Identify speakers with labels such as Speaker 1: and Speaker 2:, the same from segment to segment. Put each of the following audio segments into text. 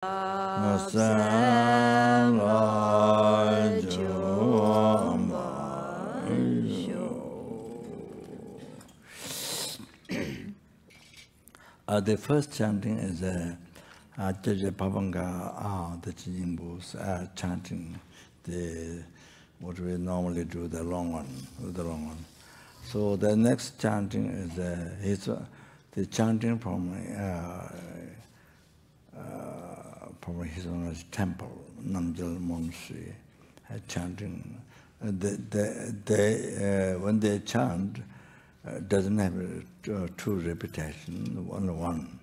Speaker 1: The first chanting is Acharya Pavanga, the Chijimbo's chanting what we normally do, the long one. So the next chanting is the chanting from his own temple, Namjal Monastery, chanting. When they chant, doesn't have two repetition, only one.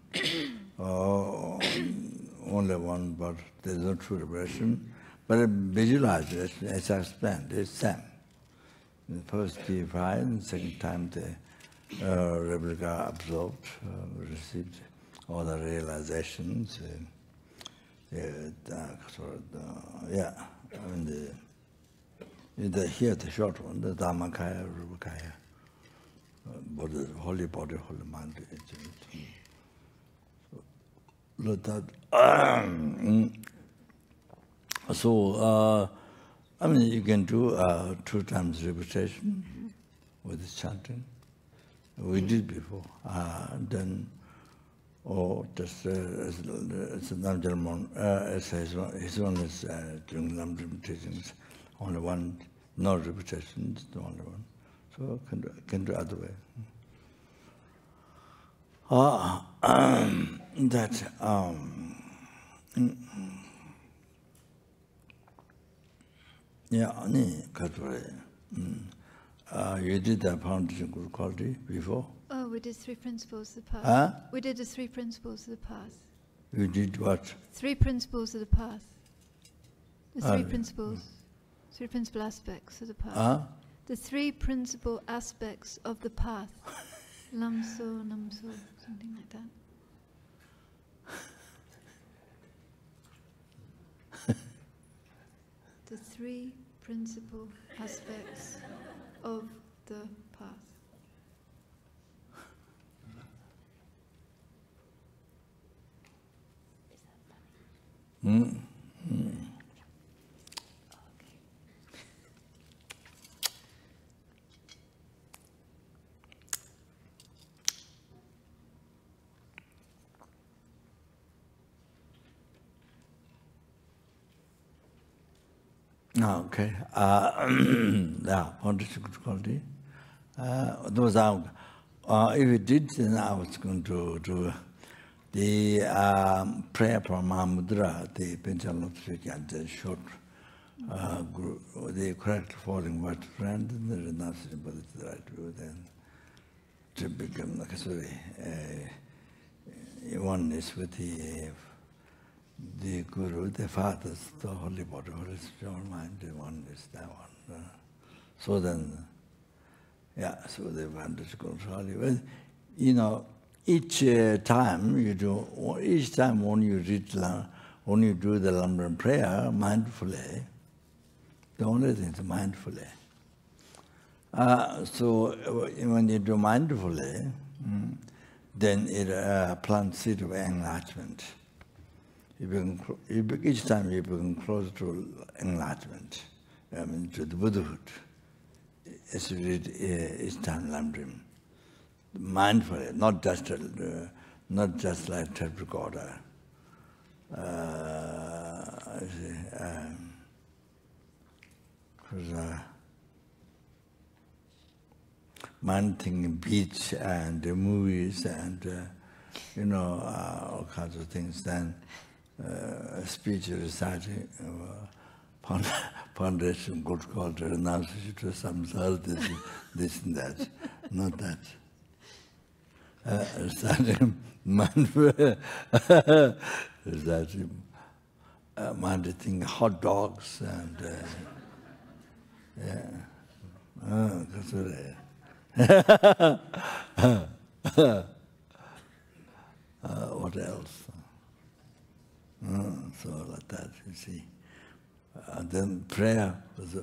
Speaker 1: Only one, but there's no true repetition. But visualize it, as I explained, it's same. The first P5, and the second time the replica absorbed, received all the realizations. Here the short one, the Dhammakaya, Rupakaya, holy body, holy mind. So, I mean, you can do 2 times repetition with the chanting. We did before. Then, just as Namjalmon, his one is doing Namjal teachings, only one, no repetitions, the only one. So can do other way. You did the foundation good quality before?
Speaker 2: Oh, we did 3 principles of the path.
Speaker 1: Huh?
Speaker 2: We did the 3 principles of the path.
Speaker 1: You did what?
Speaker 2: 3 principles of the path. The 3 principles. 3 principal aspects of the path. The 3 principal aspects of the path. Lamso, namso, something like that. The 3 principal aspects of the path. Okay. Yeah, foundation good quality. Those are, if you did, then I was going to do the prayer from Mahamudra, the Penchalotrik, and the short group, the correct falling what friend, and the renunciation, but it's the right view, then to become like oneness with the Guru, the fathers, the holy body, holy spirit, mind, the oneness, that one. So then, so the advantage goes holy. Well, you know, each time you do, each time when you read, when you do the Lambram prayer mindfully, the only thing is mindfully. So when you do mindfully, then it plants seed of enlightenment. Each time you become closer to enlightenment, I mean to the Buddhahood. As you read each time Lambrim, mindfully, not just like tape recorder. Mind thinking beach and movies and all kinds of things. Then speech reciting, foundation, good culture, announcement to samsara, this and that, not that. Reciting thinking hot dogs and that's what else? So like that, you see. Then prayer is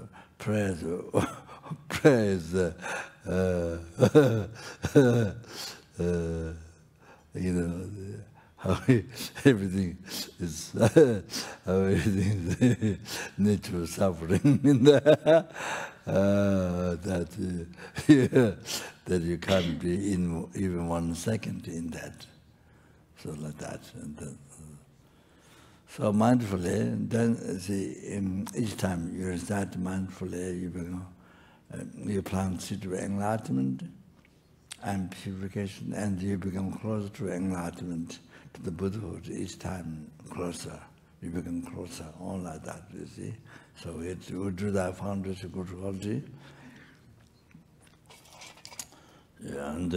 Speaker 1: everything is natural suffering in there, that you can't be in even 1 second in that. So like that. So mindfully, then see, each time you start mindfully, you become, you plant seed of enlightenment and purification, and you become closer to enlightenment, to the Buddhahood. Each time closer, you become closer, all like that, you see. So we do that foundation good quality. And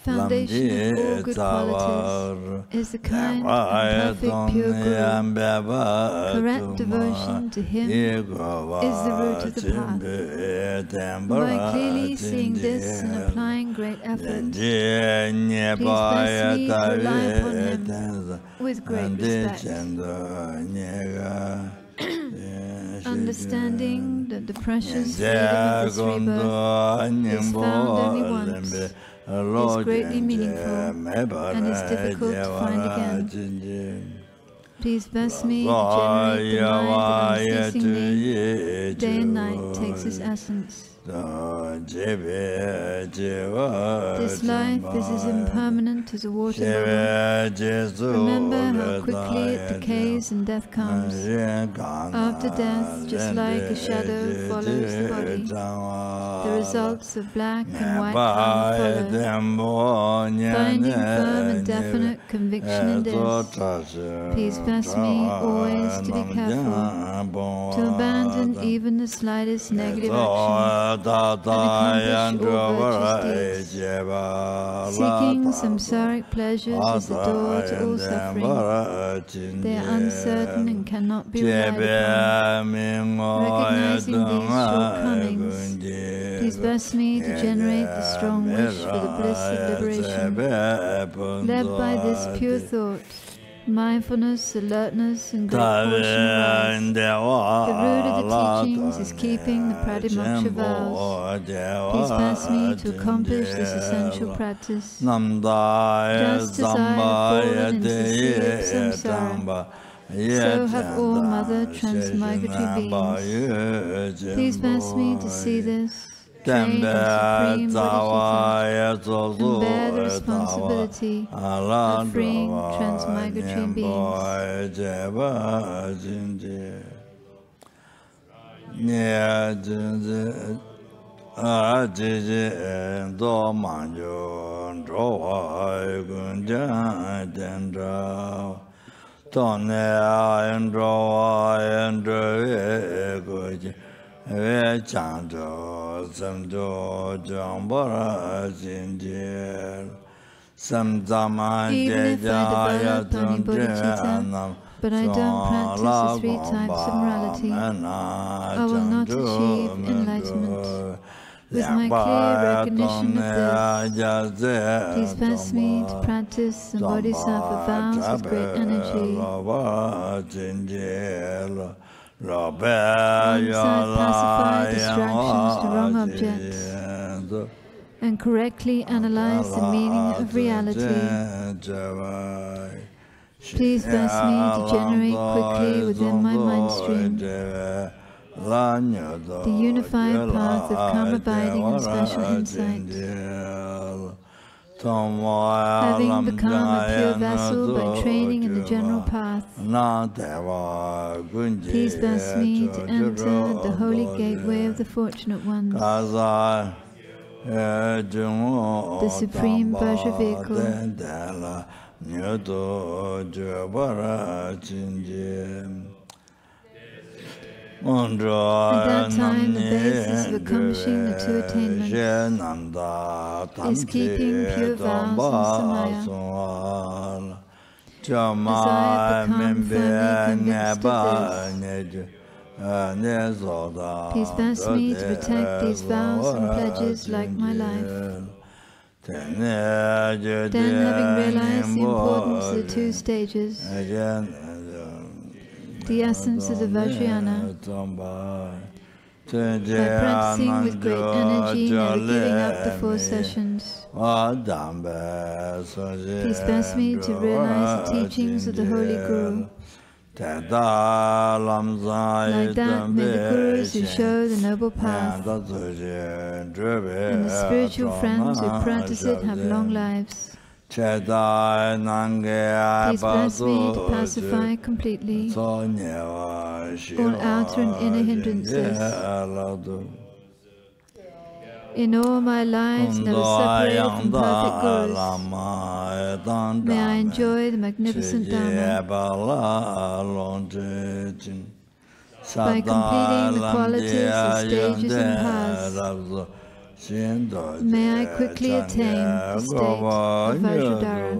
Speaker 3: foundation of all good qualities is the kind and perfect pure Guru. Correct devotion to him is the root of the path. By clearly seeing this and applying great effort, please bless me to rely upon him with great respect. Understanding that the precious freedom of this rebirth is found only once is greatly meaningful and is difficult to find again. Please bless me to generate the mind that unceasingly, day and night, takes its essence. This life is as impermanent as a water bubble. Remember how quickly it decays and death comes. After death, just like a shadow follows the body, the results of black and white karma follow. Finding firm and definite conviction in this, please bless me always to be careful, to abandon even the slightest negative action, and accomplish all virtuous deeds. Seeking samsaric pleasures is the door to all suffering. They are uncertain and cannot be relied upon. Recognizing these shortcomings, please bless me to generate the strong wish for the bliss of liberation. Led by this pure thought, mindfulness, alertness, and great caution arise. The root of the teachings is keeping the pratimoksha vows. Please bless me to accomplish this essential practice. Just as I have fallen into the sea of samsara, so have all mother transmigratory beings. Please bless me to see this, train in supreme bodhichitta, and bear the responsibility of freeing transmigratory beings. Even if I develop only bodhicitta, but I don't practice the 3 types of morality, I will not achieve enlightenment. With my clear recognition of this, please bless me to practice the bodhisattva vows with great energy. Once I've pacified distractions to wrong objects and correctly analyze the meaning of reality, please bless me to generate quickly within my mind stream the unified path of calm abiding and special insight. Having become a pure vessel by training in the general path, please bless me to enter the holy gateway of the fortunate ones, the supreme Vajra vehicle. At that time, the basis of accomplishing the 2 attainments is keeping pure vows and samaya. As I have become firmly convinced of this, please bless me to protect these vows and pledges like my life. Then, having realized the importance of the 2 stages, the essence of the Vajrayana, practicing with great energy, never giving up the 4 sessions. Please bless me to realize the teachings of the Holy Guru. Like that, may the Gurus who show the noble path and the spiritual friends who practice it have long lives. Please bless me to pacify completely all outer and inner hindrances. In all my lives, never separated from perfect Gurus, may I enjoy the magnificent Dharma. By completing the qualities of stages and paths, may I quickly attain the state of Vajradhara.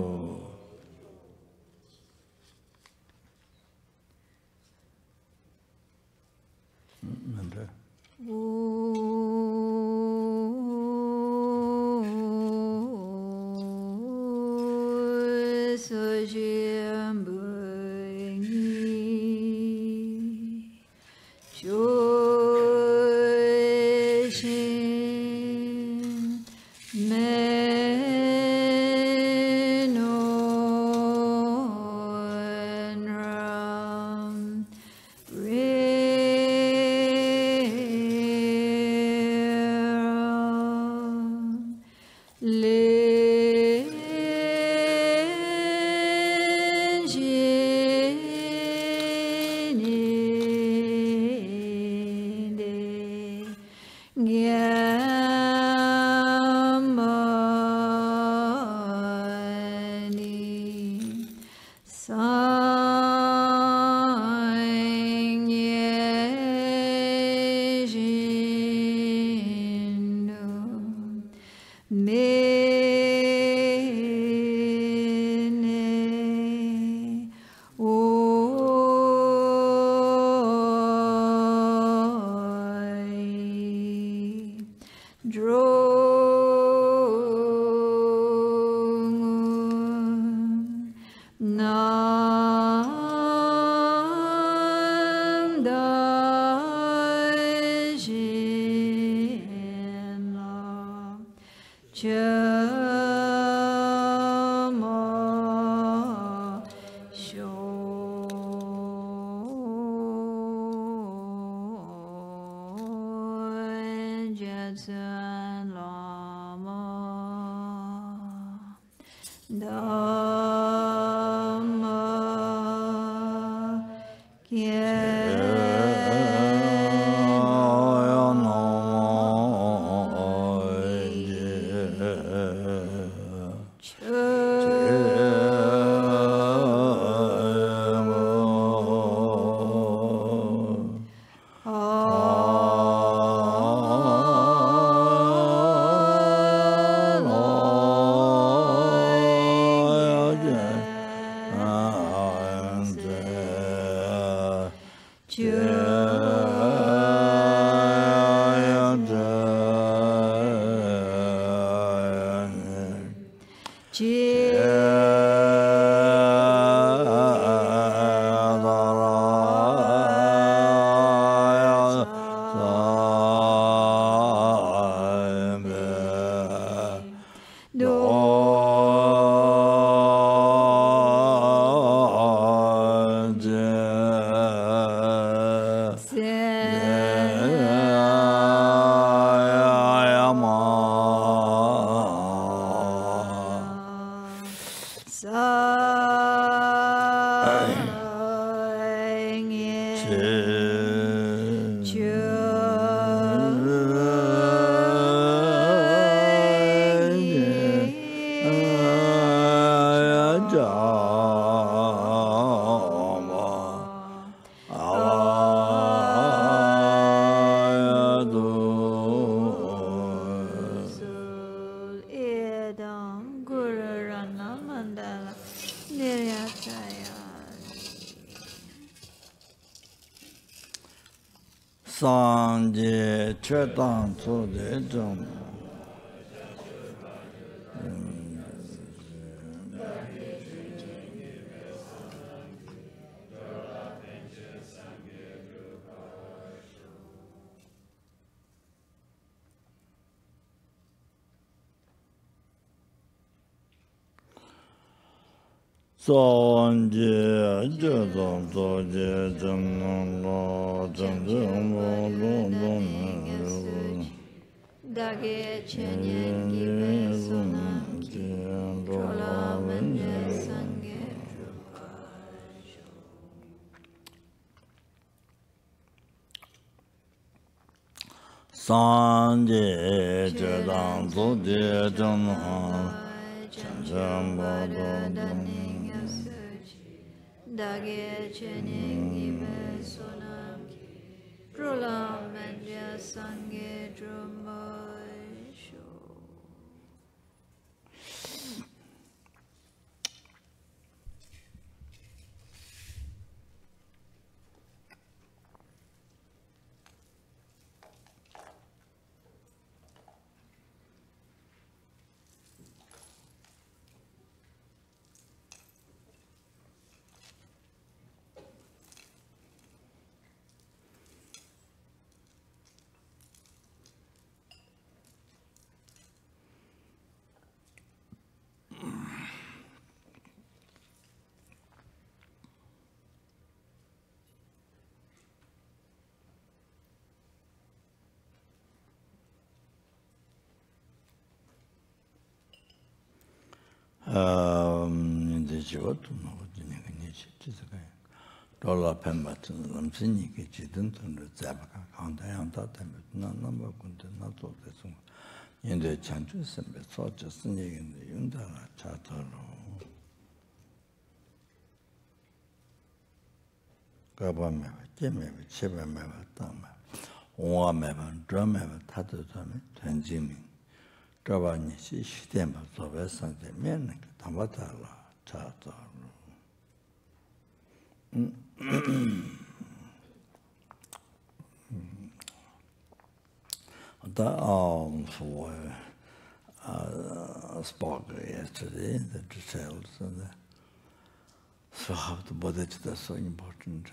Speaker 2: Sanje Chetan Tsode Jam Sanje Jedang Zodje Jang Chanjam Bodong Dage Chening Gibe Sonam Rulam Mendya Sange Drumboy Sho. Dollar Pemberton, Lamsini, didn't Zabaka, Counter, number not so in the chances and saw just in the Yundala Charter. Gabama, Jimmy, Chiba Meva, Tama, Oameva, Drumeva, Tato Tami, Tanjimi. Gabani, Stemba, so Western, the men, Tamatala, Charter. Spoke yesterday, the details of the so how the Bodhichitta is so important.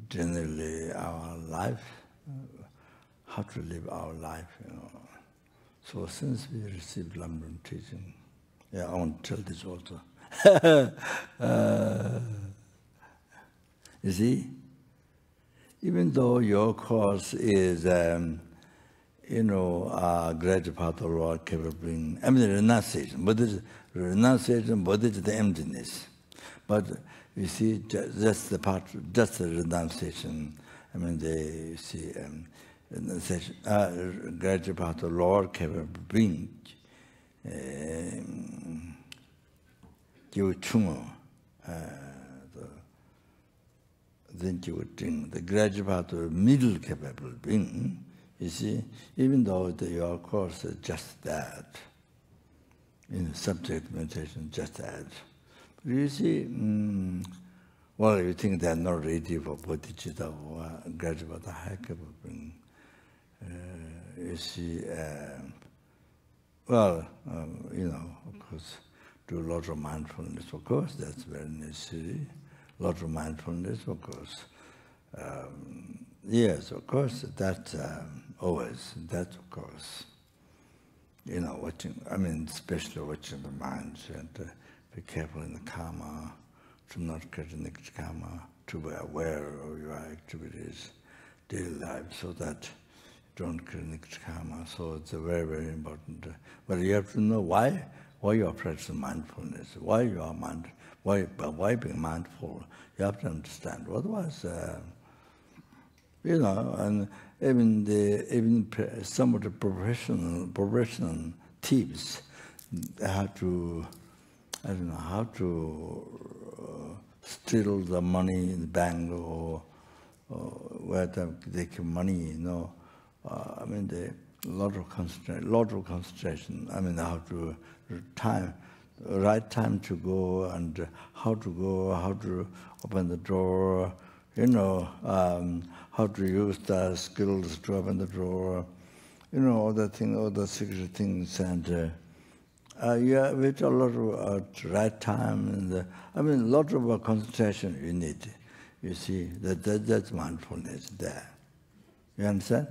Speaker 2: Generally, our life, how to live our life, So since we received Lambda teaching, I want to tell this also. You see, even though your course is, graduate path of Lord capable, renunciation, Bodhichitta, the emptiness. But you see, just the part, just the renunciation. They see graduate path of Lord capable being. Then you would drink the graduate part of middle capable being, you see, even though your course is just that, subject meditation, just that. But you see, well, you think they're not ready for Bodhichitta or graduate high capable being. You see, of course, do a lot of mindfulness, of course, that's very necessary. A lot of mindfulness, of course. Yes, of course, that's always, that of course. Watching, especially watching the mind, and be careful in the karma, to not get in the karma, to be aware of your activities, daily life, so that don't create karma. So it's a very, very important. But you have to know why you are practicing mindfulness, why you are mindful, why being mindful. You have to understand. Otherwise, and even some of the professional thieves, they have to, how to steal the money in the bank or where they keep money, a lot of concentration. How to right time to go and how to open the door, how to use the skills to open the door, all the secret things, and with a lot of right time, and a lot of concentration you need. You see, that's mindfulness there. You understand?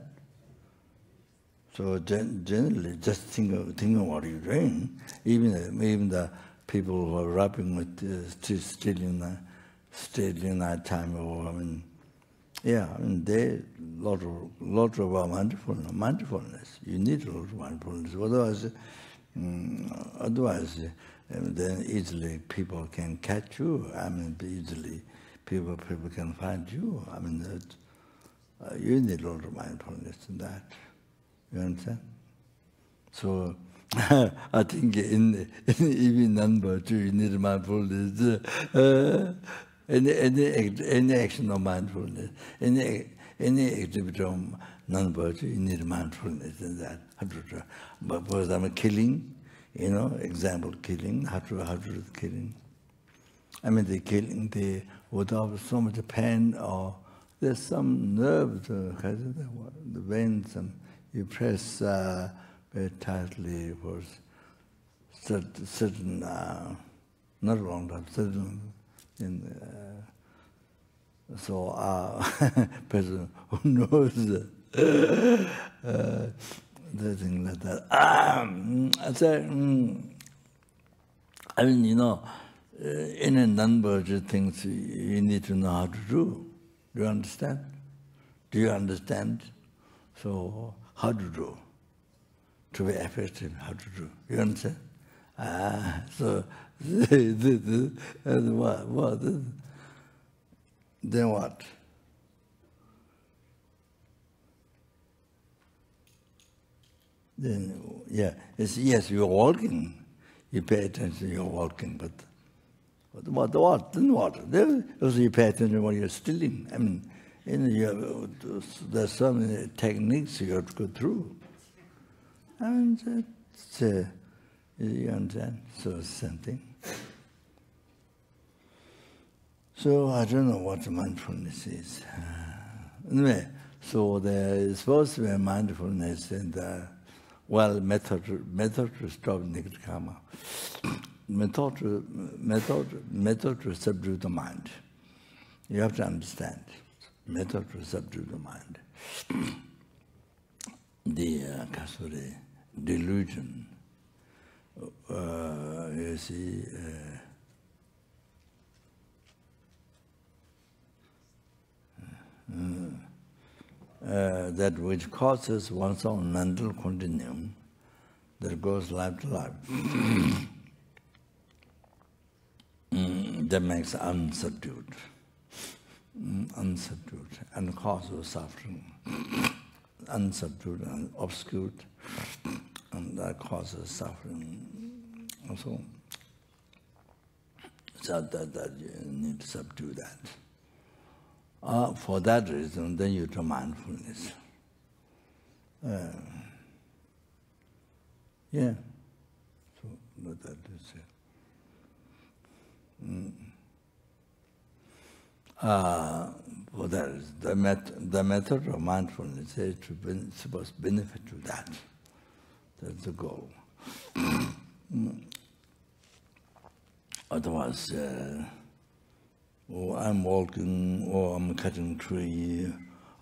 Speaker 1: So generally, just think of what you're doing. Even the people who are rapping with stealing that time, or they lot of mindfulness. You need a lot of mindfulness. Otherwise, then easily people can catch you. Easily people can find you. You need a lot of mindfulness in that. You understand? So I think in even non-virtue you need mindfulness. Any action of mindfulness, any activity of non-virtue, you need mindfulness in that. But for example, killing, example killing, how to do the killing. The killing, without so much pain, or there's some nerve, the veins, you press very tightly for certain, not long time, certain, person who knows the thing like that. I say, in a non-virtue things you need to know how to do. Do you understand? Do you understand? So how to do? To be effective, how to do? You understand? So what? Then what? Then, yes, you're walking. You pay attention, you're walking, but what? Then what? Then also you pay attention when you're stealing. There's so many techniques you have to go through. You understand? So same thing. So I don't know what mindfulness is. Anyway, so there is supposed to be mindfulness in the method to stop negative karma. Method to subdue the mind. You have to understand. Method to subdue the mind. The delusion. You see. That which causes one's own mental continuum that goes life to life. That makes unsubdued, and causes suffering, unsubdued and obscured, and that causes suffering. Also, so that you need to subdue that. For that reason, then you do mindfulness. So that is it. For that is the method of mindfulness is supposed to benefit to that. That's the goal. Otherwise, I'm walking, or I'm cutting tree,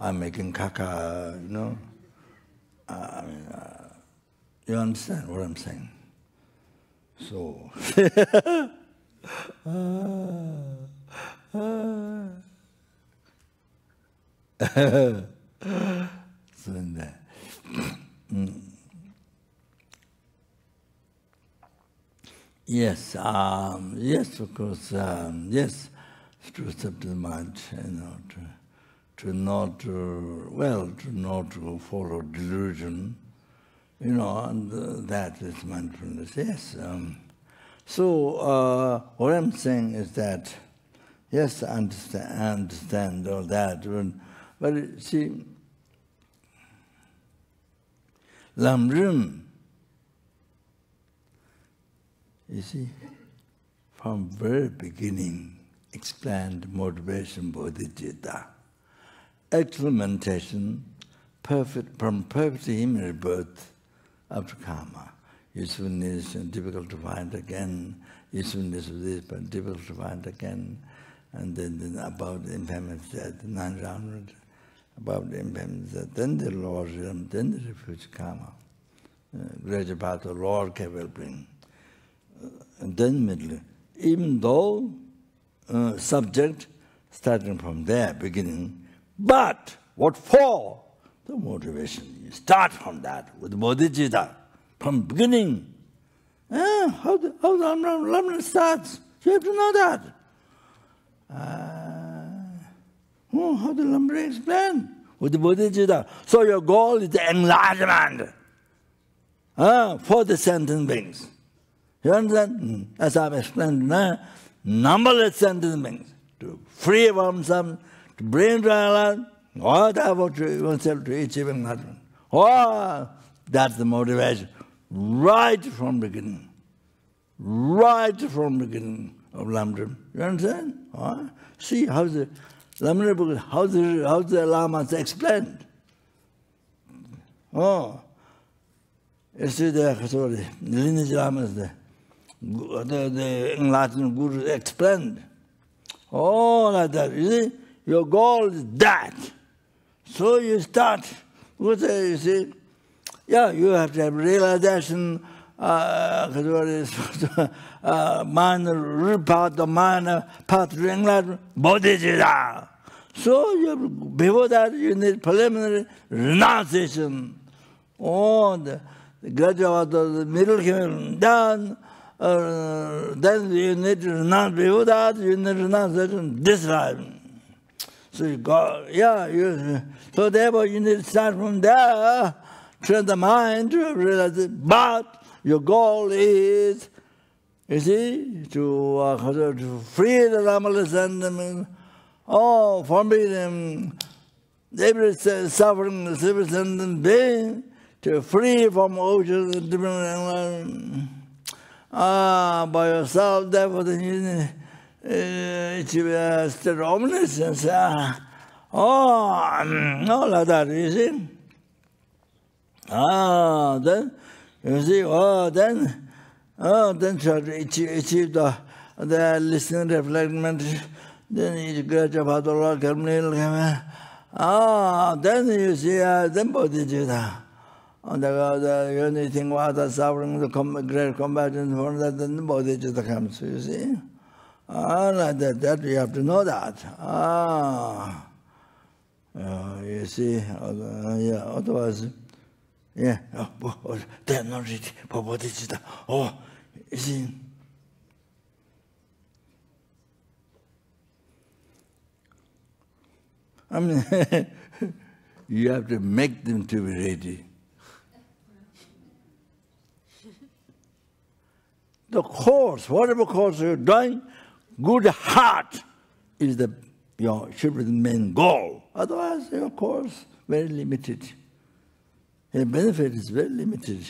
Speaker 1: I'm making caca, you understand what I'm saying? So, so in that. Yes, of course, yes. To accept the mind, to not to follow delusion, and that is mindfulness. Yes. So what I'm saying is that, yes, I understand all that, but see, Lamrim, you see, from very beginning, explained motivation Bodhichitta. Actual meditation, from perfect human birth up to karma. Usefulness difficult to find again. Usefulness of this, but difficult to find again. And then about the impermanence, 900.
Speaker 2: above the impermanence, then the lower realm, then the refuge karma. Greater path of lower care will bring. And then middle. Even though subject starting from there, beginning, but what for? The motivation. You start from that with Bodhichitta, from beginning. How the Lamna starts? You have to know that. How the Lamna explain? With the Bodhichitta. So your goal is the enlargement for the sentient beings. You understand? As I've explained, numberless sentient beings. To free oneself, to bring trial, whatever to oneself to achieve enlightenment. That's the motivation. Right from beginning. Right from beginning of Lamdrim. You understand? See how the Lamdrim, how the Lamas explained. You see the lineage Lamas, the enlightened Guru explained. Like that. You see, your goal is that. So you start with, you see, you have to have realization, minor path, the minor path to enlightenment, Bodhichitta. So before that, you need preliminary renunciation. The graduate, the middle came down. Then you need to renounce before that, you need to renounce this life. So you go, so therefore you need to start from there, train the mind to realize it. But your goal is, you see, to free the Ramalas and forbid every suffering, every sentient being, to free from ocean and different environment. By yourself, therefore, you achieve a state of omniscience. Like that, you see. Then, you see, then try to achieve the listening, reflection, then you graduate about the Lord, then you see, then Bodhichitta. The only thing was the suffering, the great compassion, for that, then the Bodhichitta comes, you see. Like that you have to know that. You see, otherwise, they're not ready for Bodhichitta. You see. I mean, you have to make them to be ready. The course, whatever course you're doing, good heart is should be the main goal. Otherwise, your course very limited. The benefit is very limited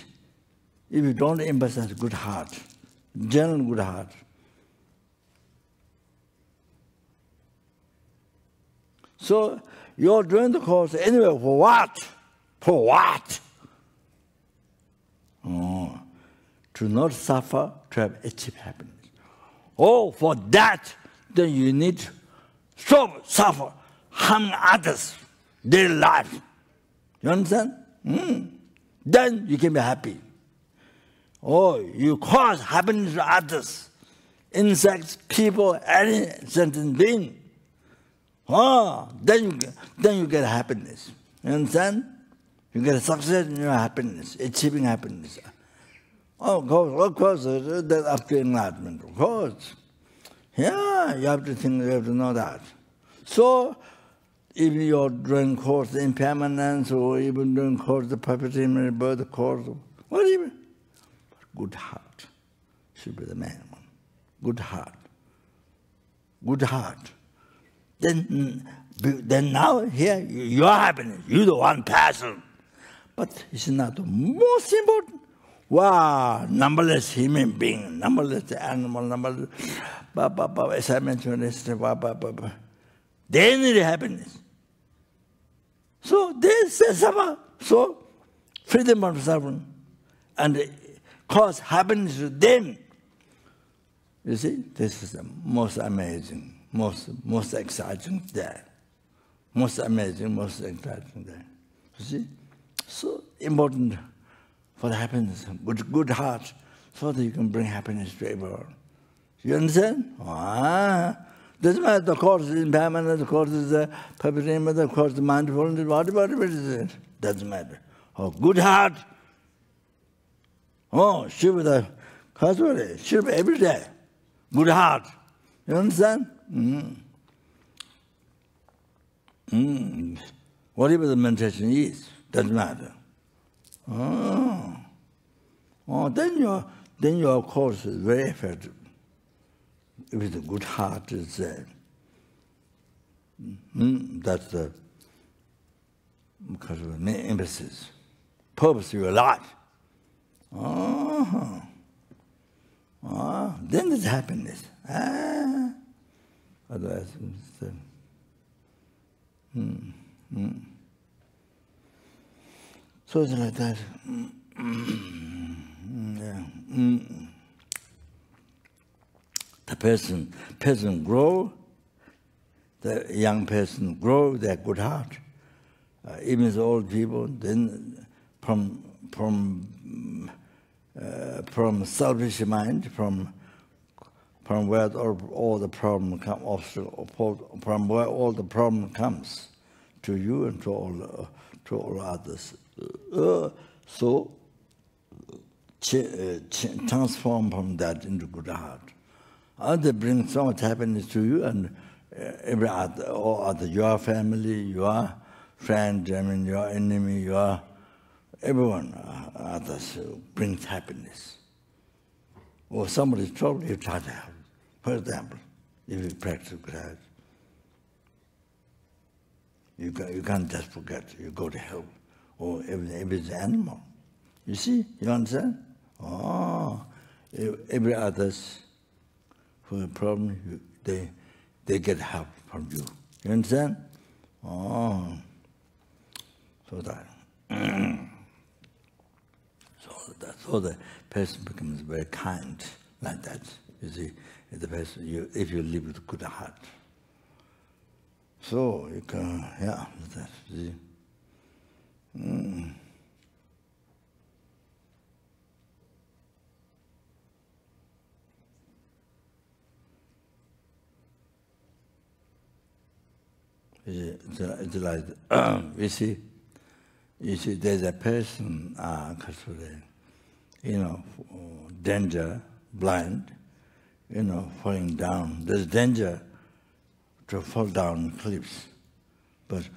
Speaker 2: if you don't emphasize good heart, genuine good heart. So you're doing the course anyway for what? For what? To not suffer, to have achieved happiness. For that, then you need to stop, suffer, harm others, their life. You understand? Then you can be happy. You cause happiness to others, insects, people, any sentient being. Then you get happiness. You understand? You get success in your happiness, achieving happiness. Of course, that's up to enlightenment, of course. You have to think, you have to know that. So, if you're doing course in impermanence, or even doing course the perpetual birth course, whatever, good heart should be the main one. Good heart. Good heart. Then now here, your happiness, you're the one person. But it's not the most important. Wow, numberless human beings, numberless animal, numberless, as I mentioned yesterday, they need happiness. So they suffer. So freedom from suffering and cause happiness to them. You see, this is the most amazing, most exciting there. Most amazing, most exciting day. You see? So important for the happiness, with good heart, so that you can bring happiness to everyone. You understand? Doesn't matter the course is impermanent, the course is perpetuity, the course is mindfulness, whatever it is, doesn't matter. Oh, good heart. Oh, Shiva, Shiva every day. Good heart. You understand? Whatever the meditation is, doesn't matter. Then your course is very effective. With a good heart is there. That's the main emphasis. Purpose of your life. Then there's happiness. Otherwise, so it's like that. The person grow, the young person grow their good heart. Even the old people, then from selfish mind, from where all the problem from where all the problem comes to you and to all others. So transform from that into good heart. They bring so much happiness to you and every other, all other, your family, your friend, your enemy, your everyone, others brings happiness. Or somebody's trouble, you try to help. For example, if you practice gratitude, you can't just forget, you go to help. Or if it's an animal. You see, you understand? Every others for a problem, they get help from you. You understand? So that. So the person becomes very kind like that. You see, the person, if you live with good heart. So you can, that. You see. It's like, you see, there's a person, danger, blind, falling down. There's danger to fall down cliffs. But,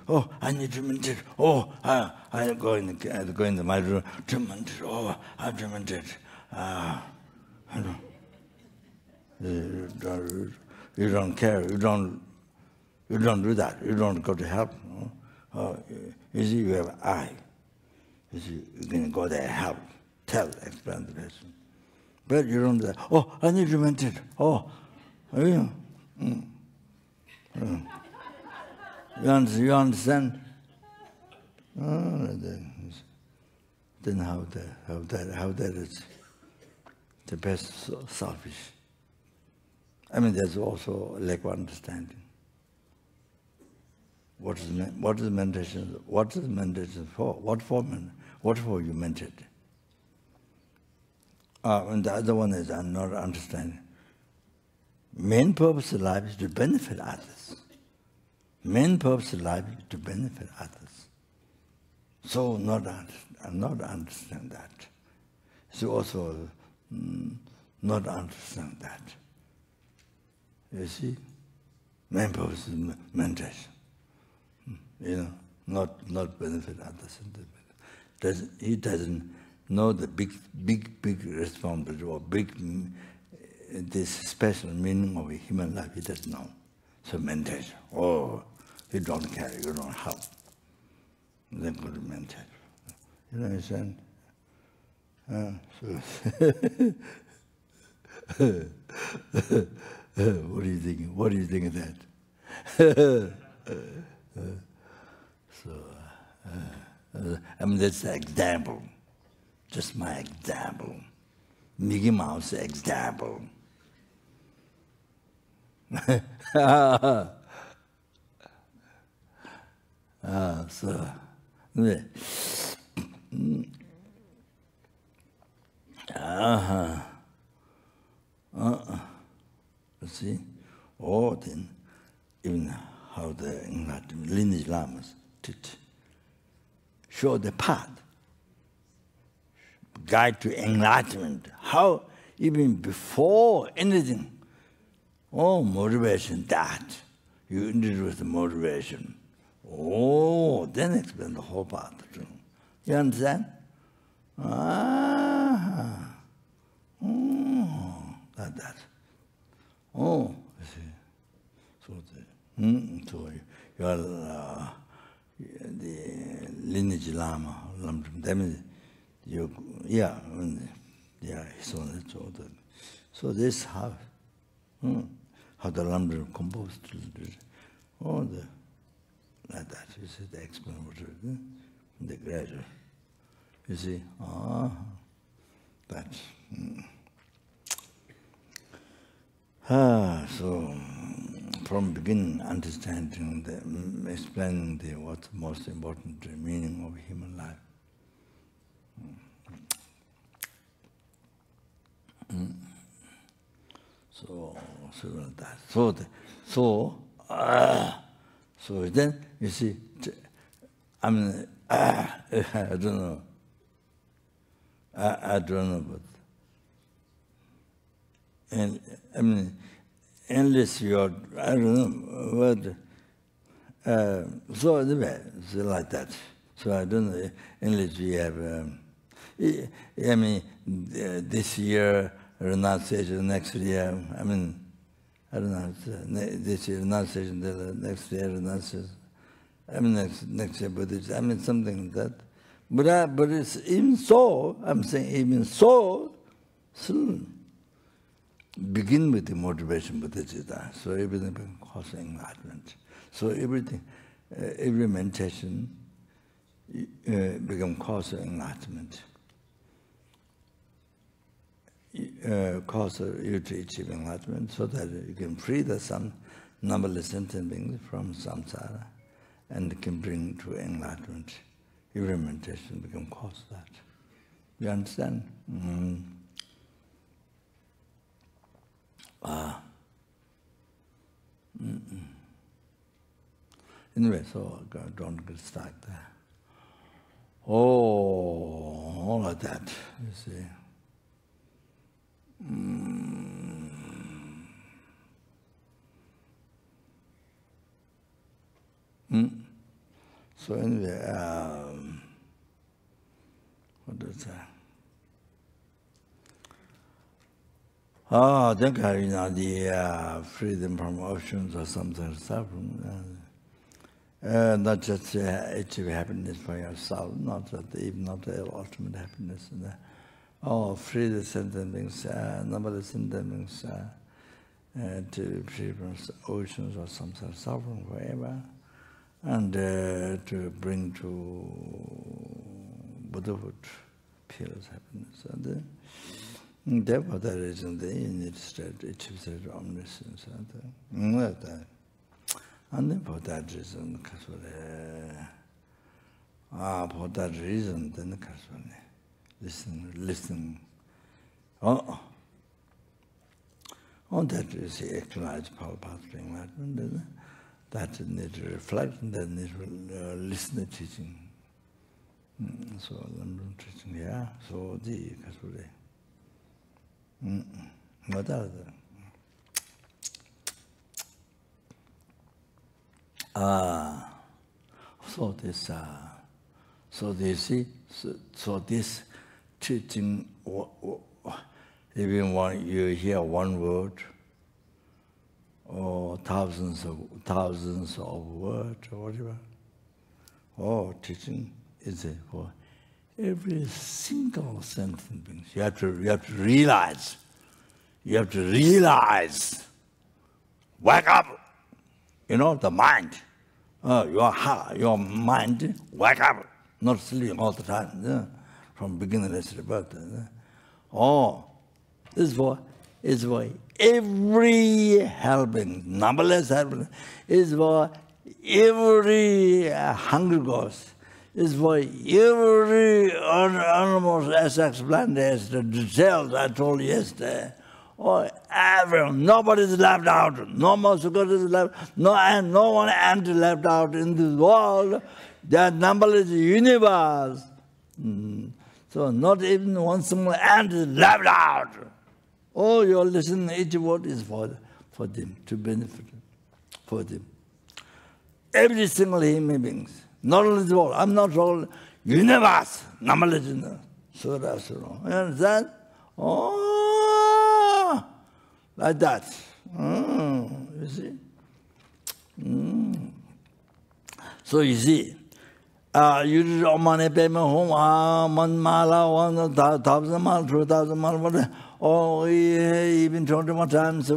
Speaker 2: I need to meditate. I go in my room to meditate. I have to meditate. You don't care. You don't do that. You don't go to help. You see, you have eye. You see, you can go there, help, explain the person. But you don't do that. I need to meditate. You understand? Then how that is the best selfish. There's also lack of understanding. What is meditation? What is meditation for? What for you meditate? And the other one is I'm not understanding. Main purpose of life is to benefit others. Main purpose of life is to benefit others. So I'm not understand that. So also not understand that. You see, main purpose is meditation. Not benefit others. He doesn't know the big responsibility or this special meaning of a human life. He doesn't know. So meditation. You don't care. You don't help. Then go to meditate. You understand? What do you think? What do you think of that? That's the example. Just my example. Mickey Mouse example.
Speaker 1: So, anyway. See? Oh, then, even how the enlightenment lineage lamas teach, show the path, guide to enlightenment. How, even before anything, motivation, that. You introduce the motivation. Oh, then explain the whole path. You understand? Like that. Oh, you see. So you are the lineage lama, that means you, so this how the lambda composed, like that. You see the explanation, the gradual. You see, that. So from beginning, understanding explaining what's the most important meaning of human life. So that. So then you see, I mean, I don't know. I don't know, but and I mean, unless you're, I don't know, but so anyway, so like that. So I don't know, unless we have, I mean, this year renunciation, next year, I mean, I don't know, this year renunciation, the next year renunciation, I mean, next year Bodhichitta, I mean, something like that. But it's even so, I'm saying even so, still begin with the motivation Bodhichitta, so everything becomes cause enlightenment. So everything, every meditation becomes cause of enlightenment. Cause you to achieve enlightenment so that you can free the numberless sentient beings from samsara and can bring to enlightenment. Every meditation becomes cause that. You understand? Anyway, so don't get stuck there. Oh, all of that, you see. So anyway, what is that? I think the freedom from oceans or something, suffering. Not just achieve happiness for yourself, not the ultimate happiness. Free the sentient beings, numberless sentient beings, to free from oceans or some sort of suffering forever, and to bring to Buddhahood, peerless happiness. And therefore, that reason they need to achieve state of omniscience. And then for that reason, then listen. On that is the actualized power path to enlightenment. That need to reflect, and then need to listen to teaching. So I'm teaching, yeah. So the what are so this teaching, even when you hear one word or thousands of words or whatever, teaching is for every single sentence. You have to realize. You have to realize. Wake up. The mind. Your mind, wake up. Not sleeping all the time. From beginningless rebirth. This is for every helping, numberless helping. Is for every hungry ghost. It's for every animal, as explained yesterday, the details I told yesterday. Oh, everyone, nobody's left out. No mosquito is left, no one ant left out in this world. That numberless universe. So not even one single ant is left out. Oh, you listen, each word is for them, to benefit for them. Every single human being, not only the world, I'm not talking universe, numberless universe. So that's wrong. You understand? Oh, like that. You see? So you see, you did money payment home, 1 mile, 1,000 miles, 2,000 miles, whatever. Oh, even 21 times,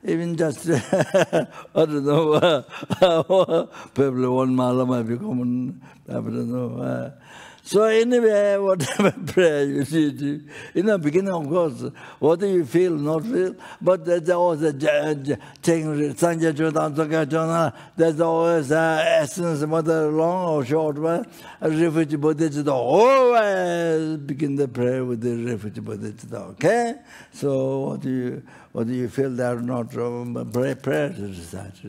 Speaker 1: even just, I don't know, probably 1 mile might be common, I don't know. So anyway, whatever prayer you see, in the beginning, of course, what do you feel, not feel? But there's always a thing, there's always essence, whether long or short, refugee Bodhichitta always begin the prayer with the refugee Bodhichitta, okay? So what do you feel that not prayer to recite?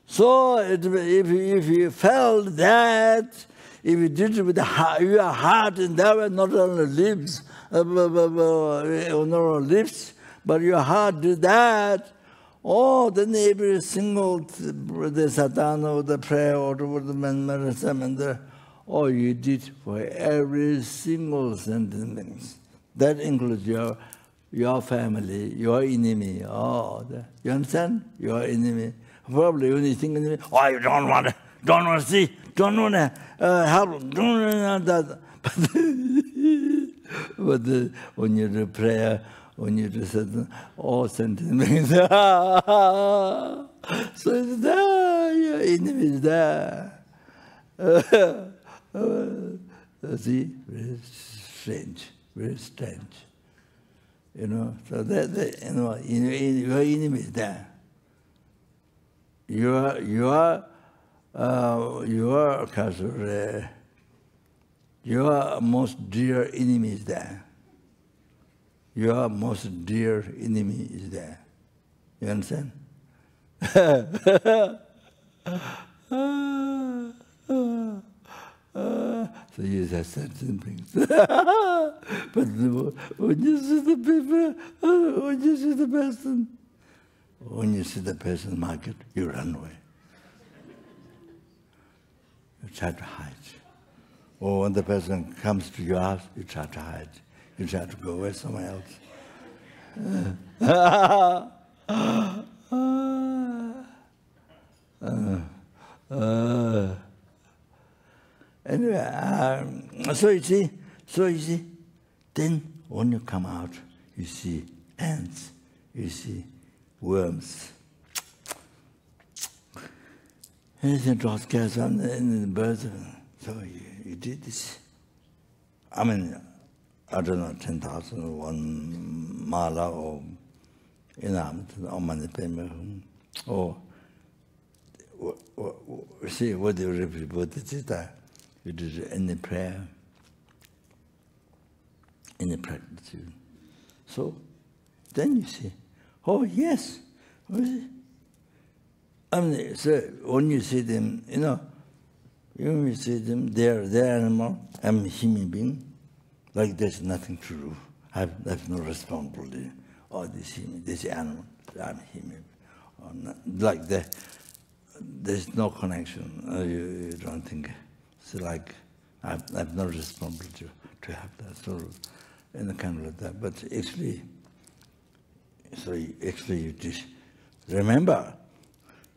Speaker 1: So if you felt that, if you did it with your heart, and there were not only lips, but your heart did that, oh, then every single the sadhana or the prayer or the meditation, oh, you did for every single sentence. That includes your family, your enemy. Oh, you understand? Your enemy. Probably when you think enemy, oh, you don't want to see, don't want to help, don't want that. But when you do prayer, when you do certain, all sentences, so it's there, your enemy is there. See, very strange. You know, so your enemy is there. Your most dear enemy is there. Your most dear enemy is there. You understand? So you just said something. But when you see the people, when you see the person, when you see the person market, you run away. You try to hide. Or when the person comes to your house, you try to hide. You try to go away somewhere else. Anyway, so you see, then when you come out, you see ants, you see worms. Anything draws gas on the birds. So you did this. I mean, I don't know, 10,000, 1 mala or or see what you repeat Bodhichitta. You did any prayer, any practice. So then you see, oh yes. I mean, so when you see them, when you see them, they're animal, I'm a human being, like there's nothing to do. I have no responsibility. Oh, this animal, I'm a human being. Like that, there's no connection. You don't think. It's like I have no responsibility to have that sort of, and kind of like that. But actually, you did. Remember,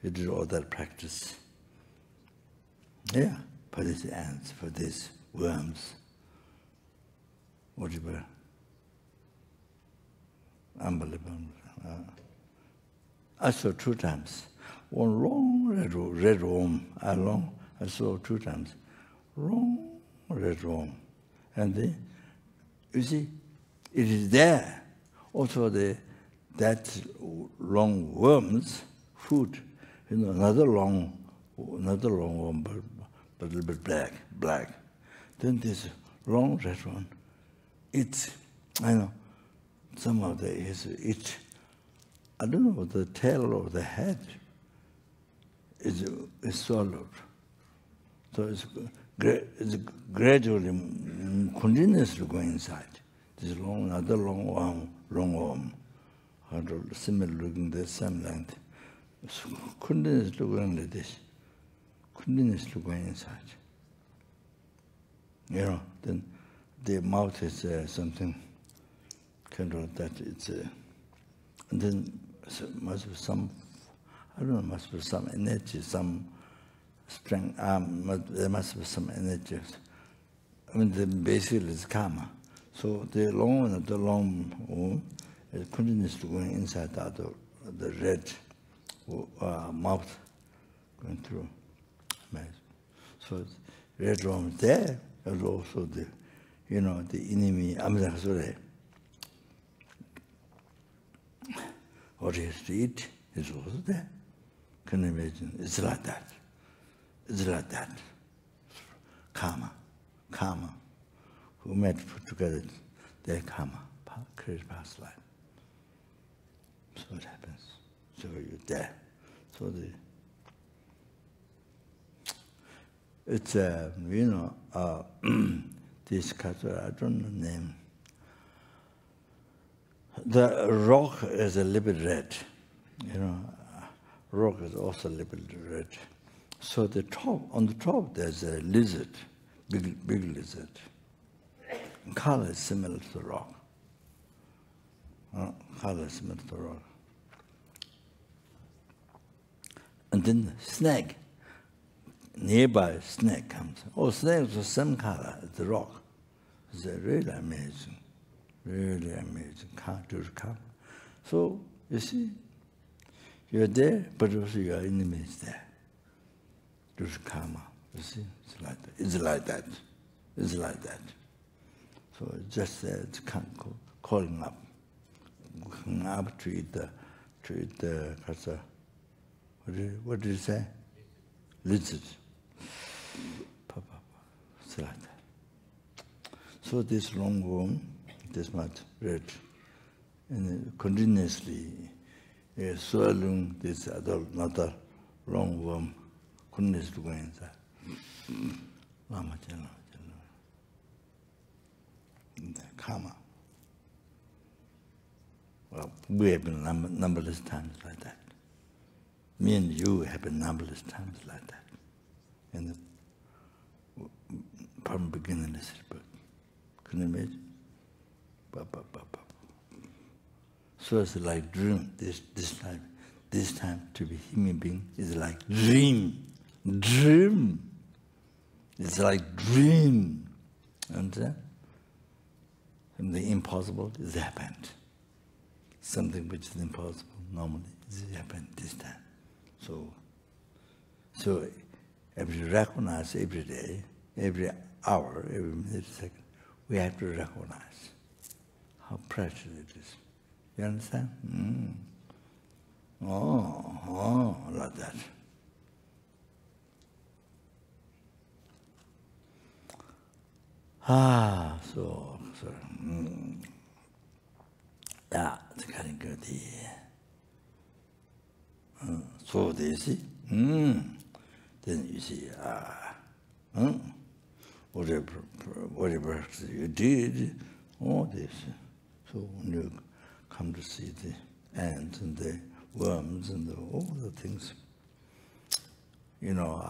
Speaker 1: you did all that practice. Yeah, for these ants, for these worms, whatever. Unbelievable. I saw 2 times. One long red worm, I saw 2 times. Long red worm. And then, you see, it is there. Also, that long worm's food
Speaker 2: you know, another long one, but a little bit black. Then this long red one, it's, I know, some of it's, I don't know, the tail or the head is swallowed. So it's gradually, continuously going inside. This another long worm, similar looking, the same length. So continuously going like this, continuously going inside. You know, then the mouth is something kind of that it's, and then must be some, I don't know, must be some energy, some strength, there must be some energy. I mean, basically it's karma. So the long one is continuously going inside the red mouth going through. Amazing. So red worm there is also the, you know, the enemy, what he has to eat is also there. Can you imagine? It's like that. It's like that. Karma. Who met put together their karma, create past life. So it happens. So you're there. So it's you know, this culture, I don't know the name. The rock is a little bit red, you know. Rock is also a little bit red. So on the top there's a lizard, big lizard. Color is similar to the rock. Color is similar to the rock. And then the snake, nearby snake comes. Oh, snake is the same color as the rock. It's really amazing. Really amazing. Come. So, you see, you're there, but also your enemy is there. There's karma. You see, it's like that. It's like that. It's like that. So it's just it's calling up to eat the kasa. What did you say? Lizard. It's like that. So this long worm, this much red, and continuously swallowing this another long worm, continuously going inside. Lama Jala. Karma. Well, we have been numberless times like that. Me and you have been numberless times like that. And from beginningless birth. Can you imagine? So it's like dream. This time to be human being is like dream. It's like dream. Understand? Something impossible is happened. Something which is impossible normally is happened this time. So if you recognize every day, every hour, every minute, second, we have to recognize how precious it is. You understand? Oh, like that. So yeah, it's getting good. So they see, then you see, whatever you did, all this. So when you come to see the ants and the worms and all the things, you know,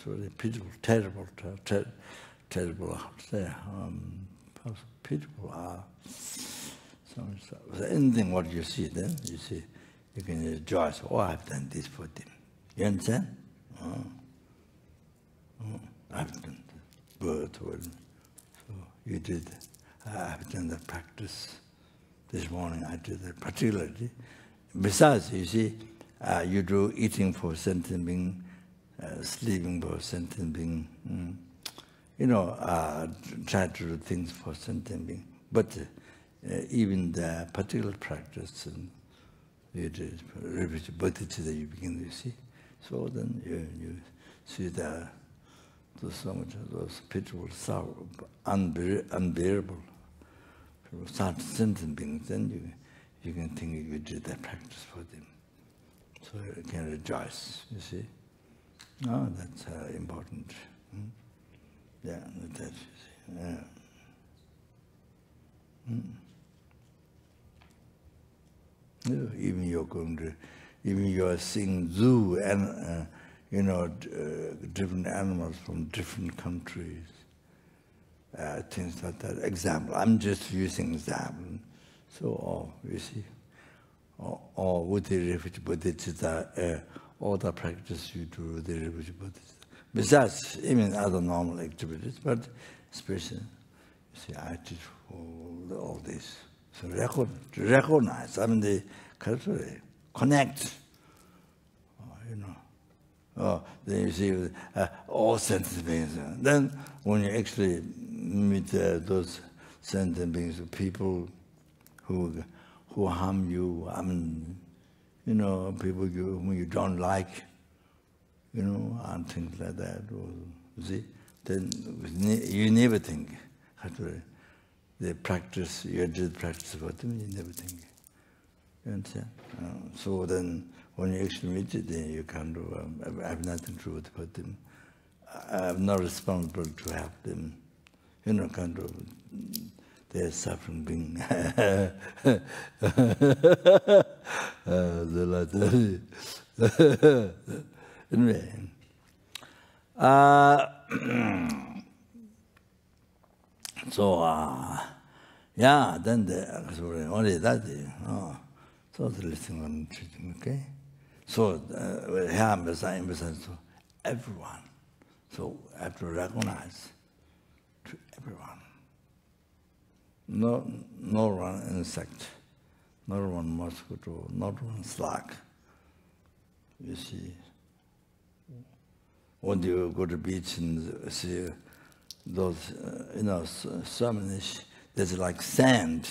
Speaker 2: really pitiful, terrible out there. Pitiful. So anything what you see, then you see, you can rejoice. Oh, I've done this for them. You understand? I've done the birth. So you did. I've done the practice. This morning I did that particularly. Besides, you see, you do eating for sentient being, sleeping for sentient being. You know, try to do things for sentient being. But even the particular practice, and it is Bodhichitta you begin to see. So then you see those so much those pitiful sorrow, unbearable. People start sensing things, then you can think you did that practice for them. So you can rejoice, you see. Oh, that's important. Yeah, that's, yeah. Even you're going to, even you're seeing zoo and different animals from different countries, things like that. Example, I'm just using example. So, you see, or with the refugee Bodhichitta, all the practice you do with the refugee Bodhichitta. Besides, even other normal activities, but especially, you see, I teach all this. So recognize, I mean, the culture, connect, then you see all sentient beings. Then when you actually meet those sentient beings, people who harm you, I mean, people whom you don't like, and things like that, see, then you never think, actually. The practice, you did practice for them, you never think. You understand? So then, when you actually meet it, then you can't do, I have nothing to do with them. I'm not responsible to help them. Kind of, they're suffering being. They're like that. Anyway. So, yeah, then only that, so the listening on treating, okay? So, here I'm emphasizing to everyone. So, I have to recognize to everyone. No one insect, not one mosquito, not one slug. You see, when you go to the beach and see those, so many, there's like sand,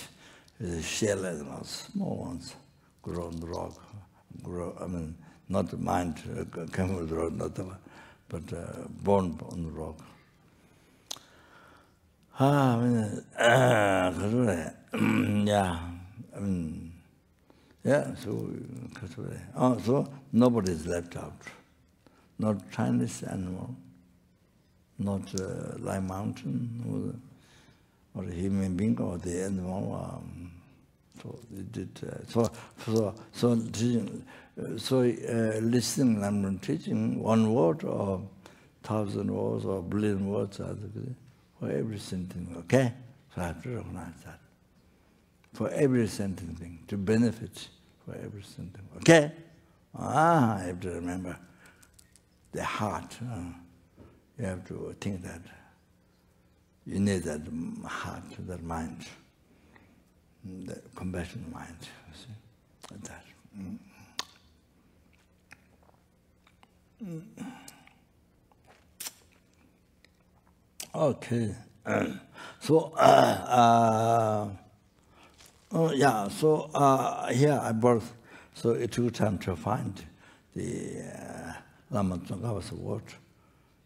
Speaker 2: shell animals, small ones, grow on the rock, not mind, come with the rock, not the, but born on the rock. So nobody is left out. Not Chinese animal, not like mountain, or a human being, or the animal. So they did. Listening and teaching, one word or 1,000 words or billion words for every sentence. Okay, so I have to recognize that. For every sentence thing, to benefit for every sentence. Okay, I have to remember the heart. You have to think that you need that heart, that mind, the compassion mind. You see, like that. Okay. So here I brought. So it took time to find the Lama Tsongkhapa's word.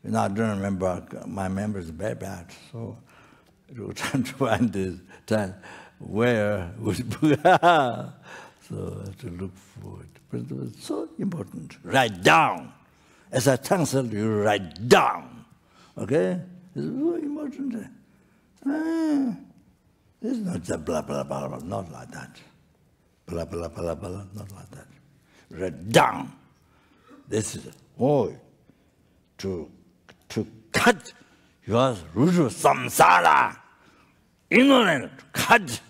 Speaker 2: I don't remember, my memory is very bad, so it took time to find this time where was Buddha. So I have to look for it. But it was so important. Write down. As a chancellor, you write down. Okay? It's very important. It's not just blah, blah, blah, blah, not like that. Blah, blah, blah, blah, not like that. Write down. This is all to cut your root of samsara. Ignorant, cut.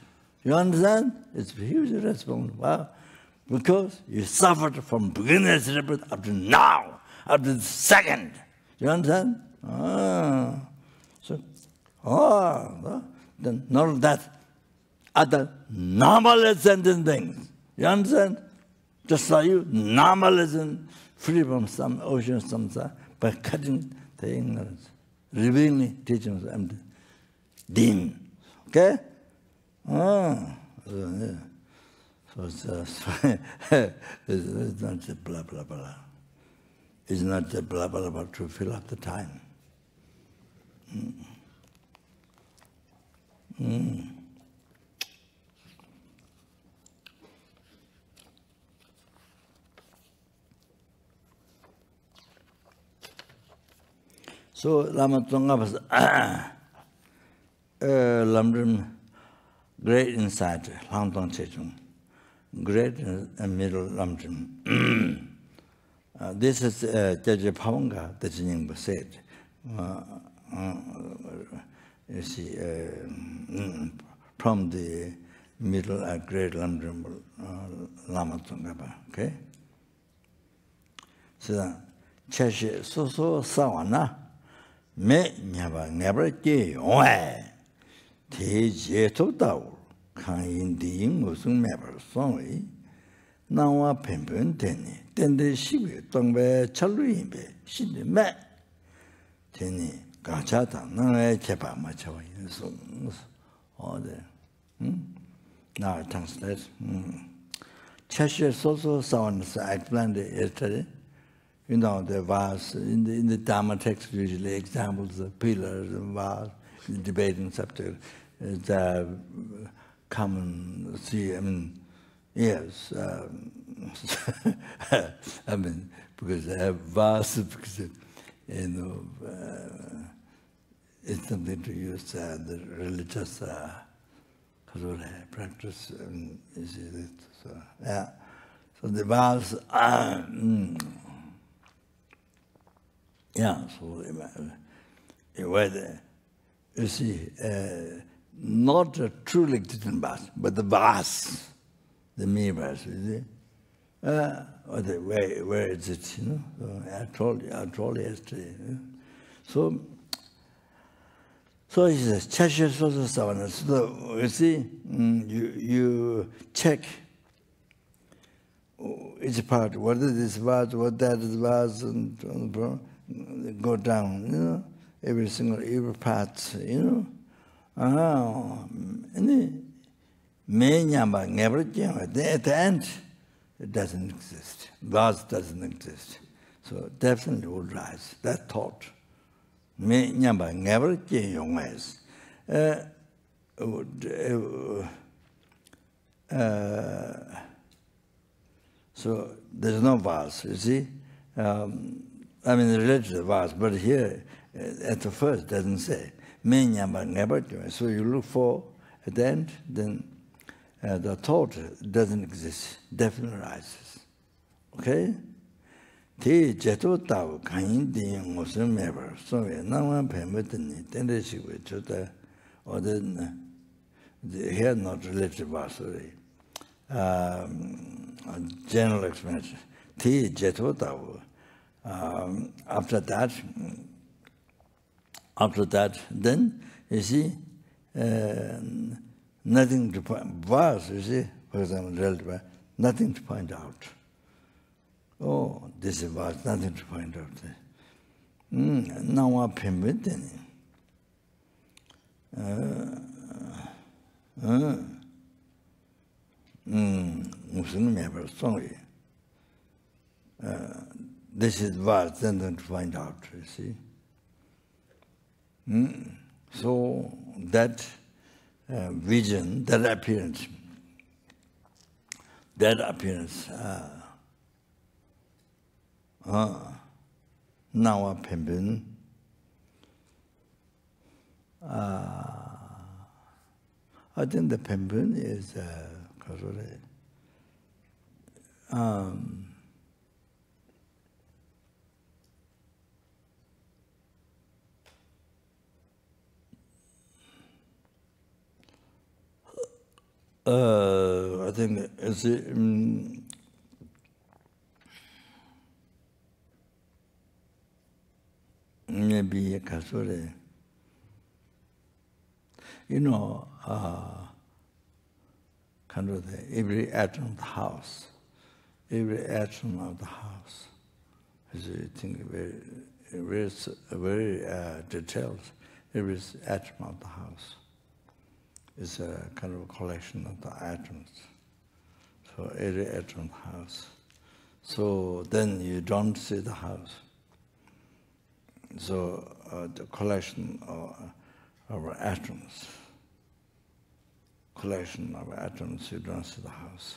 Speaker 2: You understand? It's a huge responsibility. Well, because you suffered from beginner's rebirth up to now, up to the second. You understand? Then not that. Other normal sentient things. You understand? Just like you, normalism, free from some ocean samsara, by cutting the ignorance, revealing teachings empty. Dim. Okay?
Speaker 1: So it's not just blah, blah, blah. It's not just blah, blah, blah to fill up the time. So Lama Tsonga was Lamdrim, great insight, Langtong Chechung, great and middle Lamdrim. This is Jaja Pavanga, the Jinyingba said. You see, from the middle great Lamdrim Lama Tsongaba, okay? So, Chashi Soso Sawana. Me nyaba never gay away. Te jeto dao, can in the English never sorry. Now a pimpin tenny, then the ship don't be chaluimbe, she the met. Tenny, gachata, no, I kept out much away. All there. Now I translate. Cheshire also sounds I planned it yesterday. You know, the vase, in the Dharma text, usually examples of pillars and vase, the debating subject, the common see, I mean, yes, I mean, because I have vase, because, you know, it's something to use the religious practice, is it? So, yeah. So the vase, yeah, so you see, not a truly existent vase, but the vase, the me vase, you see. Where is it, you know? So I told you yesterday. So he says, Cheshire Sosa Savana. So you see, you check each part, what is this vase, what that is vase, and go down, you know, every part, you know. And at the end, it doesn't exist. Vase doesn't exist. So definitely will rise. That thought. So there's no vase, you see. I mean, related to the vase, but here, at the first, doesn't say. So you look for, at the end, then the thought doesn't exist, definitely rises. Okay? Te jeto tao kanyin ding ngosum meber, so we nangwan pemetani, tendency with chota, or then here not related to vase, sorry. General explanation. Te jeto tao. After that, then you see nothing to point. Vase, you see, for example, nothing to point out. Oh, this is vase, nothing to point out. Now I'm permitting. Sorry. This is vast, then to find out, you see. So that vision, that appearance, now a pimpin, I think the pimpin is I think it's maybe a kasure. You know, kind of every atom of the house, as you think very detailed, every atom of the house is a kind of a collection of the atoms. So every atom house. So then you don't see the house. So the collection of atoms. Collection of atoms, you don't see the house.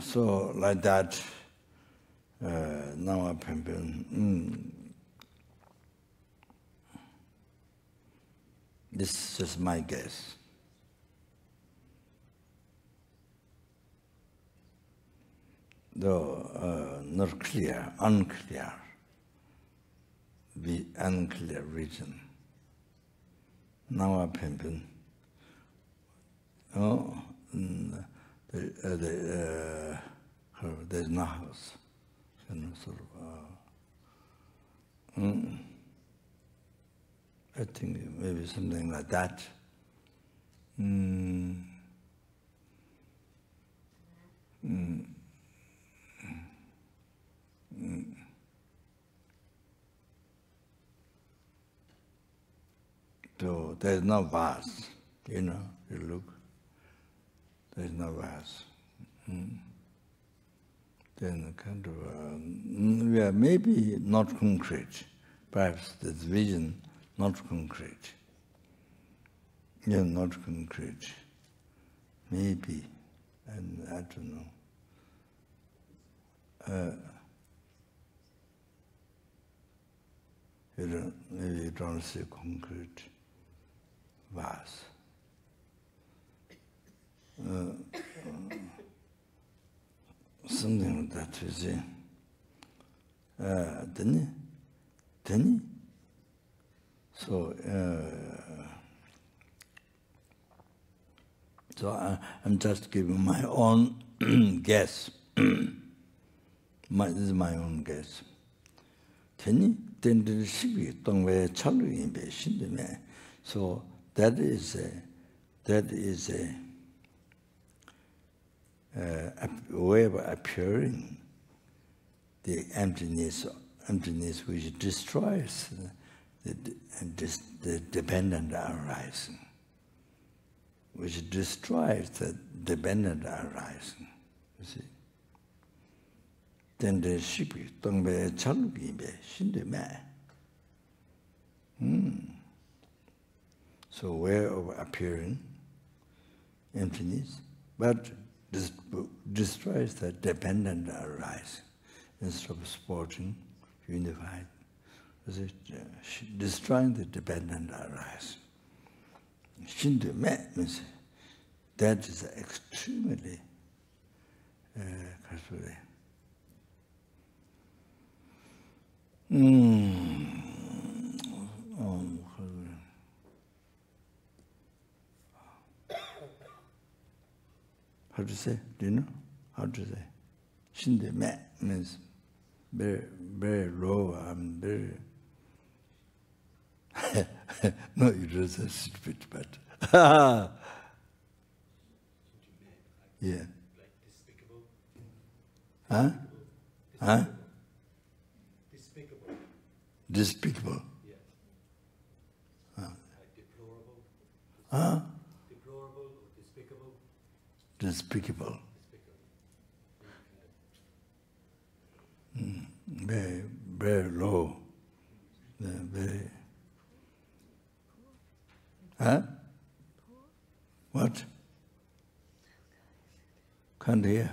Speaker 1: So like that, now this is just my guess. Though not clear, unclear, the unclear region. Now there's no house. Sort of, I think maybe something like that. So there's no vase, you look, there's no vase. Then kind of, yeah, maybe not concrete, perhaps this vision, not concrete. Yeah, not concrete, maybe, and I don't know. Maybe you don't see concrete vase. Something like that, you see. Then, so I'm just giving my own guess. This is my own guess. So that is a way of appearing the emptiness which destroys the dependent arising, which destroys the dependent arising. You see. Then the shipi tongbe chalugimbe shindeme. So way of appearing emptiness, but destroys the dependent arising instead of supporting unified. Destroying the dependent arising. Shindeme means that is extremely how to say? Do you know? How to say? Shindeme means very, very low and very. No, you don't say stupid, but. Yeah.
Speaker 4: Like despicable?
Speaker 1: Huh? Huh?
Speaker 4: Despicable.
Speaker 1: Despicable.
Speaker 4: Yes. Like deplorable.
Speaker 1: Huh?
Speaker 4: Deplorable or despicable?
Speaker 1: Despicable. Very, very low. Very. Huh? What? Can't hear.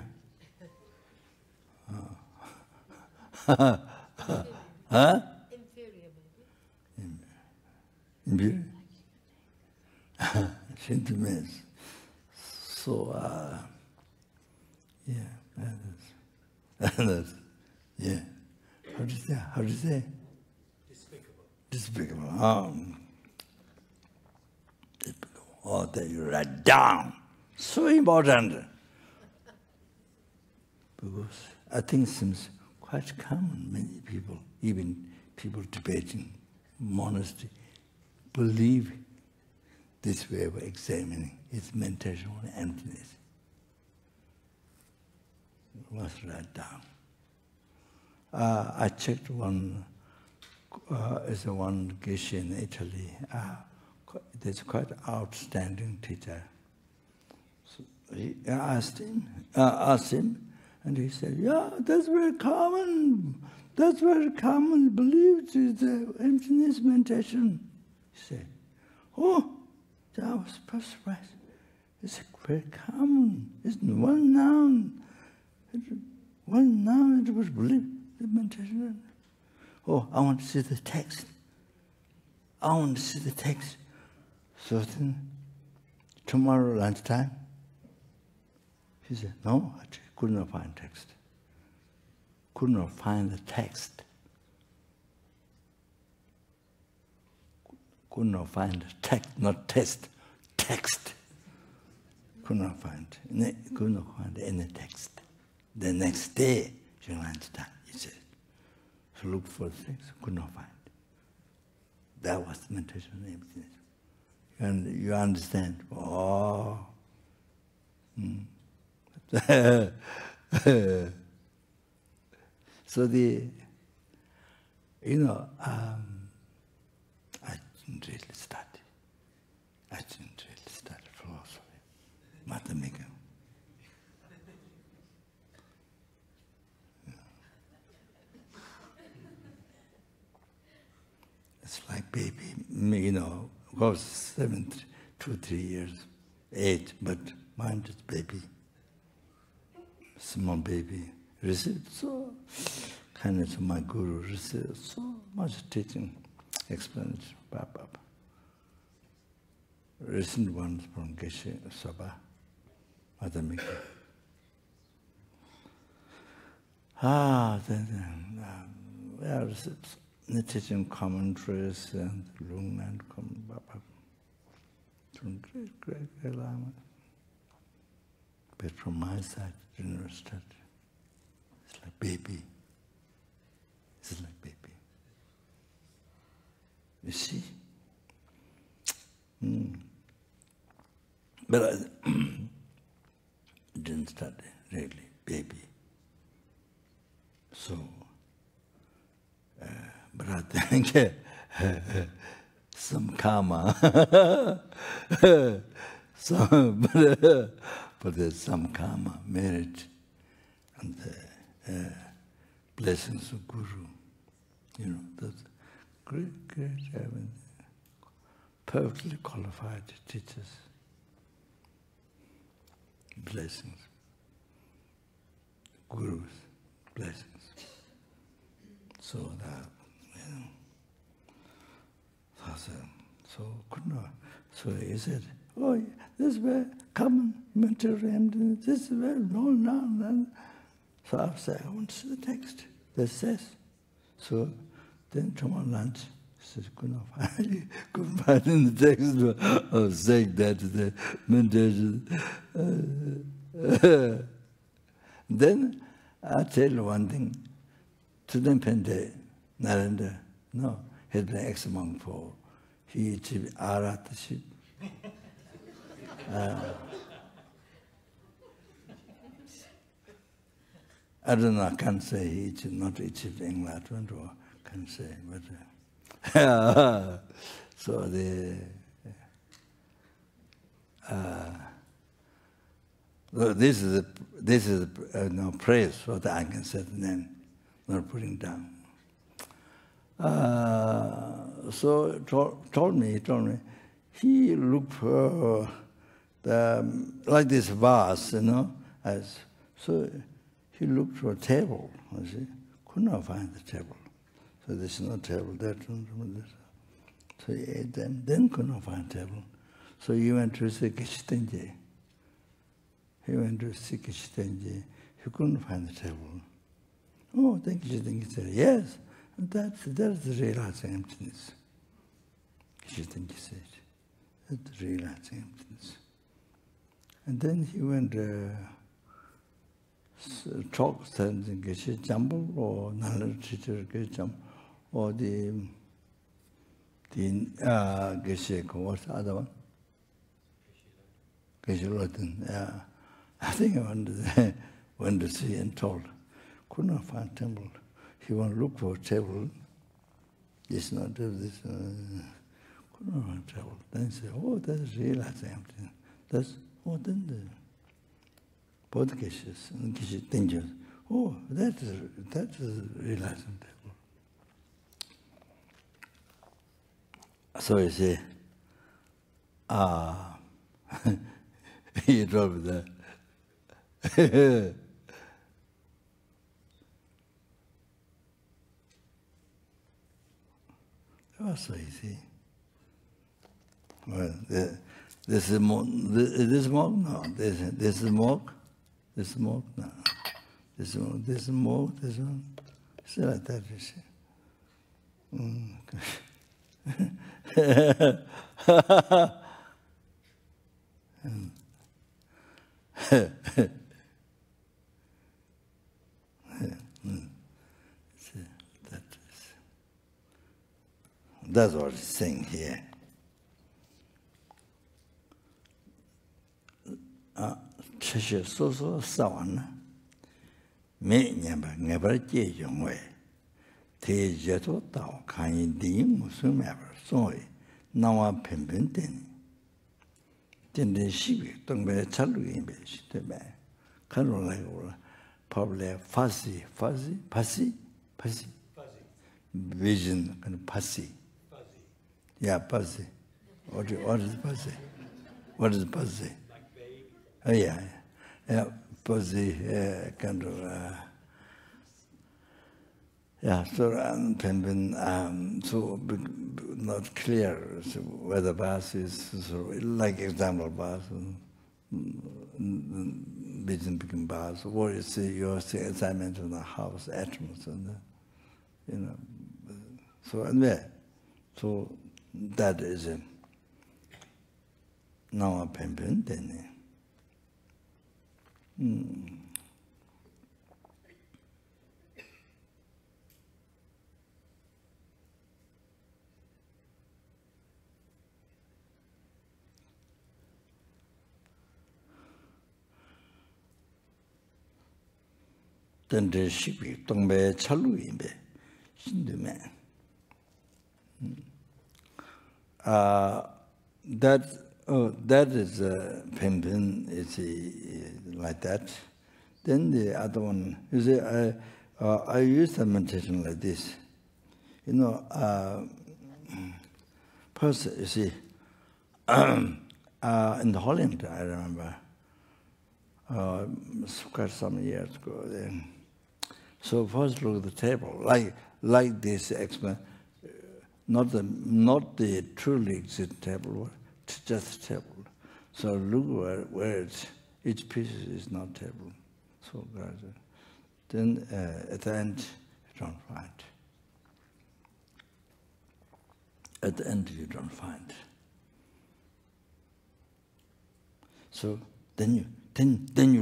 Speaker 1: Huh?
Speaker 3: Inferior, maybe.
Speaker 1: Inferior? Sentiments. So, yeah, that's, yeah. How do you say? How do you say?
Speaker 4: Despicable.
Speaker 1: Despicable. Despicable. Oh, that you write down. So important. Because I think it seems quite common. Many people, even people debating monastery, believe this way of examining its meditation on emptiness. You must write down. I checked one, is one geshe in Italy
Speaker 2: That's quite outstanding teacher. So I asked him, and he said, yeah, that's very common. That's very common belief is the emptiness meditation. He said, oh, I was surprised. It's very common. It's one noun. One noun it was belief, the meditation. Oh, I want to see the text. I want to see the text. So then, tomorrow lunchtime, he said, no, I could not find text. Could not find the text. Could not find the text, not test, text. Could not find any text. The next day, during lunchtime, he said, so look for the text, could not find. That was the meditation of emptiness. And you understand, oh. So I didn't really study. I didn't really study philosophy, mathematics. It's like baby, was 2, 3 years, 8, but mine is baby, small baby. Received so kindness of my guru, received so much teaching, explanation, recent ones from Geshe Saba, Madamika. Then we are received the teaching commentaries and Lung and from great Lama. But from my side, general study. It's like baby. It's like baby. You see? But I didn't study, really, baby. So, but I think some karma, but there's some karma, merit, and the blessings of Guru. Those great, perfectly qualified teachers. Blessings. Guru's blessings. So that, so could not. So he said, oh, this is very common mental and this is very no. So I said, I want to see the text that says. So then tomorrow lunch, he said, couldn't find in the text of saying that the meditation. Then I tell you one thing. Tudempende Narendra, no, he's been ex-monk for, he achieved arathaship. I don't know, I can't say he not achieved enlightenment, or can say, but so this is no praise what I can say the name, not putting down. So told me, he looked for like this vase, so he looked for a table, could not find the table. So there's no table, that one. So he ate them, then could not find a table. So he went to Sikishtenje. He couldn't find the table. Oh, thank you. He said, yes, that's realizing emptiness. He said, that's realizing emptiness. And then he went talk something, jumble or another teacher jumble, or the what's the other one? Yeah. I think I went to see and told, could not find temple. He want to look for a table. This not do this. Trouble. Then you say, oh, that's realizing emptiness. That's, oh, then the Bodhichitta dangerous. Oh, that is realizing trouble. So you say, you drop that. So easy. Well, this is more. This smoke? No. This is smoke. This smoke? No. This smoke. This smoke. This one. See like that. You see. That's what it's saying here. Cheshe so sawan me nyamba ngabra je yongwe te jeto tao kanyi di musumever soy nawa pimpen ten tende shibi tongbe chalu yimbe shitebe kano like probably fuzzy vision and fuzzy. Yeah, fuzzy. What is fuzzy? What is fuzzy?
Speaker 4: Like baby.
Speaker 2: Oh yeah. Yeah, fuzzy kind of yeah, so so not clear so whether bus is so like example bus vision become bus, or you see your assignment in the house atoms and you know, so anyway, so that is now a pimpen then. Then the ship don't be chalu in be man. That is pimpen is like that. Then the other one, you see, I use the meditation like this. You know, first, you see, in the Holland, I remember, quite some years ago. Then, so first look at the table, like this experiment. Not the truly exist table, just table. So look where each piece is not table. So gradual. Then at the end you don't find. At the end you don't find. So then you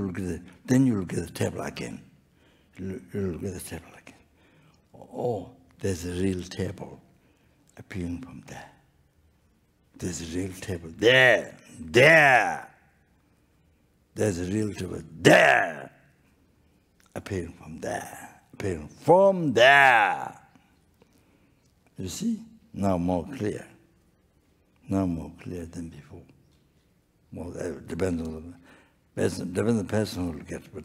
Speaker 2: look at the table again. You look at the table again. Oh, there's a real table appearing from there. There's a real table there. There's a real table there. Appearing from there. Appearing from there. You see? Now more clear. Now more clear than before. Well, that depends on the person who will get, but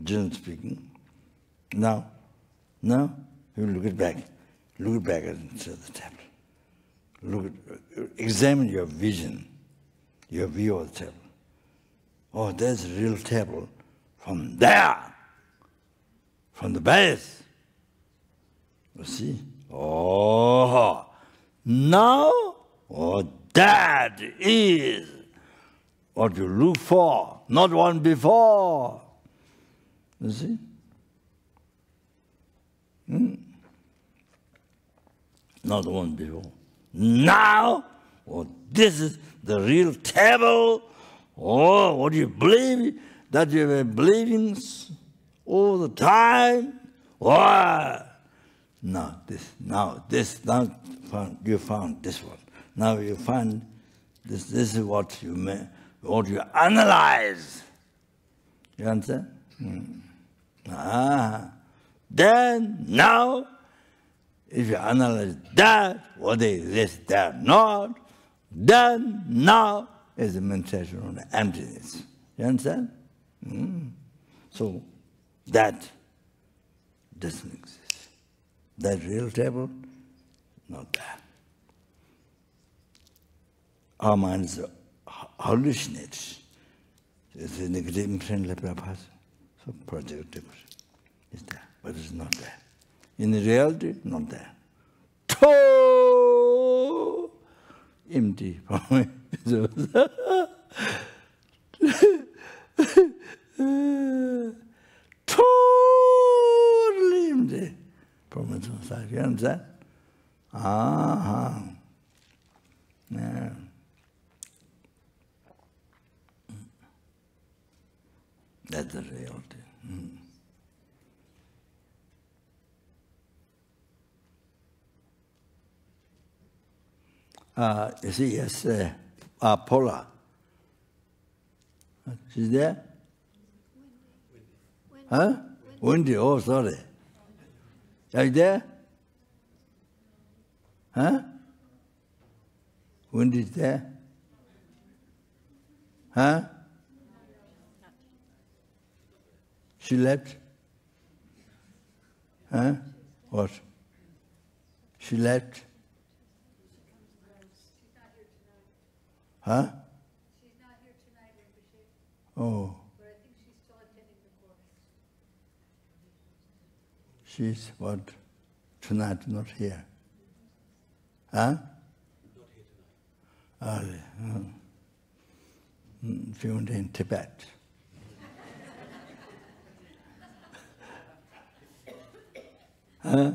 Speaker 2: generally speaking, now you look back into the table. Examine your vision, your view of the table. Oh, there's a real table from there, from the base. You see? Oh, now, that is what you look for, not one before. You see? Not the one before. Now, this is the real table. Oh, what do you believe? That you were believing all the time? What? Now you found this one. Now you find this. This is what you analyze. You understand? Then now
Speaker 1: If you analyze that, what is this, that, not, then now is a meditation on emptiness. You understand? So that doesn't exist. That real table, not that. Our minds hallucinate. It's a negative impression left of us. So project is there, but it's not there. In reality, not there. Totally empty. Totally empty from inside. You understand? Yeah. That's the reality. You see, yes, Paula. She's there? Huh? Wendy, oh, sorry. Are you there? Huh? Wendy's there? Huh? She left? Huh? What? She left? Huh?
Speaker 5: She's not here tonight, Rinpoche.
Speaker 1: Oh.
Speaker 5: But I think she's still attending the course.
Speaker 1: She's what? Tonight, not here. Huh?
Speaker 4: Not here tonight.
Speaker 1: Filmed in Tibet. Huh?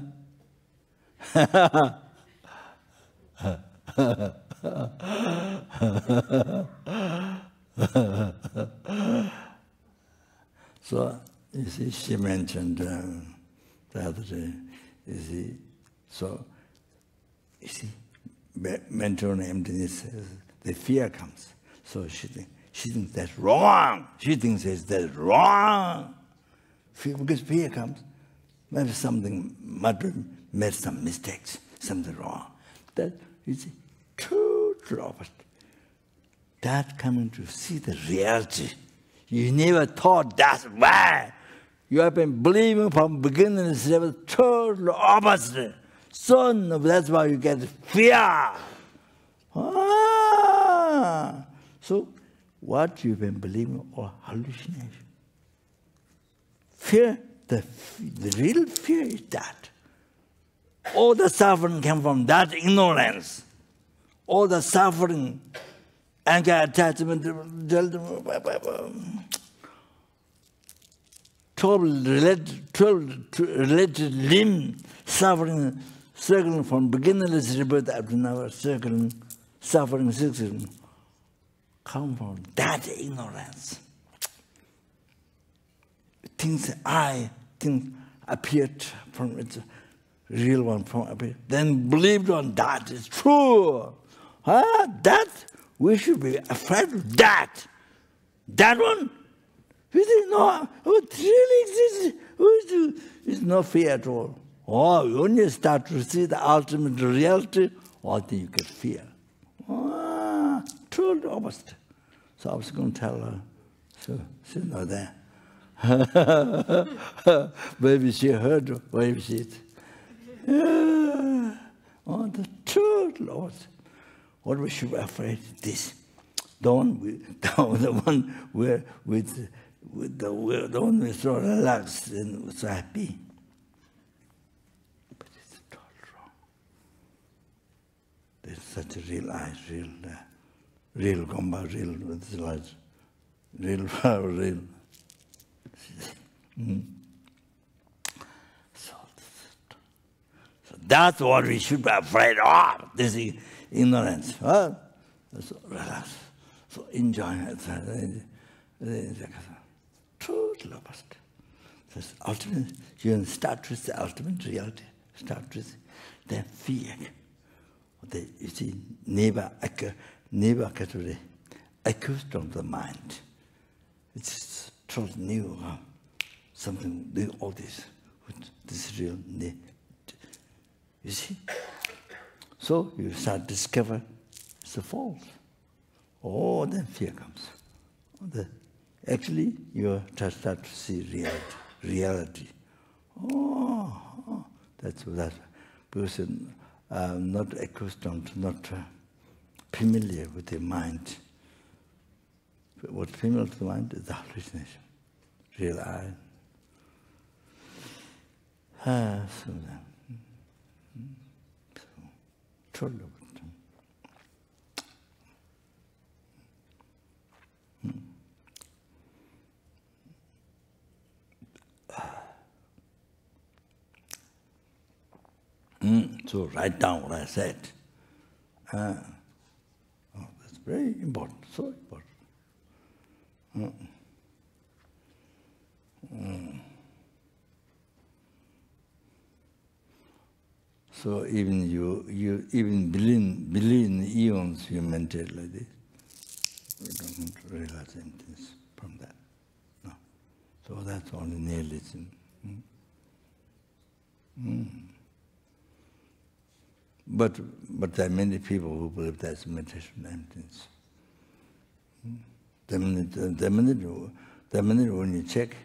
Speaker 1: So, you see, she mentioned the other day, you see, so, you see, mental emptiness, the fear comes. So she thinks that's wrong. She thinks that's wrong. Because fear comes, maybe something might have made some mistakes, something wrong. That is total opposite. That coming to see the reality. You never thought that's why. You have been believing from beginning, it's total opposite. So that's why you get fear. So what you've been believing or hallucination. Fear, the real fear is that. All the suffering came from that ignorance. All the suffering, anger, attachment, related limb, suffering, circling from beginningless rebirth up to now, circling, suffering, circling, come from that ignorance. Things appeared from its real one, from appeared, then believed on that is true. That we should be afraid of that. That one, we think no, it really exists. It's no fear at all. When you start to see the ultimate reality, all then you get fear. True opposite. So I was going to tell her, so she's not there. Maybe she heard, maybe she. The total opposite. What we should be afraid of this. The one we're so relaxed and so happy. But it's totally wrong. There's such a real eyes, real gomba, real light, real power, real. So that's what we should be afraid of. This is ignorance. So relax. So enjoy it. Total opposite. This ultimate, you start with the ultimate reality. Start with the fear. You see, never accused of the mind. It's totally new. Something doing all this. This real
Speaker 2: You see? So you start to discover it's a false. Oh, then fear comes. Actually, you just start to see reality. Oh, that's because I'm not accustomed, not familiar with the mind. What's familiar to the mind is the hallucination. Real I. So totally. So write down what I said. That's very important, so important. So even you even billion eons you meditate like this, you don't realize emptiness from that. No. So that's only nihilism. But there are many people who believe that's meditation emptiness. The minute when you check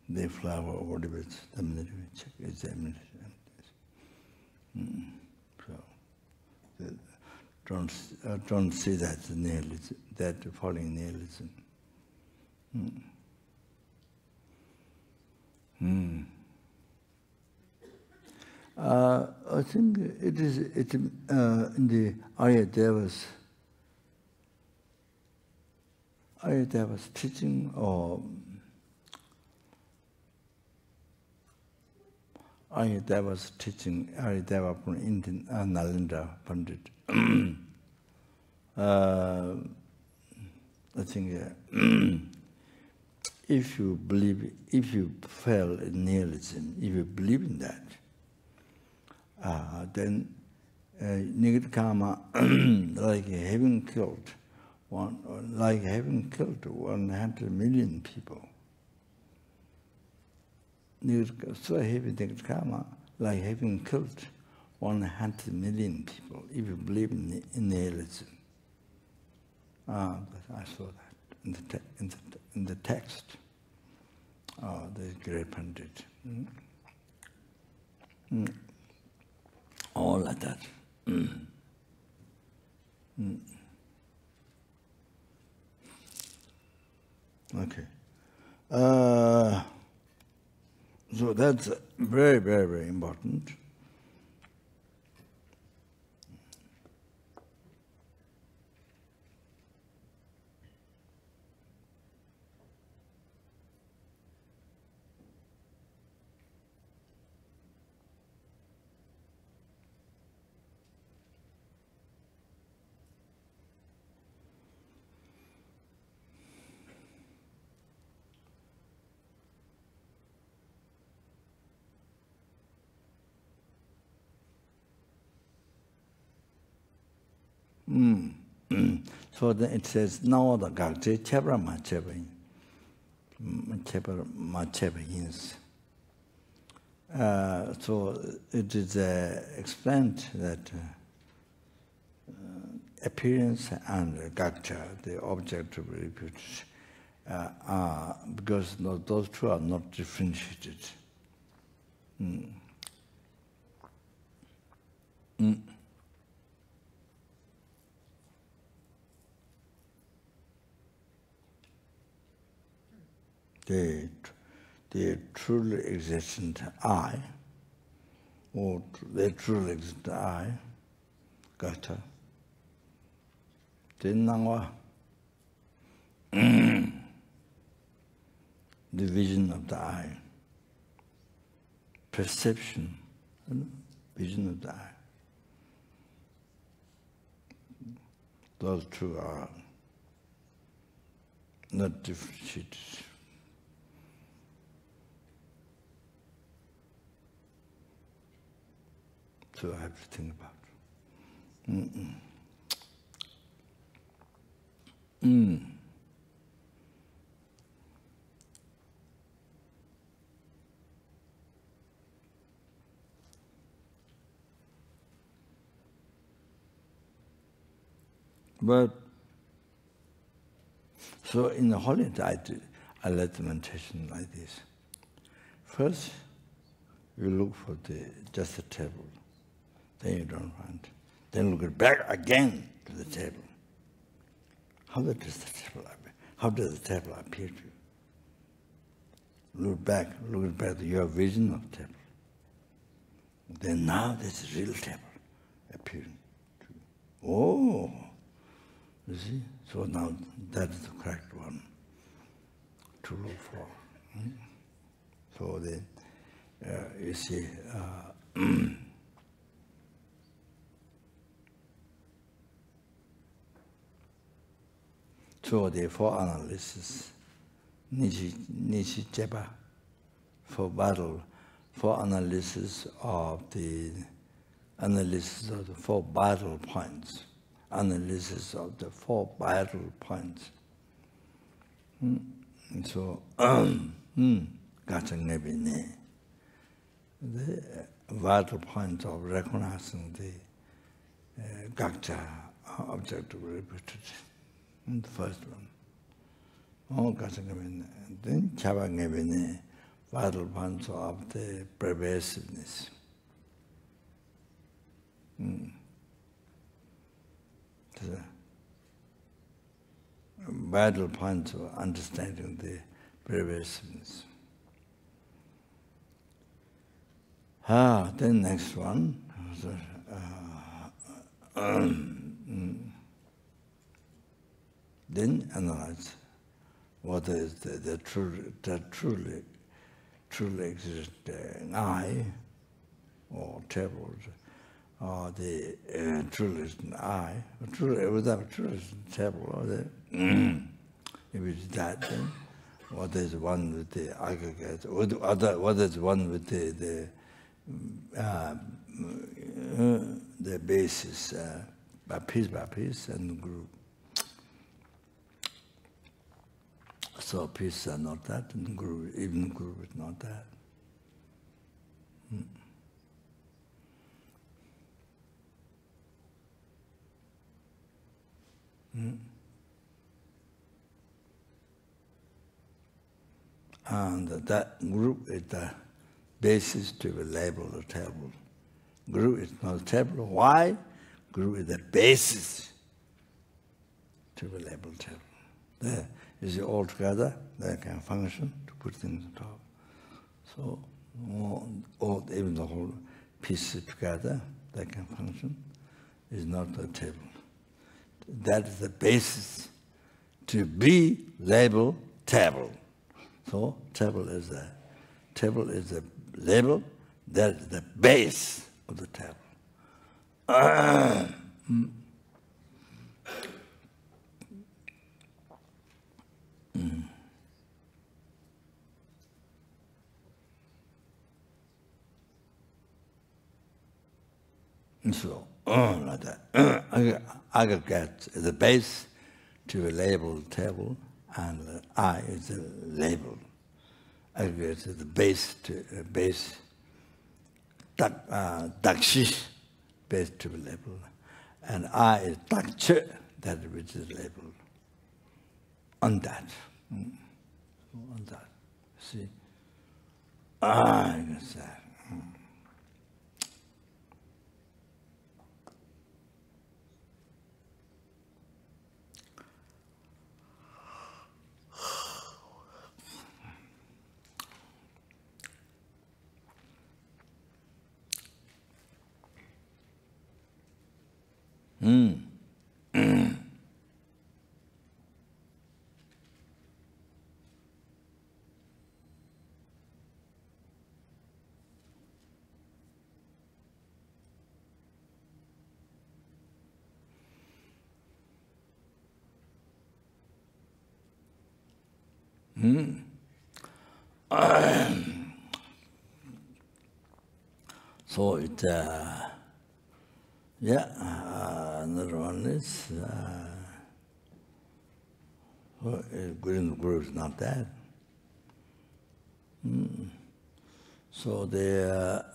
Speaker 2: the flower or whatever it's, the minute you check it's meditation emptiness. So don't see that as nihilism, that following nihilism. I think it is in the Aryadevas teaching, or Aryadeva from Indian Nalanda Pandit. I think if you fail in nihilism, if you believe in that, then negative karma, like having killed 100 million people. So heavy negative karma, like having killed 100 million people, if you believe in nihilism. I saw that in the text. The great Pandit. All like that. Okay. So that's very, very, very important. So then it says, now the Gakje Chebra Machebayins. So it is explained that appearance and Gakja, the object of repute, are, because those two are not differentiated. The truly existent I, or the truly existent I, Gata, Tenangwa, the vision of the I, perception, vision of the I. Those two are not differentiated. So I have to think about it. But so in the holiday, I let the meditation like this. First, you look for just the table. Then you don't find. Then look back again to the table. How does the table appear? How does the table appear to you? Look back to your vision of table. Then now there's a real table appearing to you. Oh, you see? So now that's the correct one to look for. So then, you see, so the for analysis, Nishi Jeba, for battle, for analysis of the four battle points, analysis of the four battle points. So, the vital point of recognizing the gakcha objective repetition, the first one. Then Chabangabine, vital points of the pervasiveness. The vital points of understanding the pervasiveness. Then next one. Then analyze what is the truly existing I, or table, or the truly existing I. Without truly existing table, or if it's that, then what is one with the aggregate? What is one with the basis, by piece and group. So pieces are not that, and group, even group is not that. And that group is the basis to be labeled a table. Group is not a table. Why? Group is the basis to be labeled table. There is it all together, they can function to put things on top. So even the whole pieces together, they can function, is not a table. That is the basis to be labeled table. So table is a label, that is the base of the table. So, like that. Aggregate is the base to a labeled table, and I is the label. Aggregate is the base to a base. Dakshi, base to be labeled, and I is dakche, that which is labeled. On that. On that. See? I guess that. So it, another one is, good in the group is not that. So the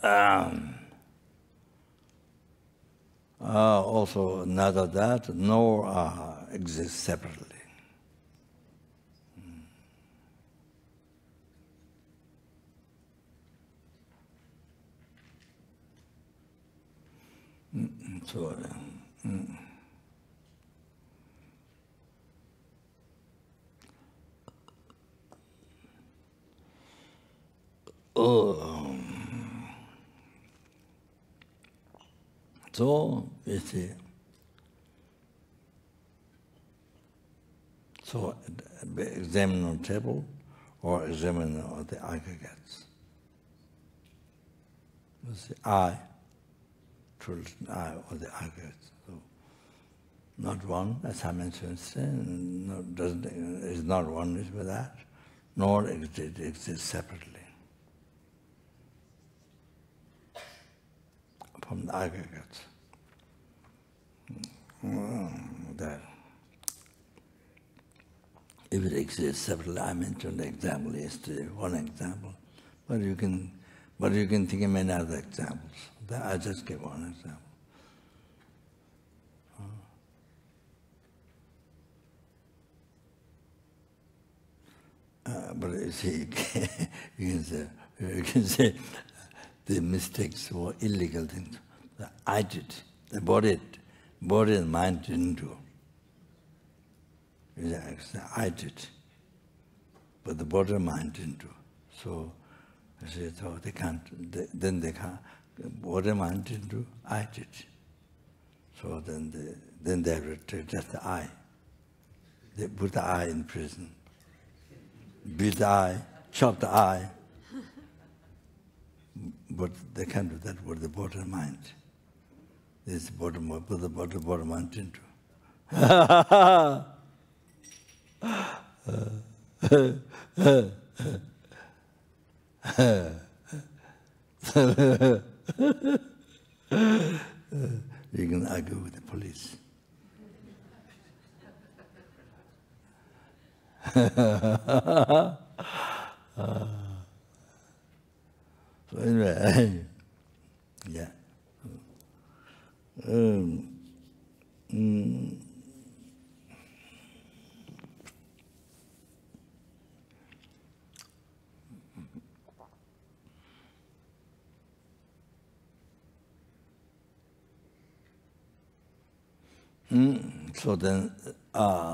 Speaker 2: Also neither that nor exists separately. So, so you see, so examine on table or examine on the aggregates. You see, I, I or the aggregates. So not one, as I mentioned, is not oneness with that, nor exists separately from the aggregates. That if it exists separately, I mentioned the example yesterday, one example, but you can think of many other examples. I just give one example. But you see, you can say the mistakes were illegal things. I did. The body and mind didn't do. I did. But the body and mind didn't do. So, you see, so they can't, then they can't. Body and mind didn't do, I did. So then they retrieve just the I. They put the I in prison. Beat the eye, chop the eye, but they can't do that with the body and mind. This is body, but the body mind didn't do. You can argue with the police. So anyway, yeah.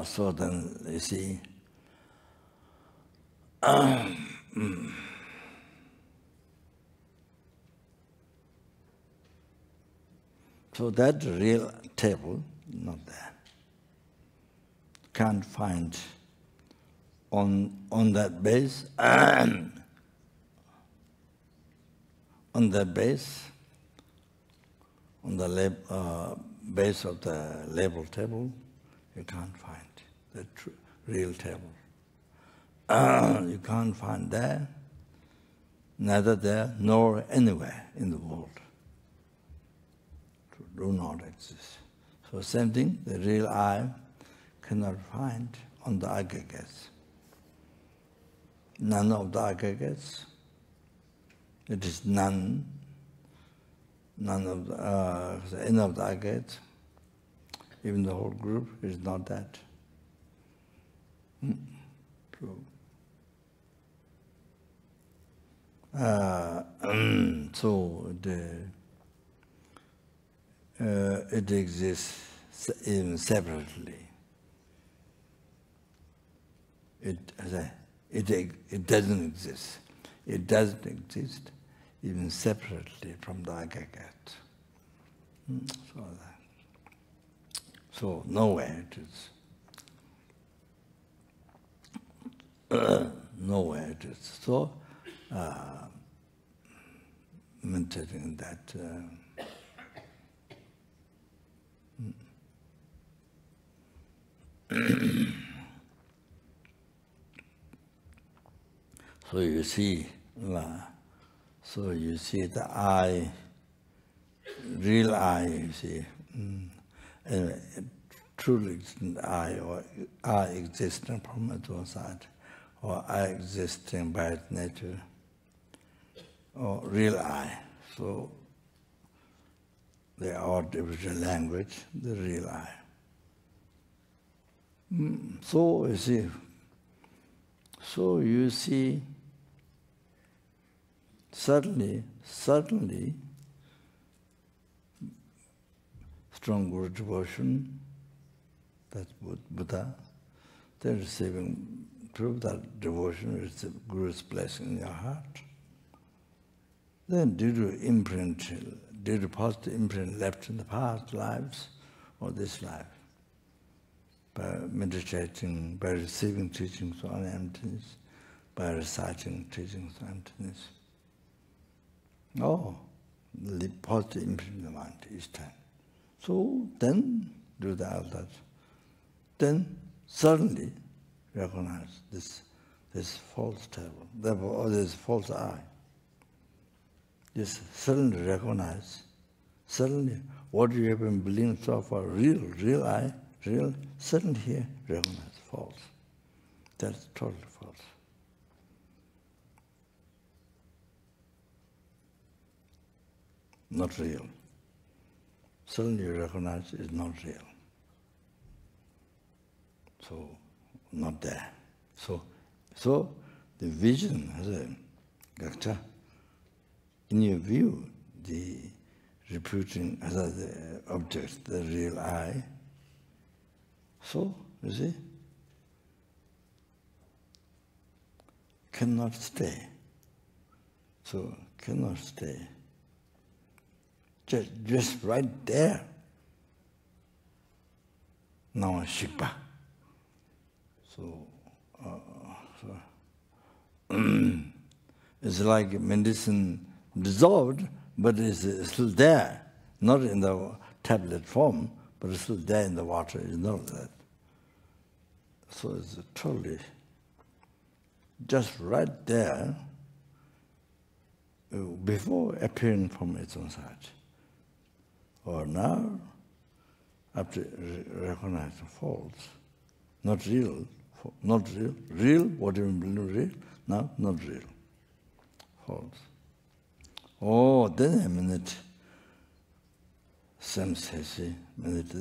Speaker 2: So then you see. So that real table, not there. Can't find on that base, on that base, on the base of the label table, you can't find the real table. You can't find there, neither there nor anywhere in the world. Do not exist. So same thing, the real I cannot find on the aggregates. None of the aggregates. It is none of the any of the aggregates. Even the whole group is not that. So it exists even separately. It doesn't exist. It doesn't exist even separately from the aggregate. So nowhere it is. Nowhere it is. So maintaining that. So you see the I, real I, you see, anyway, truly existent I, or I existing from its own side, or I existing by its nature, or real I. So the artificial language, the real I. So you see, certainly, strong Guru devotion, that's Buddha, they're receiving, through that devotion, receive Guru's blessing in your heart. Then due to positive imprint left in the past lives or this life, by meditating, by receiving teachings on emptiness, by reciting teachings on emptiness. The positive imprint in the mind each time. So then, do all that. Then suddenly recognize this false table, or this false I. Just suddenly recognize, what you have been believing so far, real I, real, suddenly here recognize false. That's totally false. Not real. Suddenly you recognize it's not real. So, not there. So the vision has a gaccha. In your view, the reputing as the object, the real I. So, you see, cannot stay. So, cannot stay. Just right there. Now, shikpa. So, it's like medicine dissolved, but it's still there. Not in the tablet form, but it's still there in the water. You know that. So it's totally just right there before appearing from its own side. Or now, after recognizing false, not real, real, what you believe real, now not real, false. Then a minute, samsesi, minute,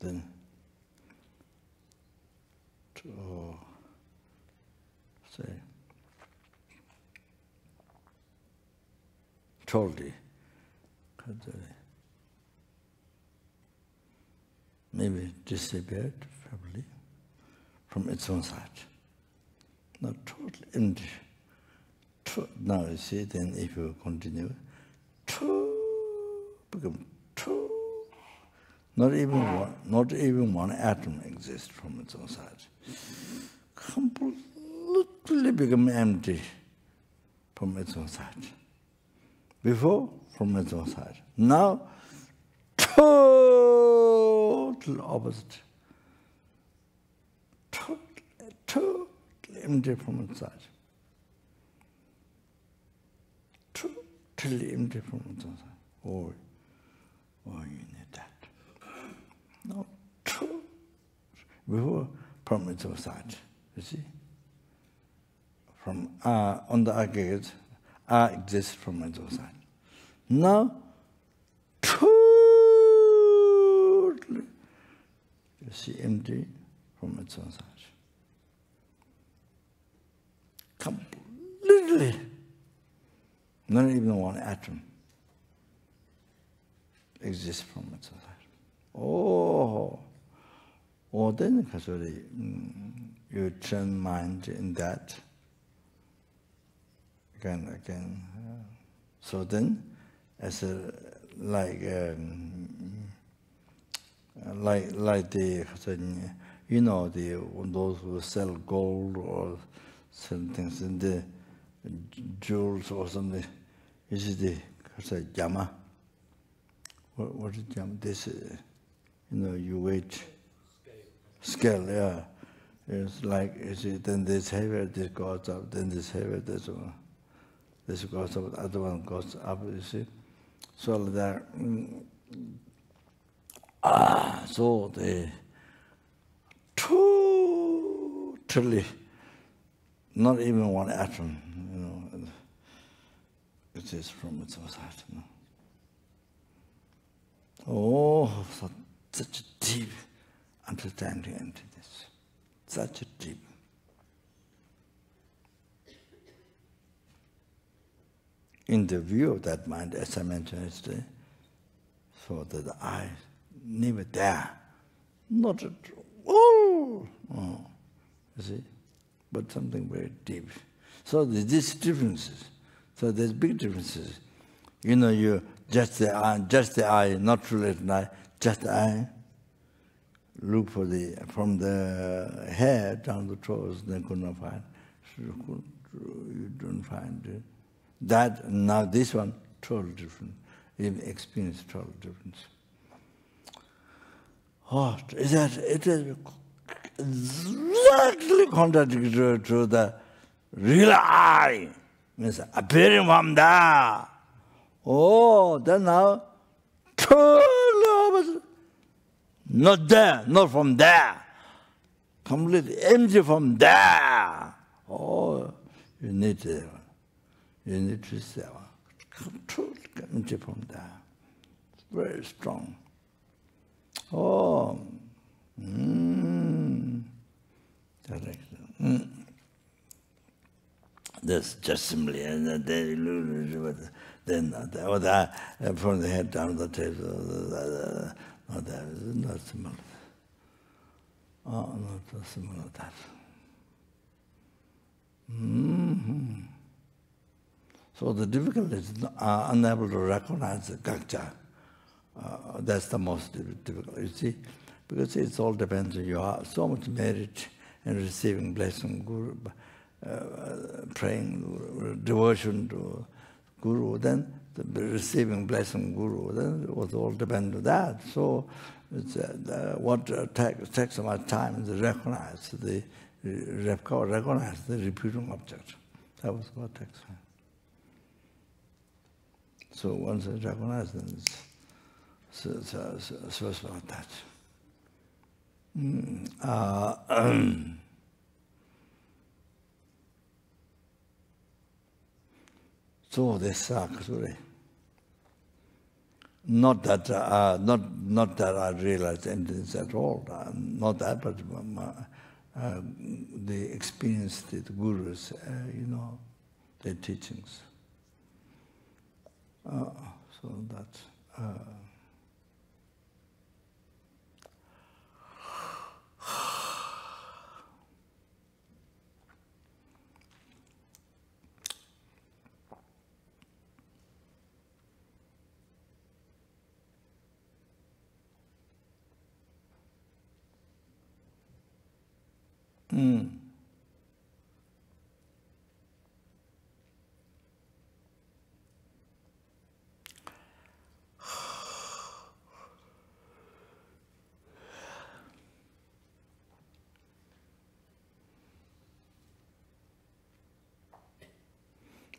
Speaker 2: then, say, totally, maybe disappeared, probably, from its own side. Not totally empty. Now you see, then if you continue, become not even one atom exists from its own side. Completely become empty from its own side. Before, from its own side. Now, total opposite. Totally empty from its side. Totally empty from its own side. Oh, you need that. No, before, from its own side. You see? From on the aggregate, exists from its own side. Now, totally, you see, empty from its own side. Completely, not even one atom exists from its own side. Then you turn mind in that again. So then, as like the those who sell gold or certain things in the jewels or something, you see the jama. What is jama? This you weight scale, yeah. It's like you see, then this heavier, this goes up, then this heavier, this one. This goes up, the other one goes up, you see. So that, so they totally, not even one atom, it is from its own side. Oh, such a deep understanding into this. Such a deep. In the view of that mind, as I mentioned yesterday, so that the eye never there, not at all. Oh, you see, but something very deep. So these differences. So there's big differences. You know, you just the eye, not related eye, just the eye. Look for from the hair down the toes, then could not find. You don't find it. That, now this one, totally different. Even experience totally different. Oh, it is exactly contradictory to the real eye. Means appearing from there. Oh, then now, totally opposite. Not there, not from there. Completely empty from there. Oh, you need to see totally empty from there. It's very strong. Oh, That's just simply, and then from the head down the tail, no, that is not similar. Oh, not similar to that. So the difficulty is unable to recognize the gakcha. That's the most difficult, you see, because it all depends on you have so much merit in receiving blessing, Guru, praying, devotion to Guru, then receiving blessing Guru, then it was all depend on that. So it's, what takes so much time is to recognize the repeating object. That was what takes time. So once it's recognized, then it's so about that. So this not that I realized emptiness at all. Not that, but the experience, the gurus, their teachings. So that's.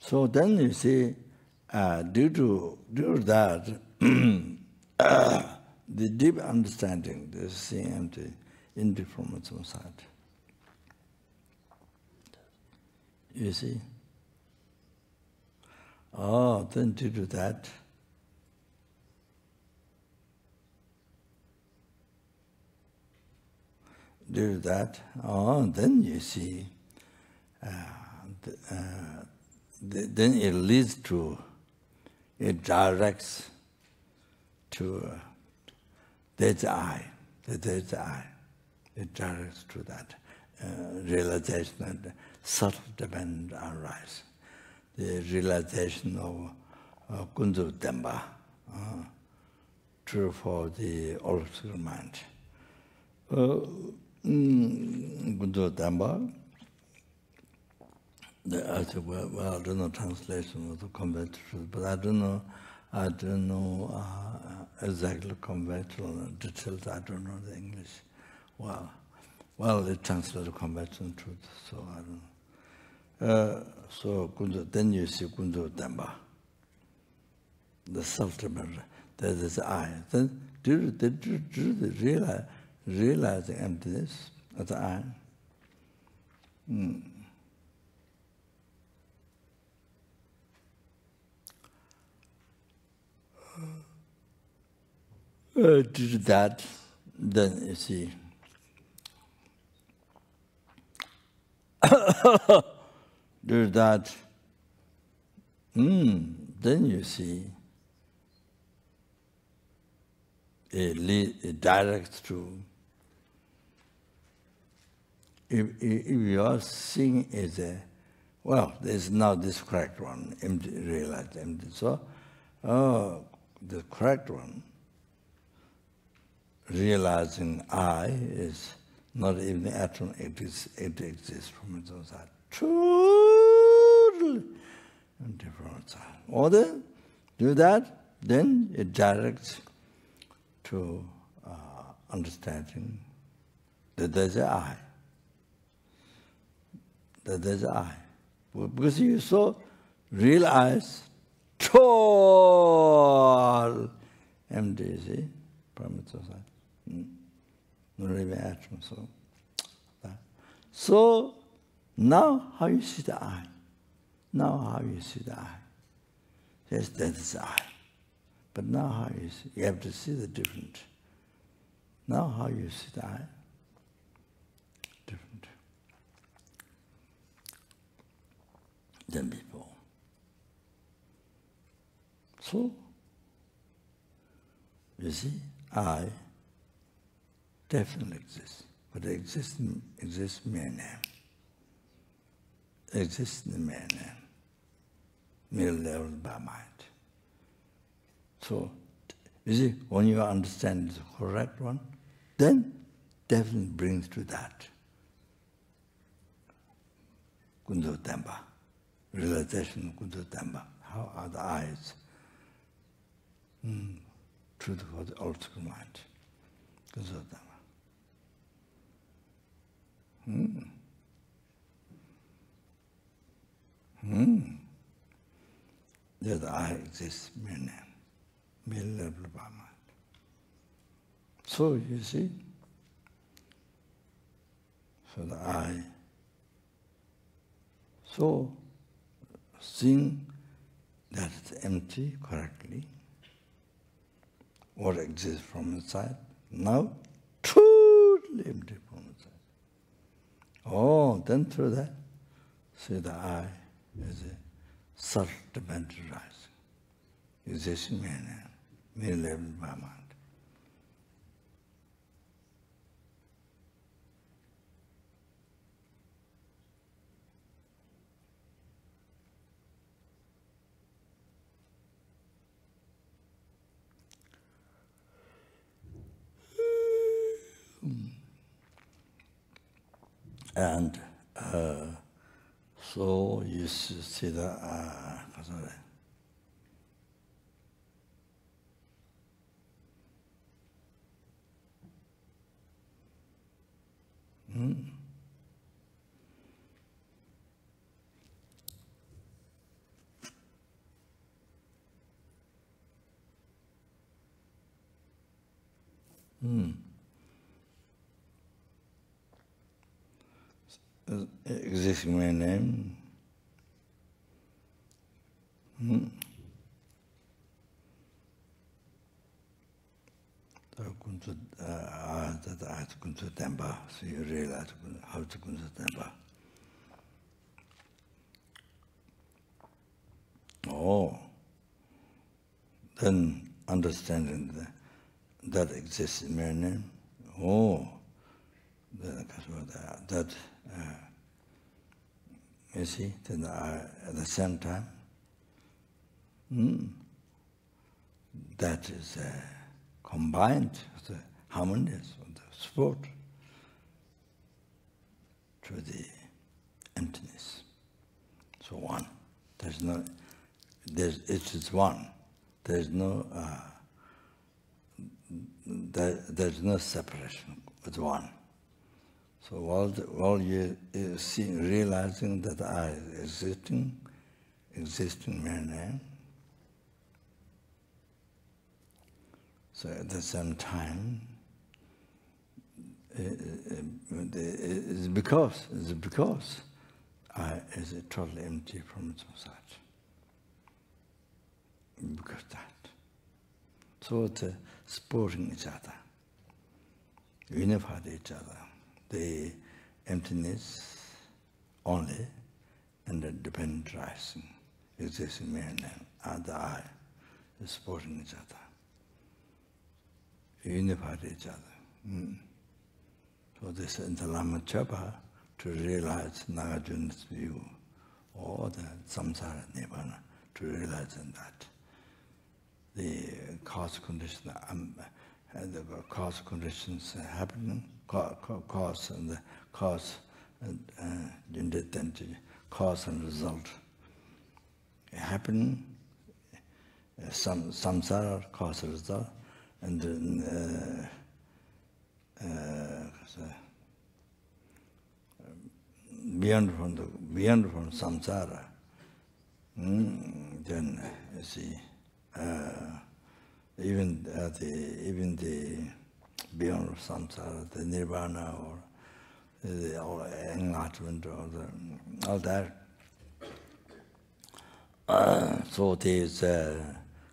Speaker 2: So then you see, due to that, the deep understanding, the seeing empty, indifference from sight. You see? Oh, then due to that, then you see, then it leads to, it directs to, there's the eye. It directs to that realization that subtle dependent arise. The realization of Kunzu Demba, true for the obscure mind. Kunzu Demba, I said, well, I don't know translation of the conventional, but I don't know exactly conventional details. I don't know the English. Well, it translated conventional truth, so I don't know. So then you see Kunzu Demba, the self-remember. There is the eye. Then do the realizing emptiness of the eye.
Speaker 1: do that, then you see, do that, then you see, it directs to, if you are seeing as a, well, there's now this correct one, empty, realized empty. So, the correct one, realizing I is not even the atom, it exists from its own side. Totally empty from its side. Or then, do that, then it directs to understanding that there's an I. That there's an I. Because you so realize total empty, see, from its own side. Not even atom, so that. So now how you see the I? Now how you see the I? Yes, that is I. But now how you see? You have to see the different. Now how you see the I? Different than before. So you see, I definitely exists, but it exists mere name. It exists in the mere name, mere level by mind. So, you see, when you understand the correct one, then definitely brings to that Kunzo Tempa, realization of Kunzo Tempa. How are the eyes? Truth for the ultimate mind. Kunzo Tempa. That I exist mere name, mere level by mind. So you see, so the I, so seeing that it's empty correctly, what exists from inside, now totally empty from inside. Oh, then through that, see the I is a self-dependent rising, existing mere level by mind. And so you see the existing mere name. That I have to Kunzo Tempa, so you realize how to Kunzo Tempa. Oh, then understanding that exists in mere name. Oh, that you see, then at the same time, that is combined, the harmonious, the support to the emptiness. So one, it is one. There's no separation. It's one. So while you see, realizing that I existing mere name, so at the same time, it's because I is totally empty from its own side. Because that. So
Speaker 2: supporting each other, unified each other. The emptiness only and the dependent rising, existing mere name, and the I is supporting each other, unified each other. So this in the Lama Chapa to realize Nagarjuna's view, or the samsara nirvana, to realize in that. The cause condition, the cause conditions happening, cause and the cause and cause and result happening, samsara cause and result, and then beyond from samsara, then you see. Even the beyond samsara, the nirvana or the enlightenment or all that. So there is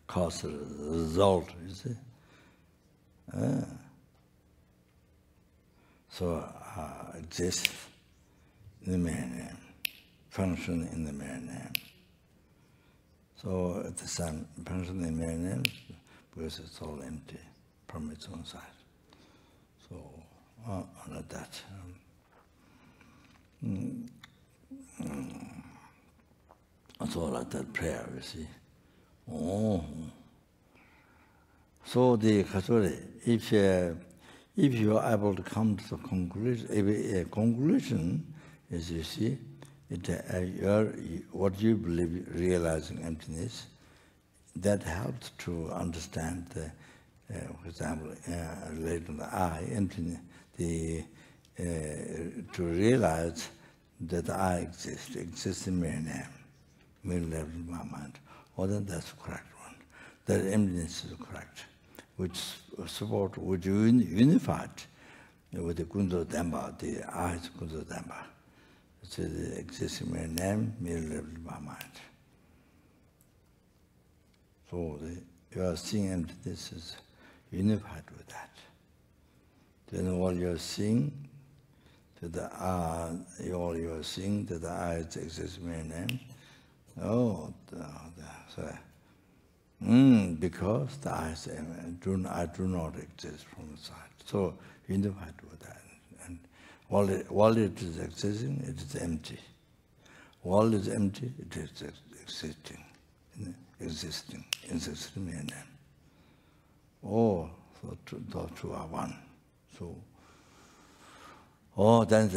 Speaker 2: cause result, you see. So exist in the mere name, function in the mere name. So at the same function in mere name, because it's all empty from its own side. So like that. So like that prayer, you see. So the Khatsuri, if you are able to come to the conclusion, a conclusion is, you see, what you believe, realizing emptiness, that helps to understand, for example, related to the I, emptiness, to realize that I exist in mere name, mere level in my mind. Or then that's the correct one. That emptiness is correct, which support, which unified with the Kunzo Dhamma, the I is Kunzo Dhamma. It's the existing mere name, mere level in my mind. So you are seeing emptiness is unified with that. Then all you're seeing, all you're seeing that the I is existing mere name. Because the I do not exist from the side. So unified with that. And while it is existing, it is empty. While it is empty, it is existing. Existing mere name. So those two are one. So, then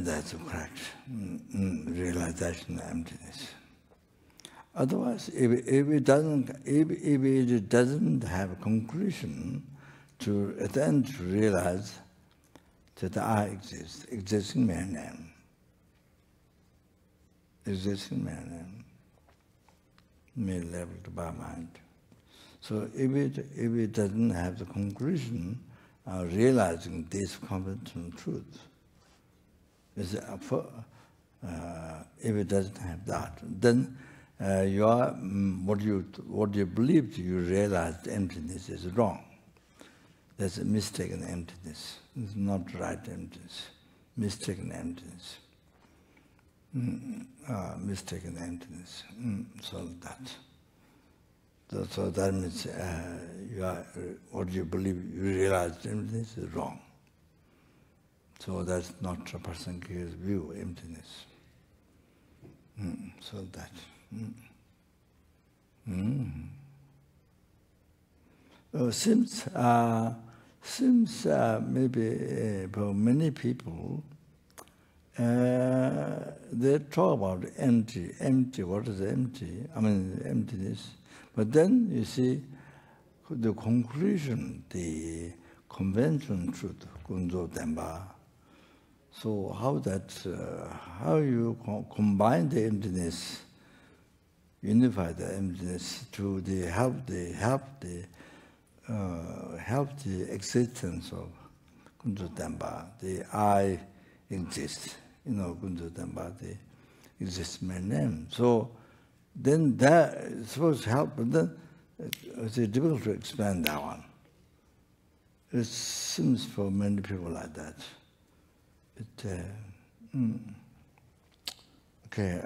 Speaker 2: that's correct realization of emptiness. Otherwise, if it doesn't have a conclusion, at the end to realize that I exist, existing mere name, mere level by mind. So if it doesn't have the conclusion of realizing this fundamental truth, if it doesn't have that, then what you believed you realized emptiness is wrong. That's a mistaken emptiness. It's not right emptiness. Mistaken emptiness. Mistaken emptiness. So that means what you believe you realized emptiness is wrong. So that's not a Prasankhya's view, emptiness. So that. Since maybe for many people, they talk about empty, what is empty? I mean, emptiness. But then you see the conclusion, the conventional truth, Kunzo Dhamma. So how you combine the emptiness, unify the emptiness to help the existence of Kunzo Dhamma, the I exists, Kunzo Dhamma, the exists mere name. So then that is supposed to help, but then it's difficult to expand that one. It seems for many people like that. Okay.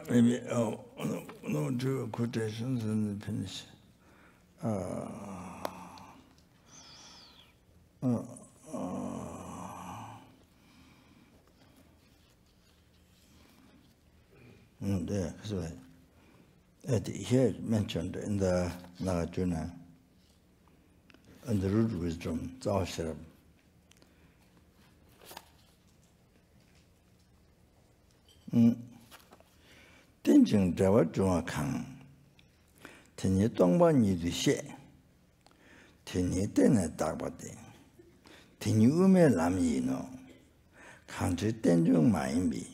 Speaker 2: Maybe no, do quotations and finish. There, so here mentioned in the Nagarjuna, and the root wisdom, Zawasharab. Tenjing Jawa Junga Kang, Tenye Tongba Nidu She, Tenye Tene Dagbate, Tenye Ume Lam Yino, Kanchi Tenjung Maimbi,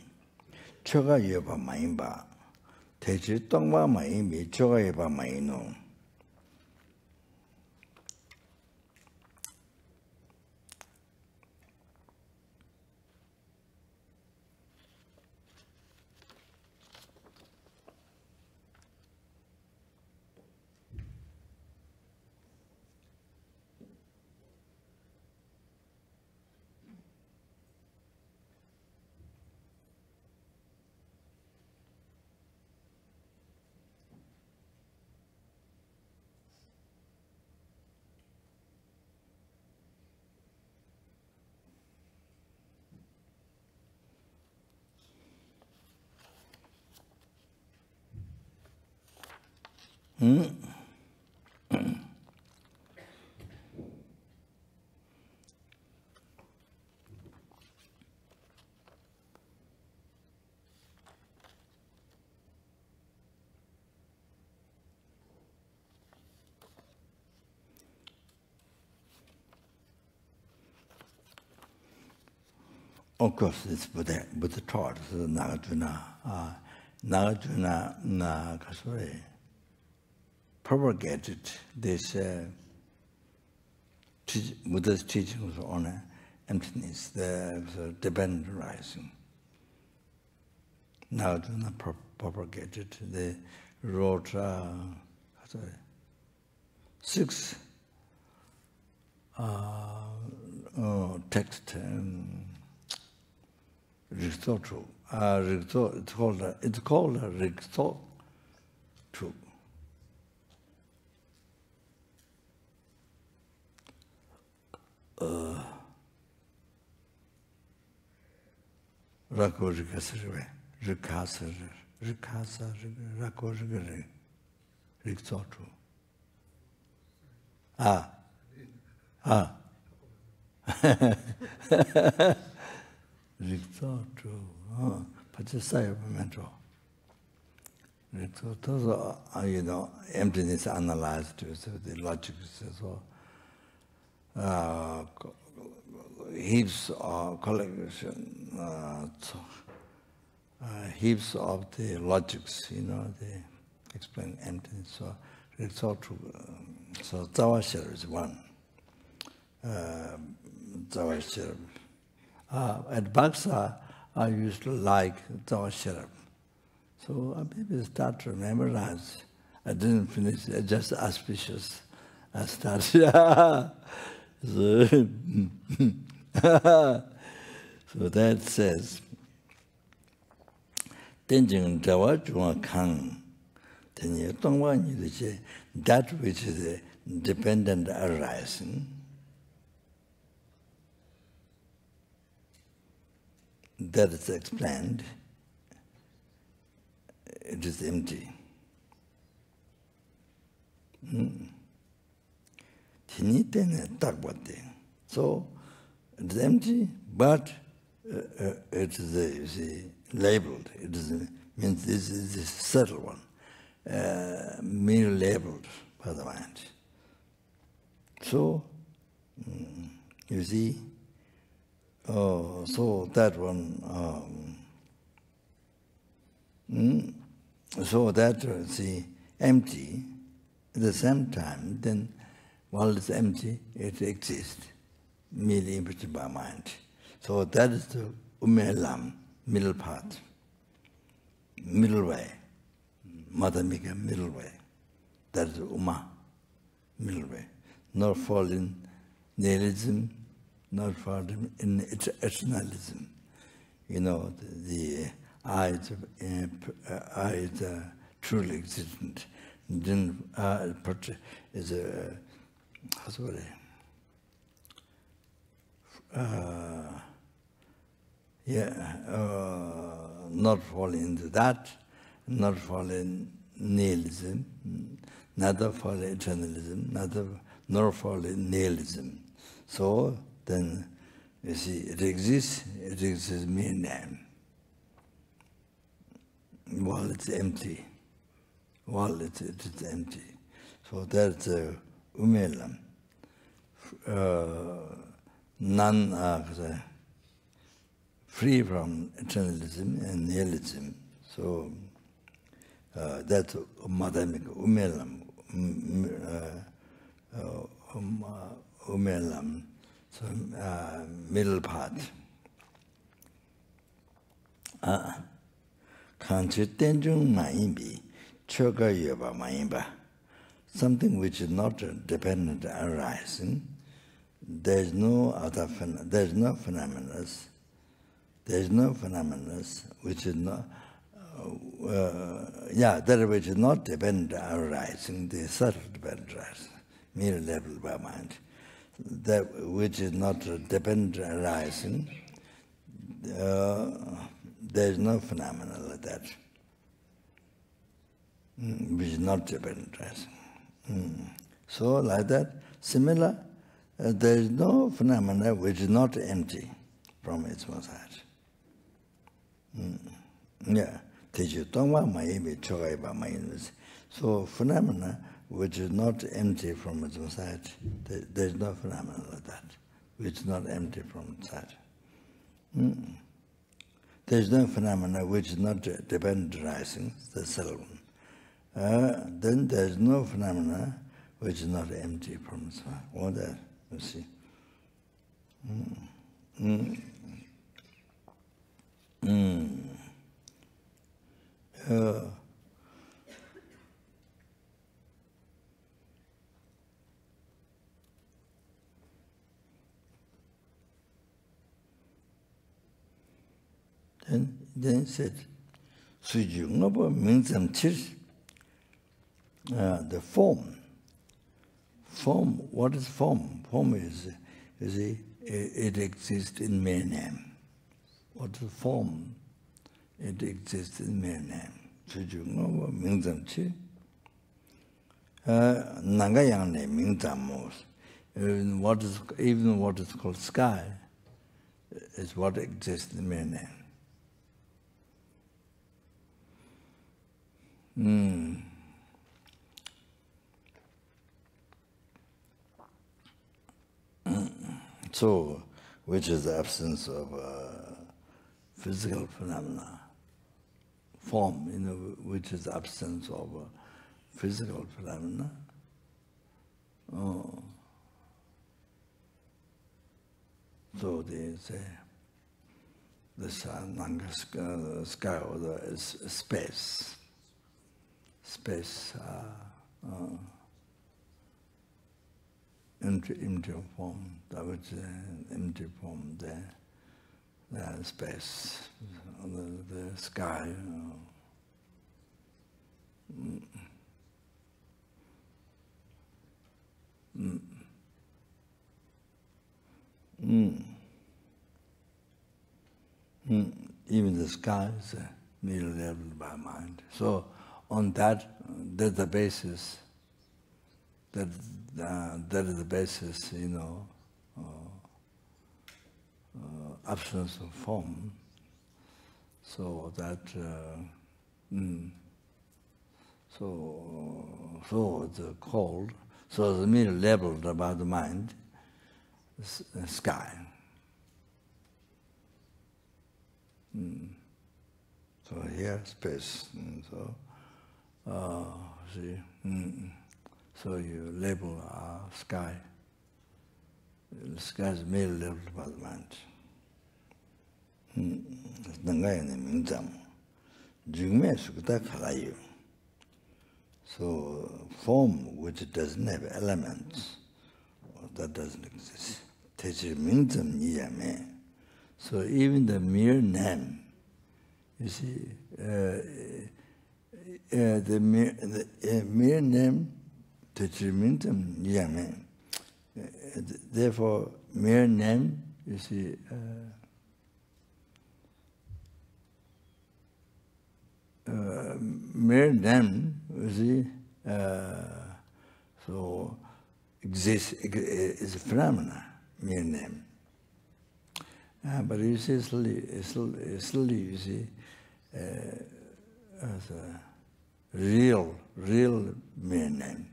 Speaker 2: Choga Yoba Maimba, Teji Tongba Maimbi, Choga Yoba Maino. Of course, it's Buddha taught Nagarjuna. Nagarjuna propagated this Buddha's teachings on emptiness, the dependent rising. Nagarjuna propagated. They wrote 6 text. Rikto, it's called a Rikto. Rako Rikasarve, Rikasa, Rako Rikto. Rikto, Pachisaya Memento. Rikto, emptiness analyzed with the logic. So, heaps of collection, heaps of the logics, they explain emptiness. So, Rikto, so Zawasharab is one. Zawasharab. At Bhaksa, I used to like Zawasharab. So I maybe start to memorize. I didn't finish, just auspicious. I started. So that says, Tenjing Jawa Junga Kang, Tenye Tongwa Nidu, that which is a dependent arising, that is explained, it is empty. So it is empty, but it is labeled. It means this is a subtle one, merely labeled by the mind. So you see. So that one, so that empty, at the same time, then while it's empty, it exists, merely imputed by mind. So that is the umelam, middle path, middle way, Madhamika, middle way. That is Uma, middle way. Not fall in nihilism, not fall in eternalism. You know, the I is truly existent. Then is a not fall into that, not fall in nihilism, neither fall in eternalism, nor fall in nihilism. So then, you see, it exists mere name. While it's empty. While it is empty. So that's umelam. None free from eternalism and nihilism. So that's madhamika, umelam. Umelam. So middle part. Something which is not dependent arising. There's no other there's no phenomena. There's no phenomena which is not that which is not dependent arising, the subtle dependent arising, mere level by mind. That which is not dependent arising, there's no phenomena like that, which is not dependent arising. So like that, similar, there is no phenomena which is not empty from its own side. So phenomena which is not empty from its own side, there is no phenomena like that, which is not empty from its side. There is no phenomena which is not dependent arising, the self. Then there is no phenomena which is not empty from its side. All that, you see. Then said, the form. Form, what is form? Form is, you see, it exists in mere name. What is form? It exists in mere name. Even what is called sky is what exists in mere name. So, which is the absence of physical phenomena. Form, you know, which is the absence of physical phenomena. So they say the sky or the space. Space, empty form, that was empty form there. The space, the sky. Even the sky is merely leveled by mind. So on that, that's the basis. That is the basis, you know, absence of form. So that, so it's called. So the mere leveled about the mind, sky. So here, space. So. See, so you label sky. The sky is merely labeled by the mind. So form which doesn't have elements, that doesn't exist. So even the mere name, you see, the mere name, therefore mere name, you see, mere name, you see, so exists, is a phenomena, mere name. But you see, slowly, you see, as a real mere name,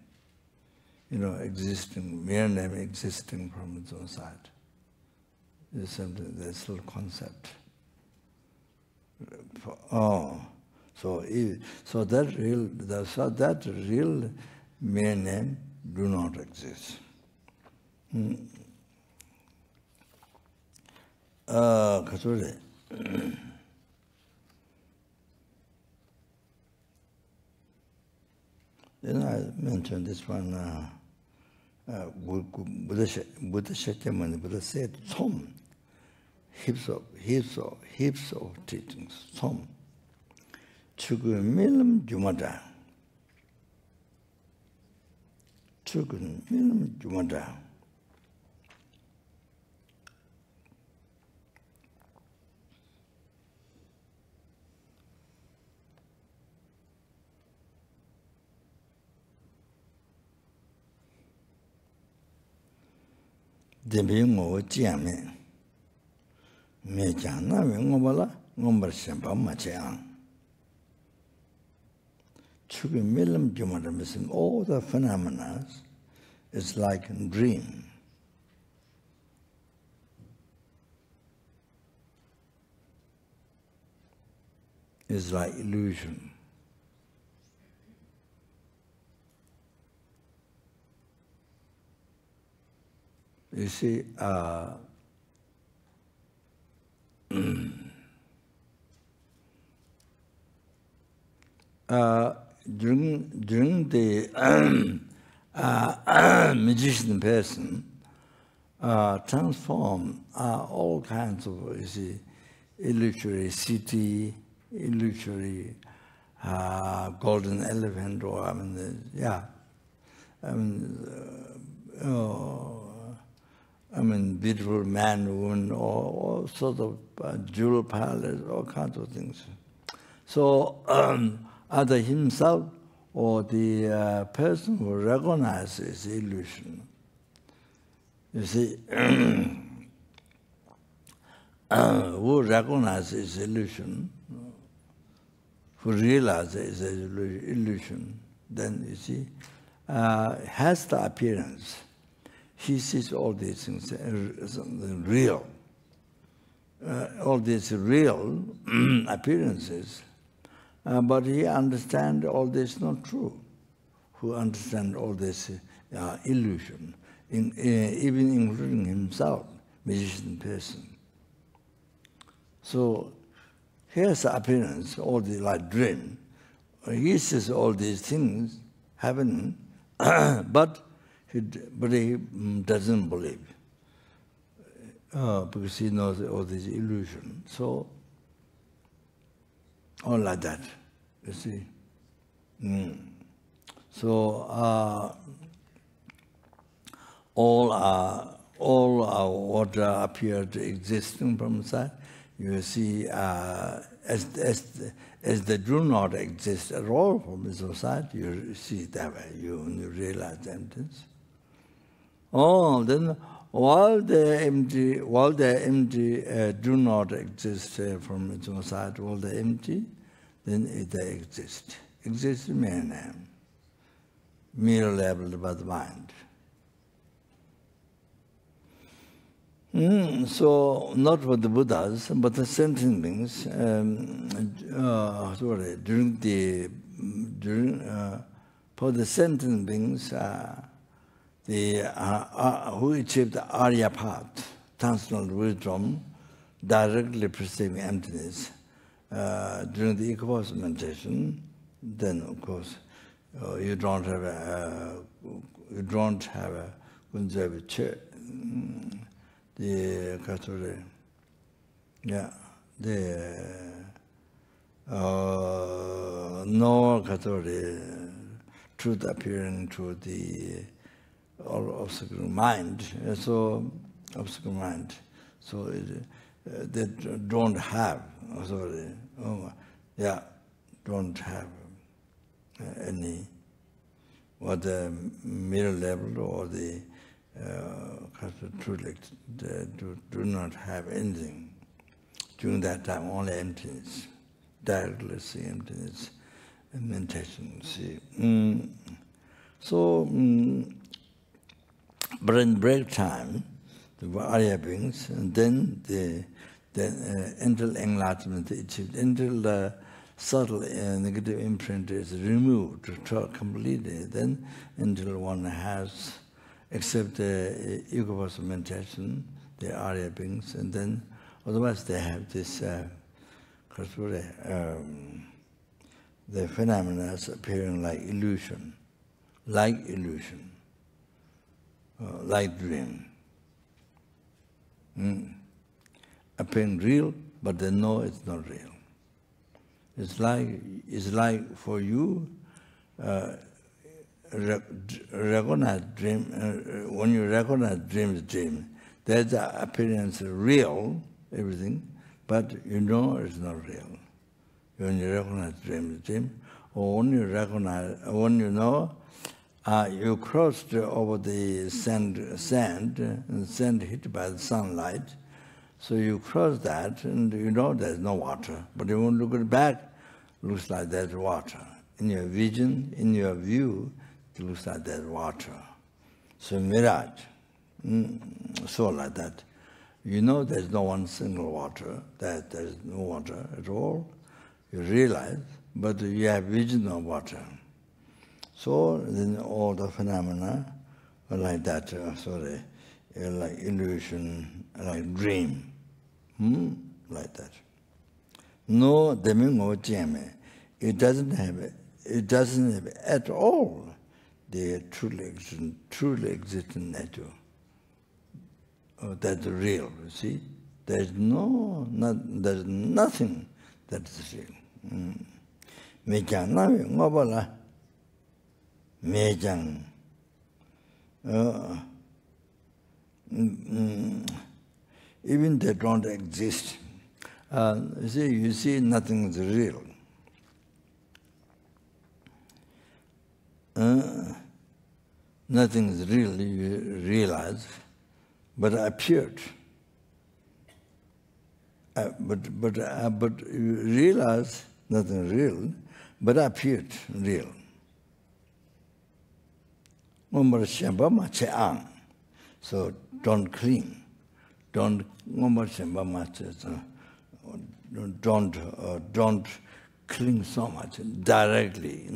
Speaker 2: you know, existing, mere name existing from its own side. It's something, that's little concept. So that real mere name do not exist. Then I mentioned this one, Buddha Shakyamuni, Buddha said, Som, heaps of teachings, Som, Chugu Milam Jumada, Chugu Milam Jumada. Debingo Jiame Mejana Ngobala, Ngomber Sempa Machiang. Chubi Milam Jumada missing all the phenomena is like a dream. It's like illusion. You see, during the magician person transform all kinds of, you see, illusory city, illusory golden elephant, or beautiful man, woman, or all sorts of jewel palace, all kinds of things. So either himself or the person who recognizes illusion, you see, who recognizes illusion, who realizes illusion, then you see, has the appearance. He sees all these things real, all these real appearances, but he understands all this not true. Who understands all this illusion, even including himself, magician person. So here's the appearance, all the like dream. He sees all these things happening, but he doesn't believe, because he knows all this illusion. So, all like that, you see. So, all what appeared existing from inside, you see, as they do not exist at all from inside, you see it that way. You realize emptiness. Then while they're empty, do not exist from its own side, while they're empty, then they exist. Exist in mere name, mere labeled by the mind. So not for the Buddhas, but the sentient beings. For the sentient beings, who achieved the Arya path, transcendental wisdom, directly perceiving emptiness, during the equipoise meditation, then of course you don't have a kunjavi the katore, yeah, the no katore truth appearing to the all obscure mind, so obscure mind, so they don't have, sorry, yeah, don't have any, or the middle level or the truth, they do not have anything. During that time, only emptiness, directly see emptiness and meditation. See, so, but in break time, the Arya beings, and then until enlightenment is achieved, until the subtle negative imprint is removed completely, then until one has accepted the ego meditation, the Arya beings, and then otherwise they have this the phenomena appearing like illusion, like dream. Appearing real, but they know it's not real. It's like for you, recognize dream. When you recognize dream, there's the appearance real, everything, but you know it's not real. When you recognize dream, or when you know, you crossed over the sand hit by the sunlight, so you cross that, and you know there's no water. But you won't look it back, looks like there's water. In your vision, in your view, it looks like there's water. So mirage, so like that. You know there's no one single water, that there's no water at all. You realize, but you have vision of water. So then all the phenomena are like that, like illusion, like dream, like that. No, it doesn't have at all the truly existent nature. That's real, you see. There's nothing that is real. Even they don't exist. You see nothing is real. Nothing is real, you realize, but appeared. But you realize nothing real, but appeared real. So don't cling. Don't cling so much directly.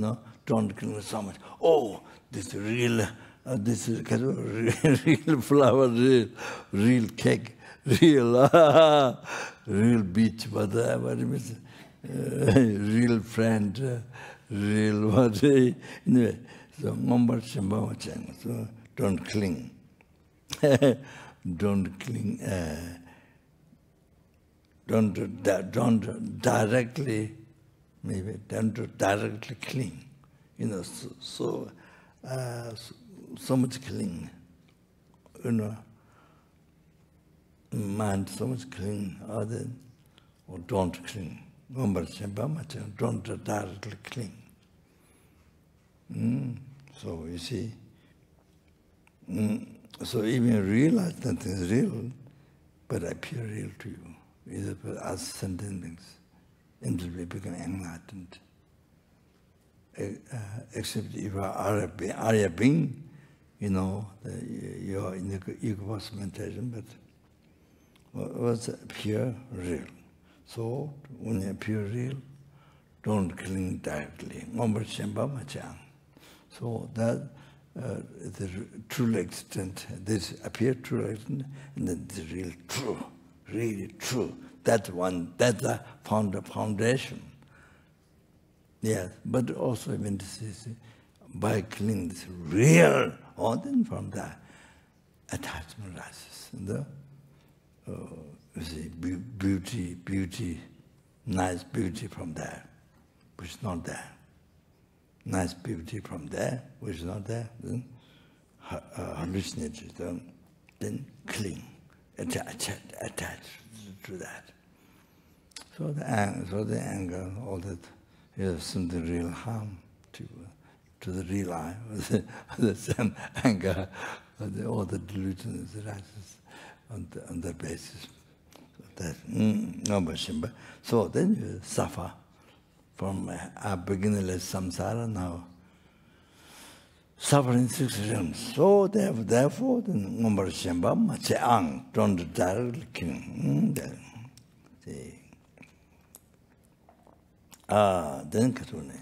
Speaker 2: Don't cling so much. Oh, this is real. This is real flower, real cake, real beach, real friend, real what? Anyway, so so don't cling. Don't cling. Don't directly, maybe don't directly cling. So much cling. Mind so much cling. Or don't cling. Don't directly cling. So you see. So even realize nothing is real, but appear real to you. Either as sentences until we become enlightened. Except if you are a being, you are in the ego meditation, but what's appear real. So when you appear real, don't cling directly. So that the true extent, this appear true extent, and then the real true, really true. That's the foundation. Yes, but also when this is by killing this real, then from that attachment rises. You see, beauty, nice beauty from there, which is not there. Nice beauty from there, which is not there. Then hallucinated, then cling, attach to that. So the anger, all that, is something real harm to the real I. The same anger, all the delusions arises on the basis. So then you suffer from a beginnerless samsara now. Suffering 6 realms. So therefore, the number shemba macheang don't directly king. Then katune.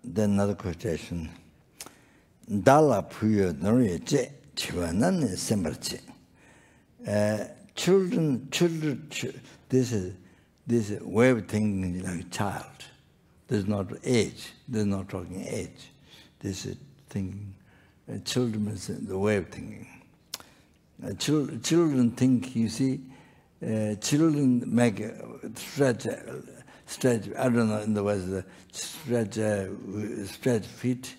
Speaker 2: Then another quotation. Dala puyo nori je chiwanan sembarche. Children, this is way of thinking like a child. This is not age. This is not talking age. This is thinking. Children is the way of thinking. Children think. You see, children make stretch. I don't know in the West. Stretch feet,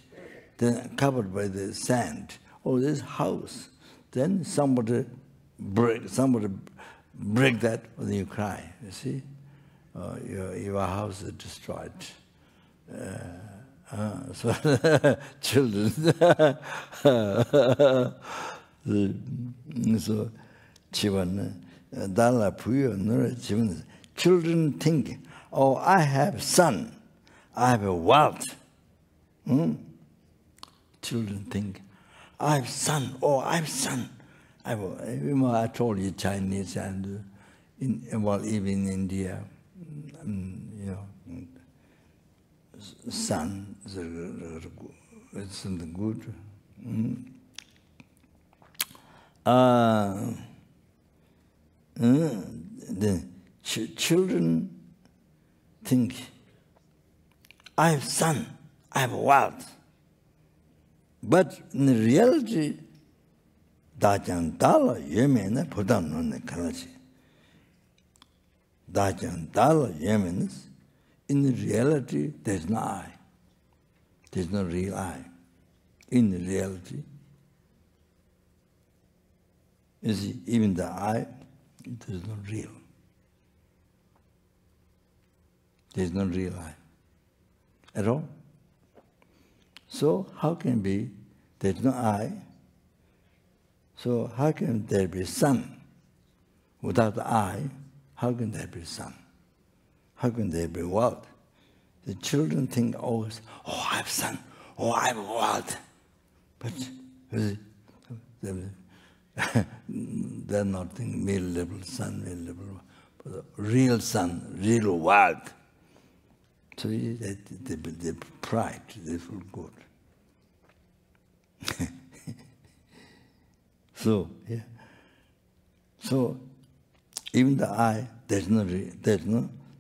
Speaker 2: then covered by the sand. Oh, this house. Then somebody break that, and then you cry. You see, your house is destroyed. So children. So children think, oh, I have son, I have a wealth. Children think, I have son, oh, I have son. I told you Chinese and even in India, son is something good. The children think, I have son, I have wealth. But in reality, Dajang Dala Yemena Pudan on Karachi. Dajang Dala Yemenas, in reality, there's no I. There's no real I. In reality, you see, even the I, there's no real. There's no real I at all. So how can be there's no I? So how can there be son? Without the I, how can there be son? How can there be world? The children think always, oh, I have son, oh, I have world. But they're not thinking mere level son, mere level, but real son, real world. So the pride, they feel good. So, yeah. So, even the I, there's no,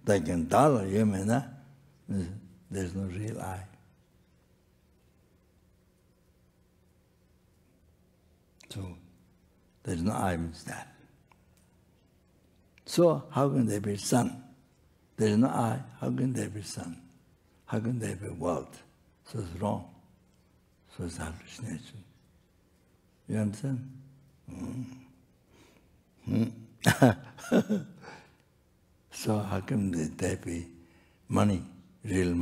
Speaker 2: like in dollar, there's no real I. So, there's no I means that. So, how can there be son? There is no I, how can there be son? How can there be world? So it's wrong. So it's hallucination. You understand? So how come there be money, real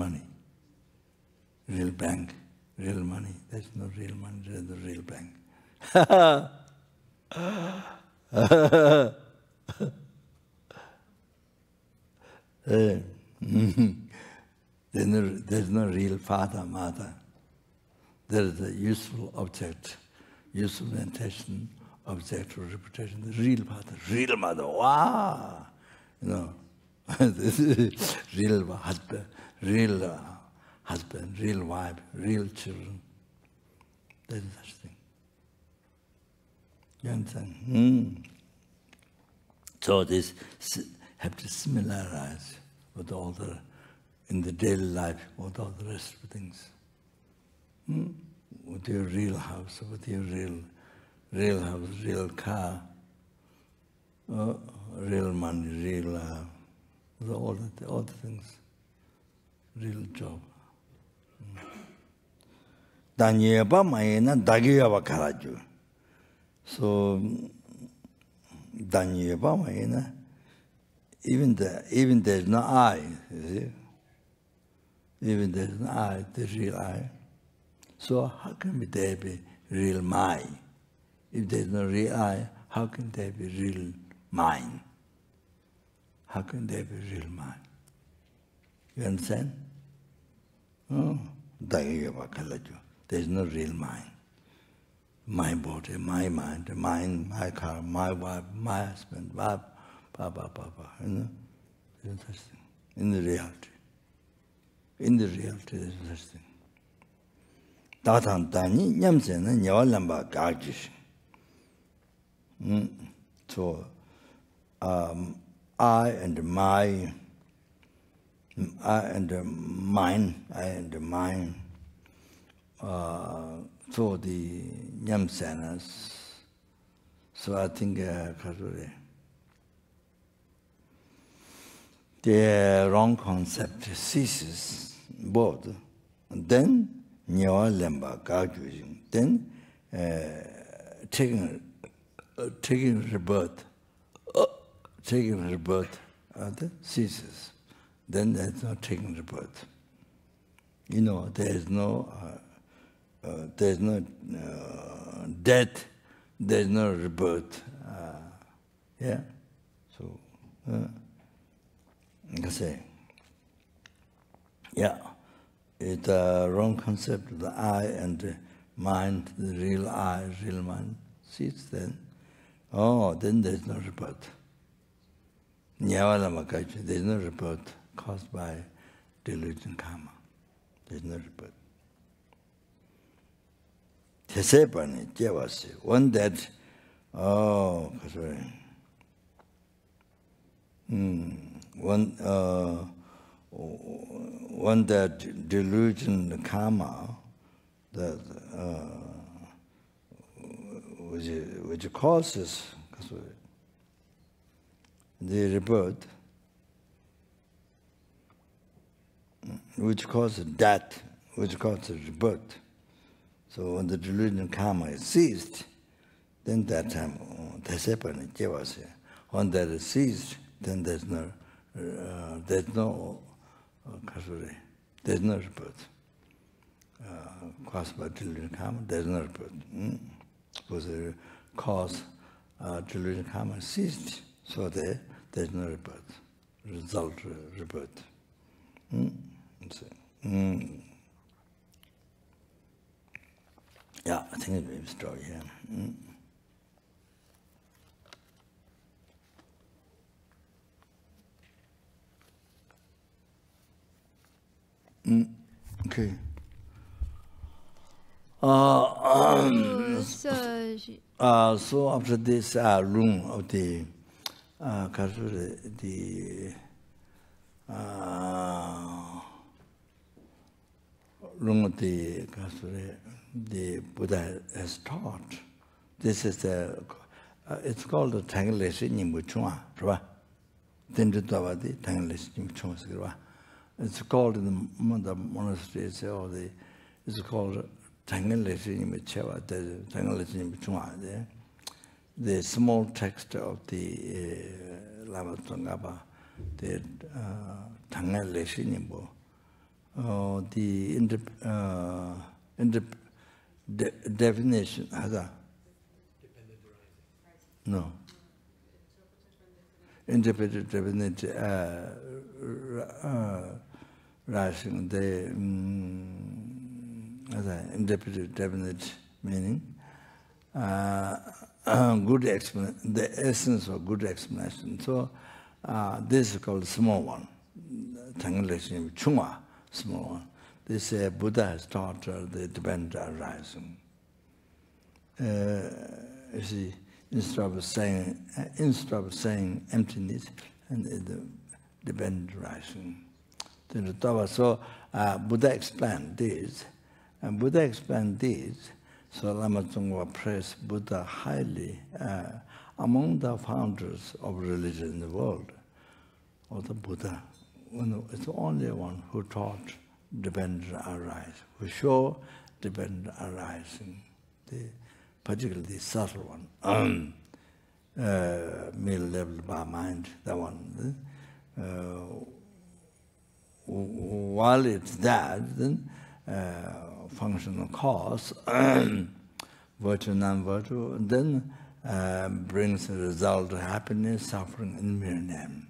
Speaker 2: bank, real money? There's no real money, there's no real bank. There's no real father, mother. There is a useful object, useful intention, objective reputation, the real father, real mother, wow, you know, this is real husband, real wife, real children. There is such thing. You understand? So this have to similarize with all the, in the daily life, with all the rest of things. With your real house, with your real house, real car, real money, real, all the things, real job. Danyeba mayena dagiyaba karaju. So Danyeba mayena, even there's no I, you see? Even there's no I, the real I. So how can there be real my? If there's no real I, how can there be real mine? How can there be real mine? You understand? There's no real mine. My body, my mind, mine, my car, my wife, my husband, papa. You know? There's no such thing. In the reality. In the reality, there's no such thing. Datantani nyamsena nyawalamba gajish. So I and my, I and mine, so the nyamsenas. So I think the wrong concept ceases both. And then Nyawa Lemba Gajujing, then taking rebirth, ceases. Then there's no taking rebirth. You know, there's no death, there's no rebirth. Yeah, so I say, yeah. It's a wrong concept of the I and the mind, the real I, real mind. Sees then, then there's no rebirth. There's no rebirth caused by delusion karma. There's no rebirth. One that, one that delusion karma that which causes the rebirth, which causes death, which causes rebirth. So when the delusion karma is ceased, then that time when that is ceased, then there's no rebirth. Caused by delusion karma, there's no rebirth. Because the cause delusion karma ceased, so there's no rebirth. Result rebirth. Yeah, I think it's a story here. Okay. So after this room of the room of the Buddha has taught. This is the it's called the Tangalesi Nimbuchua, right? It's called in the monasteries or it's called Tangalesi Nimbuchua, the small text of the Lama Tsongkhapa, the Tangalesi Nimbu. The definition, no. Interpreted definite rising, the interpreted definite meaning. good explanation, the essence of good explanation. So this is called small one. Chungwa, small one. They say Buddha has taught the dependent arising. You see, instead of saying emptiness and the dependent arising. So Buddha explained this, and Buddha explained this. So Lama Tsongkhapa praised Buddha highly among the founders of religion in the world. Or the Buddha, it's the only one who taught dependent arising, who showed dependent arising, particularly the subtle one, middle level by mind, that one. While it's that, then functional cause, virtue, non-virtue, then brings the result of happiness, suffering, and mere name.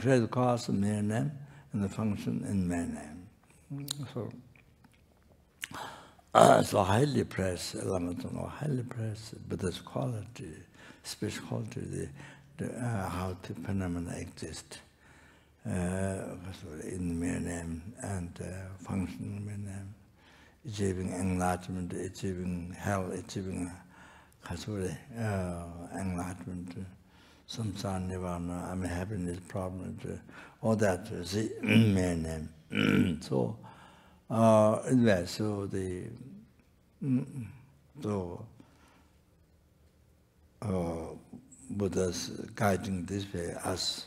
Speaker 2: Create the cause of mere name, and the function in mere name. So highly praise Lama Tsongkhapa, highly praise Buddha's quality, special quality, how the phenomena exist. In mere name and function in mere name, achieving enlightenment, achieving hell, achieving enlightenment, samsara nirvana, happiness, problem, all that is in mere name. So, anyway, so Buddha's guiding this way us.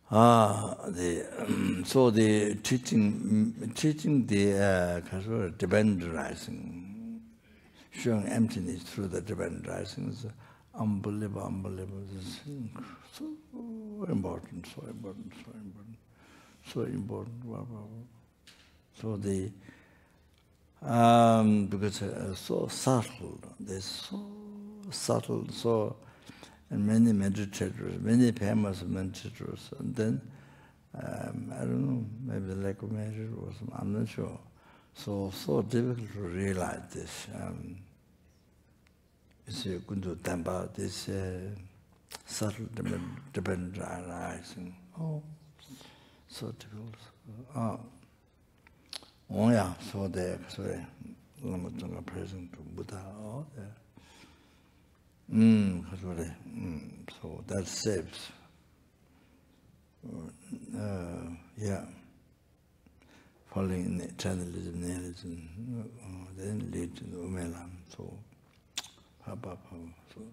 Speaker 2: So the teaching the dependent arising, showing emptiness through the dependent arising is unbelievable. It's so important. So the because so subtle, they're so subtle, so. And many meditators, many famous meditators, and then, I don't know, maybe lack of measure or something, I'm not sure. So difficult to realize this. You could do about this subtle dependent arising. Oh, so difficult. Oh yeah, so there, Lama Tsongkhapa present to Buddha, oh there. So that saves. Yeah. Falling in eternalism, nihilism, then lead to the umelam. So,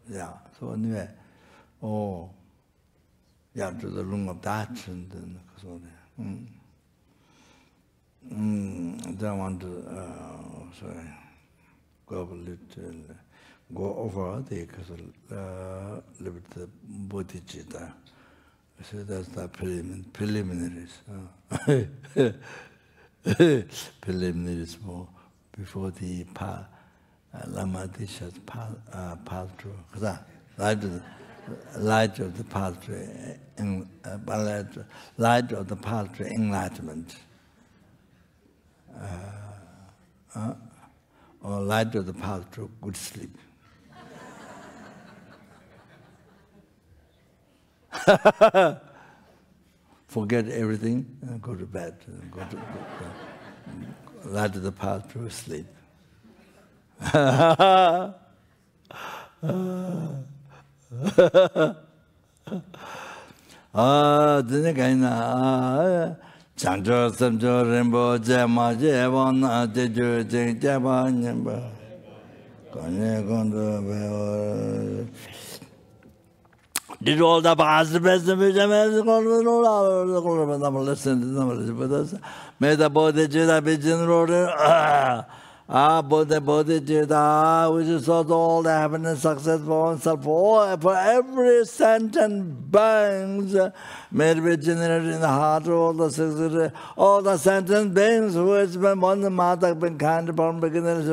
Speaker 2: yeah. So anyway, yeah, to the lung of that and then so don't want to go over the Bodhichitta. So that's the preliminaries. Preliminaries before the Lama Disha's path through. Light of the path to light of the path to enlightenment. Or light of the path to good sleep. Forget everything and go to bed. Light of the path to sleep. Then again, Chanjo Samjo Rimbo Jama Jevana Jeju Jing Java Nyamba Kanye Gondo did all the past best of which I listen to them. May the Bodhichitta be general. Bodhichitta, which is also all the happiness, successful and for every sentence bangs, may it be generated in the heart of all the sentence beings who has been one the mother been kind upon beginners,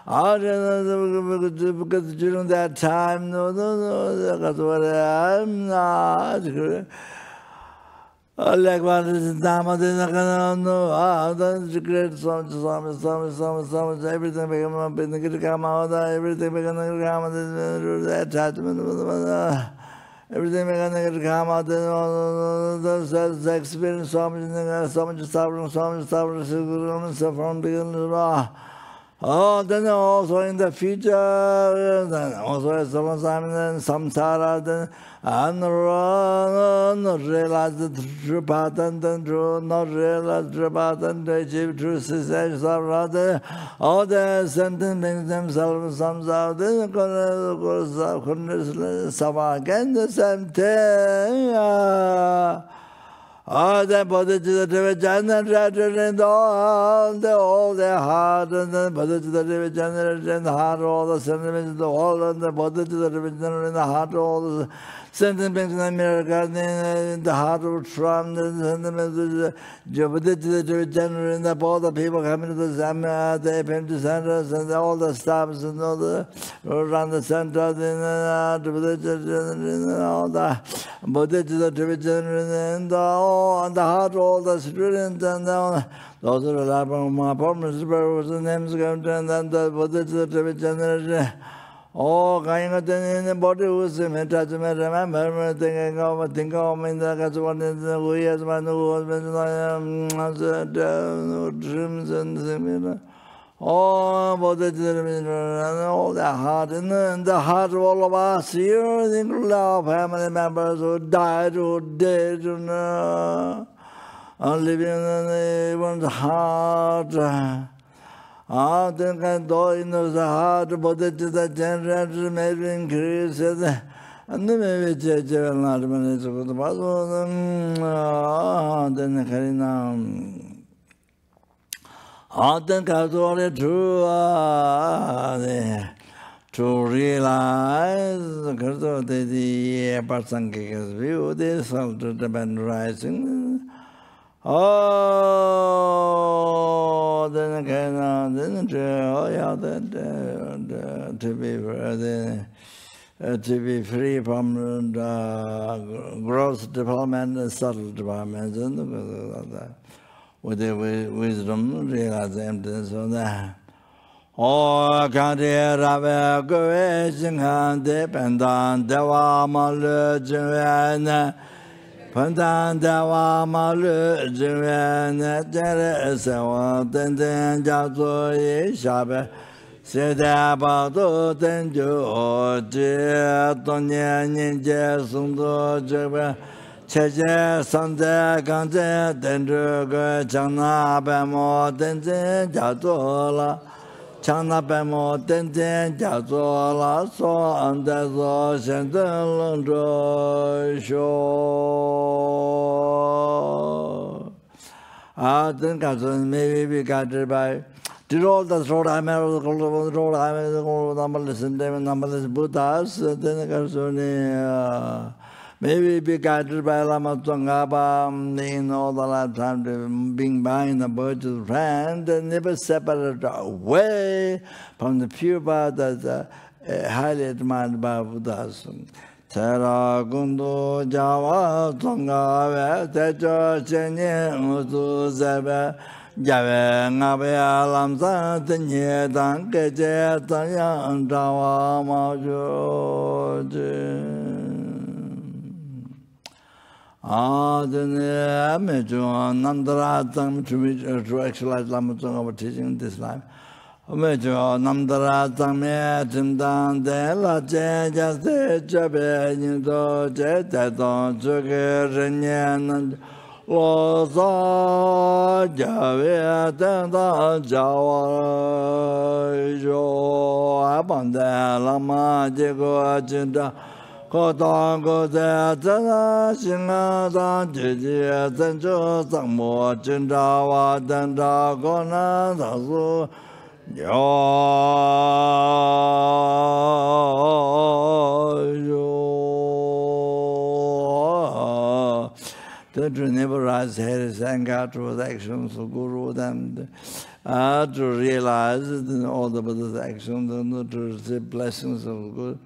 Speaker 2: because during that time, I'm not. Like what is Dhamma, the great some, everything became up in the Kama, everything became the attachment, everything became the Kama, the experience, so much suffering, from beginning. Oh, then also in the future, then also samsara, then not realize the true path and then true, not realize the path and to achieve true cessation of rather, all the sentences themselves, samsara, then some again the same thing. Oh, the Bodhichitta generated all the heart, and the Bodhichitta generated the heart, all the sentiments, all and the Bodhichitta generated the heart, all the sentiments in the miracle, in the heart of from the sentiments, the Bodhichitta generated the all the people coming to the Zambia, the FPMT centers, and all the staffs, and all the around the center, the Bodhichitta, all the Bodhichitta generated and the heart, all the students, and those are the my permanent the names come to, and then the Bodhichitta generation. Oh, going in the body was a attachment, remember, think of in the Kasuan, who has man who has been dreams and similar. Oh, Bodhichitta, and all the heart, and the heart of all of us here, the love family members who died, who dead, and living in everyone's heart. Ah, then can do in the heart, Bodhichitta generated, maybe increase, and then maybe change and not manage to the puzzle. Then Karina. Then to realize the person view, this ultimate rising. Oh, then again, then to be free from the gross development and subtle development, with the wisdom, realize the emptiness of that. Oh, can't hear a question, and dependent, Deva Malu Juana. Pandanda Malu Juana, Teresa, Tenten Jazo, Shabe, Sedabado, Tenjo, Tonya, Ninja, Sundo, Java, Cheje, Sande, Gante, Tendruga, Chana, Bemo, Tenten Jazola. Chana Bemo, Tenten Jazola, so and the Shenton Show. I think maybe we got it by. Did all the road I made the road I made the numberless and numberless Buddhas, then maybe be guided by Lama Tsongkhapa in all the lifetime being by in the birds of friend and never separated away from the pure path that's highly admired by Buddhas. Tera Gundu Java Tsongkhapa Techo Chenye Mutu Zebe Jave Ngabe Lamsa Tenye Tanke Je Tanya Java Majoje. Then I made you Namdara to actualize Lamatung of teaching this life. I made you Namdara Tame, Tindan, De La Che, just Jabe, Nido, Jeton, Sugar, Renyan, Losa, Jave, Tenda, Jawa, Jo, Abanda, Lama, Jego, Jinda. Kotango de Zana Singa San Jiji Zenjo Sangmo Jindawa Denda Gona Zasu Yo. To never rise his anger to the actions of Guru and to realize all the Buddha's actions and to receive blessings of Guru.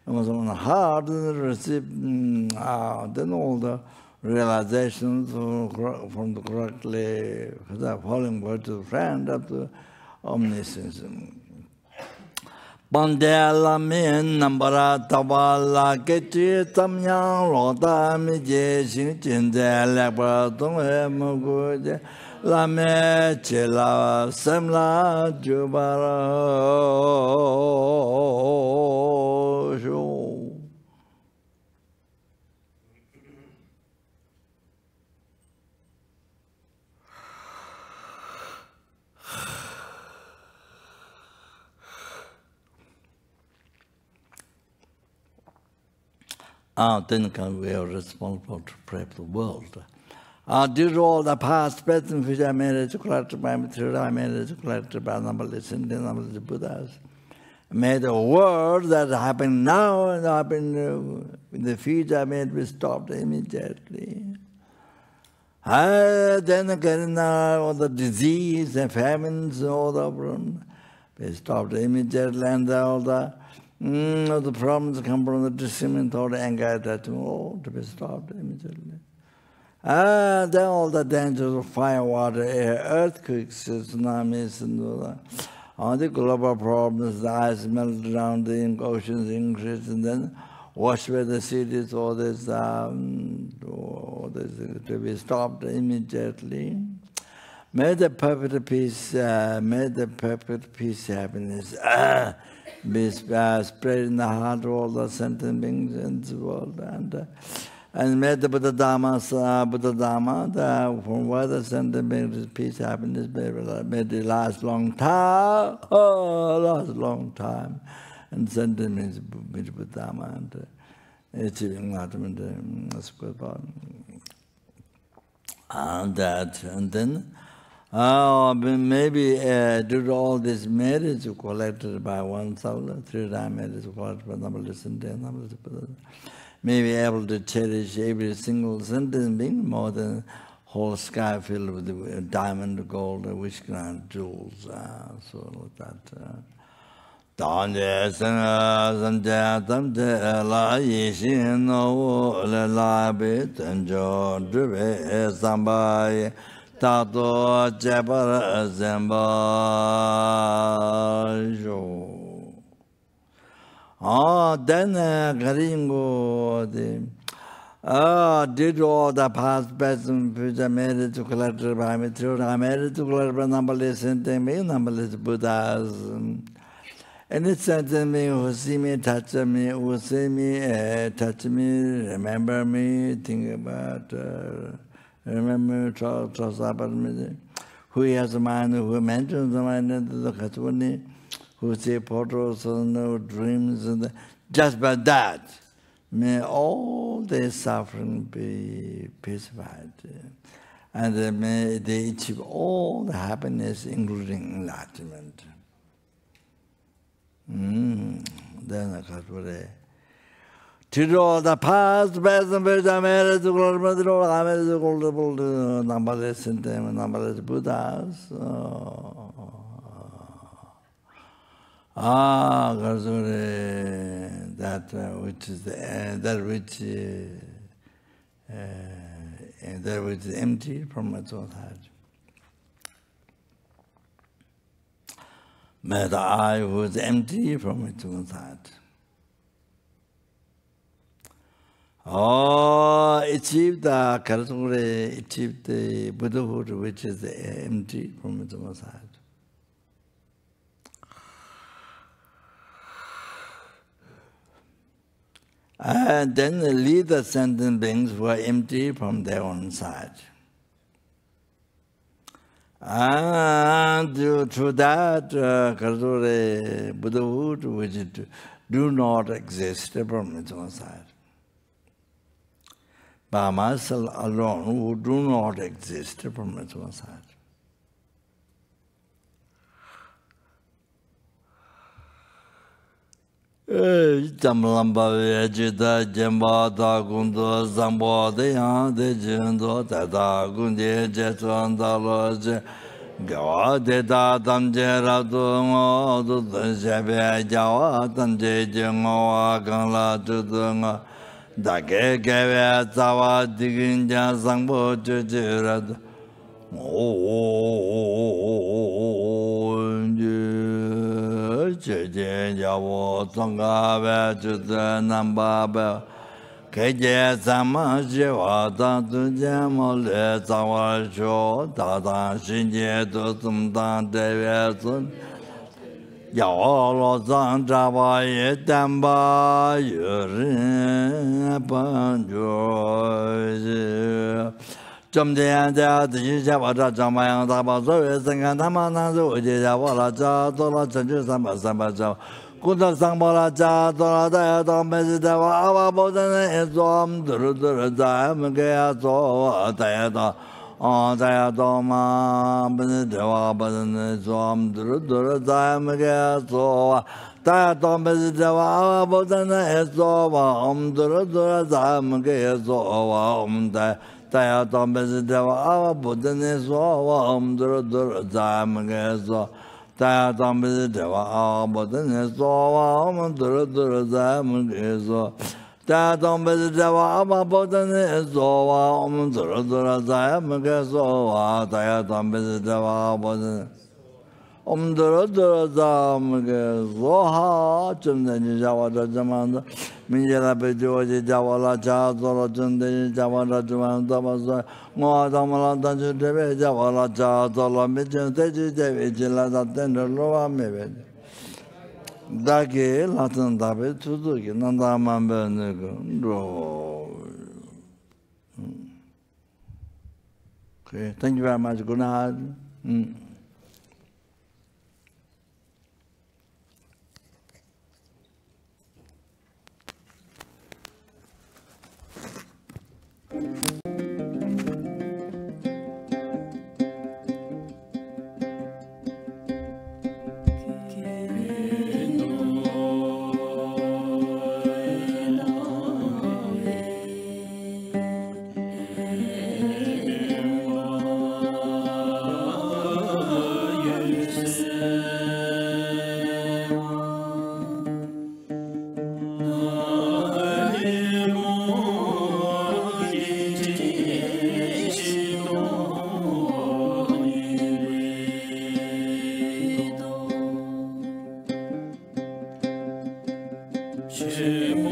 Speaker 2: It was on the heart and receive then all the realizations from the correctly falling word to the friend of the omniscience. Bandela min nambara tabala keti tamyang rota mi je sing chinze lakpa tonghe muguje la me chela semla jubara sho. Then we are responsible to prep the world. Due to all the past, present, future marriage collected by material, marriage collected by numberless Indian, numberless Buddhas, may the world that happen now and happen in the future may be stopped immediately. Then again, all the disease and famines, all the problems, be stopped immediately, and all the problems come from the discriminant thought, anger, attachment, all to be stopped immediately. Then all the dangers of fire, water, air, earthquakes, tsunamis, and all the global problems, the ice melted around the oceans increase, and then wash away the cities, all this to be stopped immediately. May the perfect peace, happiness be spread in the heart of all the sentient beings in the world, and may the Buddha Dhamma, from where the sentient beings, peace, happiness, may they last long time, and sentient beings with Buddha Dhamma and achieving enlightenment. And then maybe due to all this marriage collected by one soul, 3 times marriage collected by numberless Indian, numberless Buddhas, may be able to cherish every single sentient being more than whole sky filled with diamond, gold, witchcraft, jewels. So that. Danje sanje tamje la yishin no le la be tenjo drve sambai tato jebar zemba jo. Then Garingo did all the past, present, future married to collected by material, married to collected by numberless numberless Buddhas. And it's sentient being who see me, touch me, who see me, touch me, remember me, think about, remember, trust about me, who has a mind, who mentions the mind into the Katsuni, who see photos and no dreams, and just by that, may all their suffering be pacified, and may they achieve all the happiness, including enlightenment. Then I got to do all the past, present, future, marriage, numberless Shinten, numberless Buddhas. That which is that which is empty from its own heart. May the eye who is empty from its own heart. Achieve the category, achieve the Buddhahood which is empty from its own heart. And then lead the sentient beings who are empty from their own side. And through that category, Buddhahood which do not exist from its own side. Brahmas alone who do not exist from its own side. Jamlamba Vejita Jamba Da Gundo Zambo De Yan De Jindo Tata Gunje Jetron Daloje Gawa De Da Tamje Radu Ngo Du Shebe Jawa Tamje Jingo Gangla Tudunga Dake Keve Zawa Diginja Sangpo Chuchirad Chuchin Jawo Tsonga Ve Chuchin Namba Be Keje Sama Shiva Tantu Jamole Zawa Sho Tatan Shinje Tu Sumtan Deve Sun Yao Lo Zang Java Ye Damba Yurin Panjo Jum Jian Jia Zi Jia Wa Zha Zhang Ma Yang Da Ba Zhe Wei Zhen Gan Ta Ma Nan Zhe Wu Jie Jia Wa La Jia Zhe La Chen Ju San Ba San Ba Zhao Gu Da Sang Ba La Jia Zhe La Da Ya Dong Bei Zhi Da Wa A Wa Bo Zhen Ren Yi Zuo M Du Ru Du Ru Zai M Ge Ya Zuo Wa Da Ya Dong在呀，多嘛，不是这话，不是那说，嘟噜嘟噜，咱们给说话。在呀，多不是这话，不是那说话，嘟噜嘟噜，咱们给说话。我们在呀，多不是这话，不是那说话，嘟噜嘟噜，咱们给说。在呀，多不是这话，不是那说话，我们嘟噜嘟噜，咱们给说。在东北是在话，阿不真的说话，我们做了，咱们该说话。在东北是在话，不真，我们做了，咱们该说话。真的你叫我这怎么的？明天来北京，我就叫我了，家做了真的你叫我这怎么说？我怎么了？但是这边叫我了，家做了没钱，再去这边进来，他等着路啊没呗。Dake Latin Tabe Tuzuki Nanda Mambe Nego. Okay, thank you very much. Good night.
Speaker 6: Shri